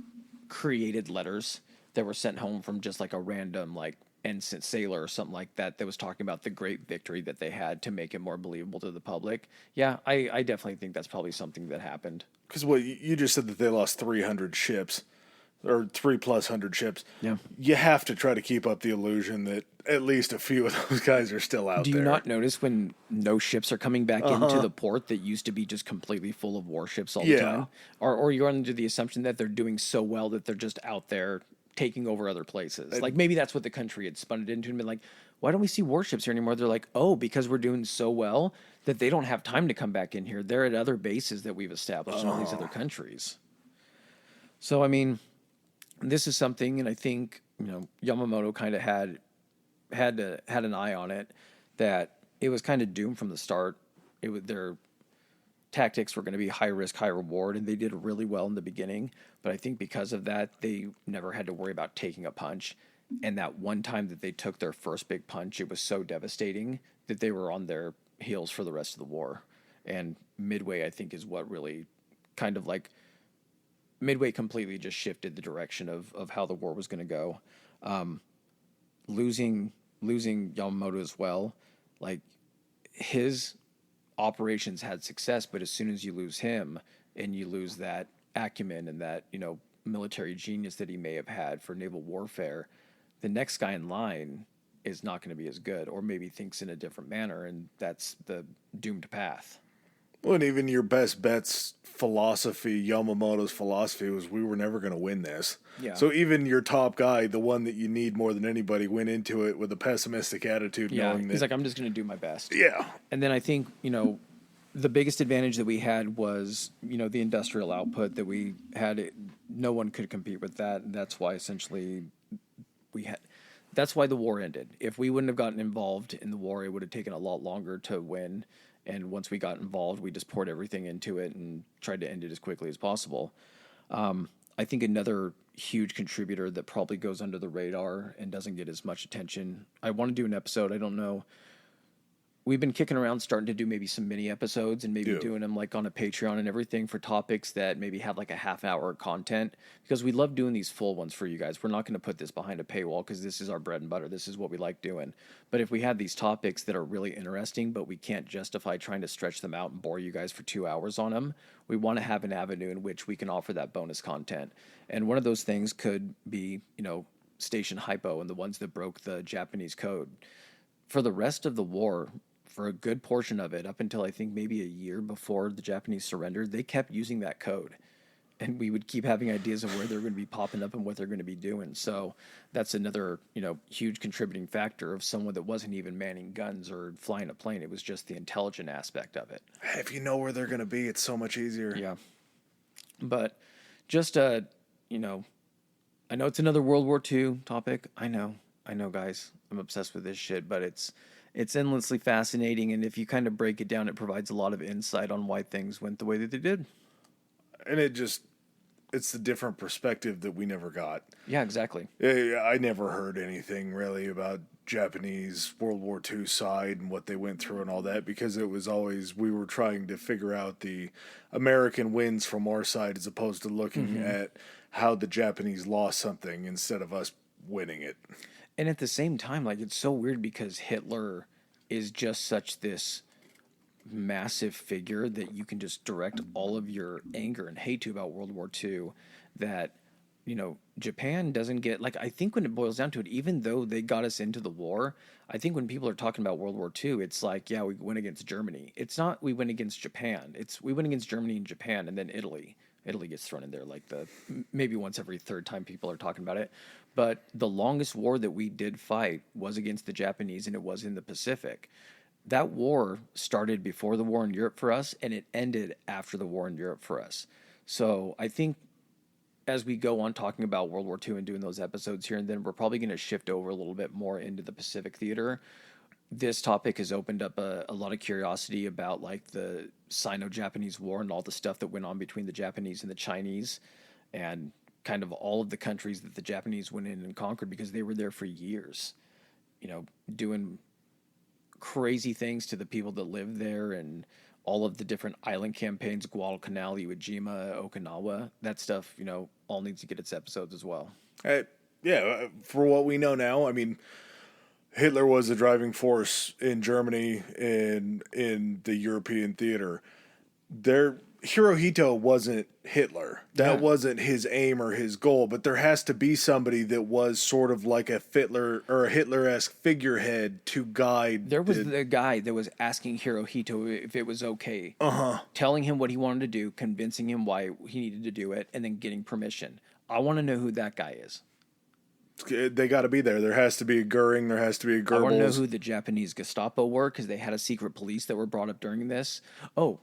created letters that were sent home from just like a random like ensign sailor or something like that that was talking about the great victory that they had to make it more believable to the public. Yeah, I definitely think that's probably something that happened. Because you just said that they lost 300 ships, or 300+ ships. Yeah. You have to try to keep up the illusion that at least a few of those guys are still out there. Do you not notice when no ships are coming back into the port that used to be just completely full of warships all the time? Or you're under the assumption that they're doing so well that they're just out there taking over other places. Like, maybe that's what the country had spun it into and been like, why don't we see warships here anymore? They're like, oh, because we're doing so well that they don't have time to come back in here. They're at other bases that we've established in all these other countries. So, I mean, this is something, and I think, Yamamoto kind of had an eye on it, that it was kind of doomed from the start. Their tactics were going to be high risk, high reward, and they did really well in the beginning. But I think because of that, they never had to worry about taking a punch. And that one time that they took their first big punch, it was so devastating that they were on their heels for the rest of the war. And Midway, I think, is what really kind of like Midway completely just shifted the direction of how the war was going to go. Losing Yamamoto as well, like, his operations had success, but as soon as you lose him and you lose that acumen and that, military genius that he may have had for naval warfare, the next guy in line is not going to be as good, or maybe thinks in a different manner, and that's the doomed path. Well, and even your best bets philosophy, Yamamoto's philosophy, was we were never going to win this. Yeah. So even your top guy, the one that you need more than anybody, went into it with a pessimistic attitude, knowing that... He's like, I'm just going to do my best. Yeah. And then I think, the biggest advantage that we had was, the industrial output that we had. No one could compete with that. And that's why essentially that's why the war ended. If we wouldn't have gotten involved in the war, it would have taken a lot longer to win. And once we got involved, we just poured everything into it and tried to end it as quickly as possible. I think another huge contributor that probably goes under the radar and doesn't get as much attention. I want to do an episode. I don't know. We've been kicking around starting to do maybe some mini episodes and maybe doing them like on a Patreon and everything for topics that maybe have like a half hour content, because we love doing these full ones for you guys. We're not going to put this behind a paywall because this is our bread and butter. This is what we like doing. But if we have these topics that are really interesting, but we can't justify trying to stretch them out and bore you guys for 2 hours on them, we want to have an avenue in which we can offer that bonus content. And one of those things could be, Station Hypo and the ones that broke the Japanese code. For the rest of the war, for a good portion of it, up until I think maybe a year before the Japanese surrendered, they kept using that code. And we would keep having ideas of where they're going to be popping up and what they're going to be doing. So that's another, huge contributing factor of someone that wasn't even manning guns or flying a plane. It was just the intelligent aspect of it. If you know where they're going to be, it's so much easier. Yeah. But just, I know it's another World War II topic. I know, guys. I'm obsessed with this shit, but it's endlessly fascinating, and if you kind of break it down, it provides a lot of insight on why things went the way that they did. And it's the different perspective that we never got. Yeah, exactly. I never heard anything really about Japanese World War II side and what they went through and all that, because it was always, we were trying to figure out the American wins from our side as opposed to looking at how the Japanese lost something instead of us winning it. And at the same time, like, it's so weird because Hitler is just such this massive figure that you can just direct all of your anger and hate to about World War II, that, Japan doesn't get, like, I think when it boils down to it, even though they got us into the war, I think when people are talking about World War II, it's like, yeah, we went against Germany. It's not we went against Japan. It's we went against Germany and Japan and then Italy. Italy gets thrown in there like maybe once every third time people are talking about it. But the longest war that we did fight was against the Japanese, and it was in the Pacific. That war started before the war in Europe for us, and it ended after the war in Europe for us. So I think as we go on talking about World War II and doing those episodes here and then, we're probably going to shift over a little bit more into the Pacific theater. This topic has opened up a lot of curiosity about like the Sino-Japanese War and all the stuff that went on between the Japanese and the Chinese, and kind of all of the countries that the Japanese went in and conquered, because they were there for years, doing crazy things to the people that lived there, and all of the different island campaigns, Guadalcanal, Iwo Jima, Okinawa, that stuff, all needs to get its episodes as well. For what we know now, I mean, Hitler was the driving force in Germany and in the European theater. Hirohito wasn't Hitler. That wasn't his aim or his goal, but there has to be somebody that was sort of like a Hitler or a Hitler-esque figurehead to guide. There was the guy that was asking Hirohito if it was okay, telling him what he wanted to do, convincing him why he needed to do it, and then getting permission. I want to know who that guy is. They got to be there. There has to be a Goering. There has to be a Goebbels. I want to know who the Japanese Gestapo were, because they had a secret police that were brought up during this. Oh,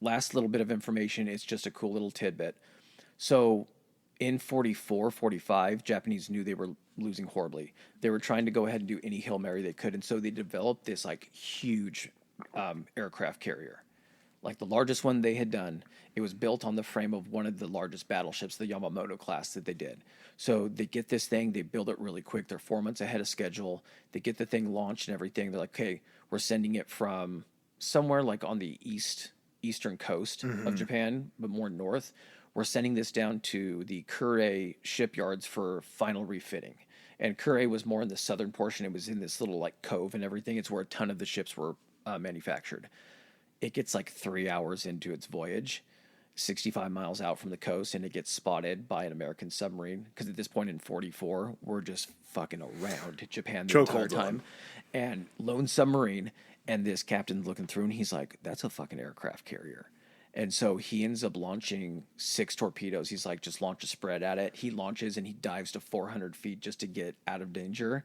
last little bit of information. It's just a cool little tidbit. So in 44, 45, Japanese knew they were losing horribly. They were trying to go ahead and do any Hail Mary they could. And so they developed this like huge aircraft carrier. Like the largest one they had done. It was built on the frame of one of the largest battleships, the Yamamoto class that they did. So they get this thing, they build it really quick. They're 4 months ahead of schedule. They get the thing launched and everything. They're like, okay, we're sending it from somewhere like on the eastern coast of Japan, but more north. We're sending this down to the Kure shipyards for final refitting. And Kure was more in the southern portion. It was in this little like cove and everything. It's where a ton of the ships were manufactured. It gets like 3 hours into its voyage, 65 miles out from the coast, and it gets spotted by an American submarine. Because at this point in 44, we're just fucking around Japan the entire time. And lone submarine, and this captain's looking through, and he's like, that's a fucking aircraft carrier. And so he ends up launching 6 torpedoes. He's like, just launch a spread at it. He launches, and he dives to 400 feet just to get out of danger,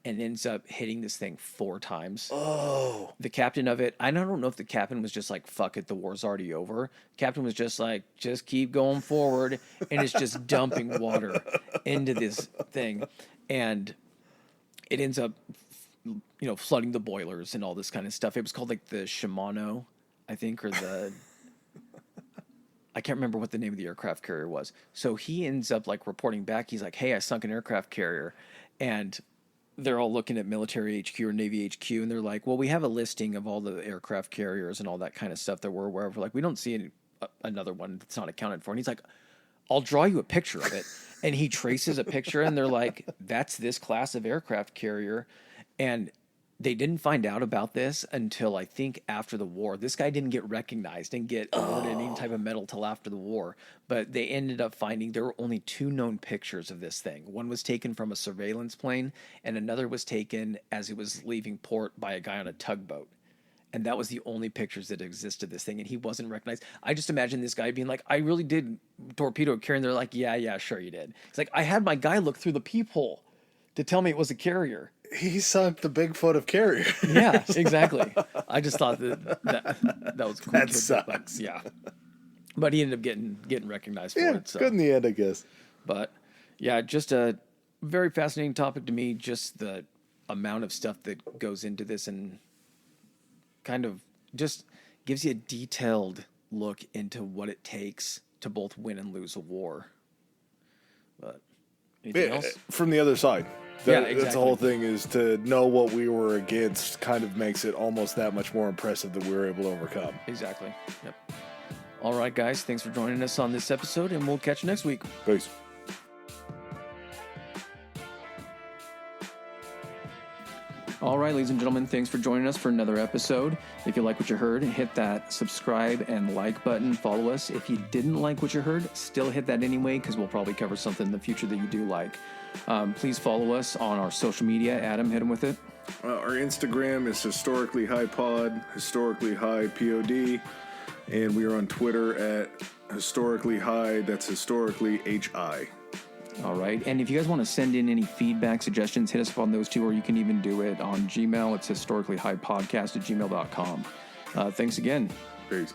and ends up hitting this thing 4 times. Oh. The captain of it, I don't know if the captain was just like, fuck it, the war's already over. Captain was just like, just keep going forward, and it's just dumping water into this thing. And it ends up flooding the boilers and all this kind of stuff. It was called like the Shimano, I think, or the I can't remember what the name of the aircraft carrier was. So he ends up like reporting back. He's like, "Hey, I sunk an aircraft carrier," and they're all looking at military HQ or Navy HQ, and they're like, "Well, we have a listing of all the aircraft carriers and all that kind of stuff that we're aware of. We're like, we don't see another one that's not accounted for." And he's like, "I'll draw you a picture of it." And he traces a picture, and they're like, "That's this class of aircraft carrier." And they didn't find out about this until I think after the war. This guy didn't get recognized and get awarded any type of medal till after the war. But they ended up finding there were only 2 known pictures of this thing. One was taken from a surveillance plane, and another was taken as it was leaving port by a guy on a tugboat. And that was the only pictures that existed of this thing, and he wasn't recognized. I just imagine this guy being like, "I really did torpedo a carrier," and they're like, yeah, sure you did. It's like, I had my guy look through the peephole to tell me it was a carrier. He sunk the Bigfoot of carrier. Yeah, exactly. I just thought that was cool. That sucks. But, yeah, but he ended up getting recognized for it. So. Good in the end, I guess. But yeah, just a very fascinating topic to me. Just the amount of stuff that goes into this, and kind of just gives you a detailed look into what it takes to both win and lose a war. But anything else? From the other side. Exactly. That's the whole thing, is to know what we were against kind of makes it almost that much more impressive that we were able to overcome. Exactly. Yep. All right, guys. Thanks for joining us on this episode, and we'll catch you next week. Peace. All right, ladies and gentlemen, thanks for joining us for another episode. If you like what you heard, hit that subscribe and like button. Follow us. If you didn't like what you heard, still hit that anyway, because we'll probably cover something in the future that you do like. Please follow us on our social media. Adam, hit him with it. Our Instagram is historically high pod, historically high pod, and we are on Twitter at historically high. That's historically HI. All right. And if you guys want to send in any feedback, suggestions, hit us up on those two, or you can even do it on Gmail. It's historicallyhighpodcast@gmail.com. Thanks again. Peace.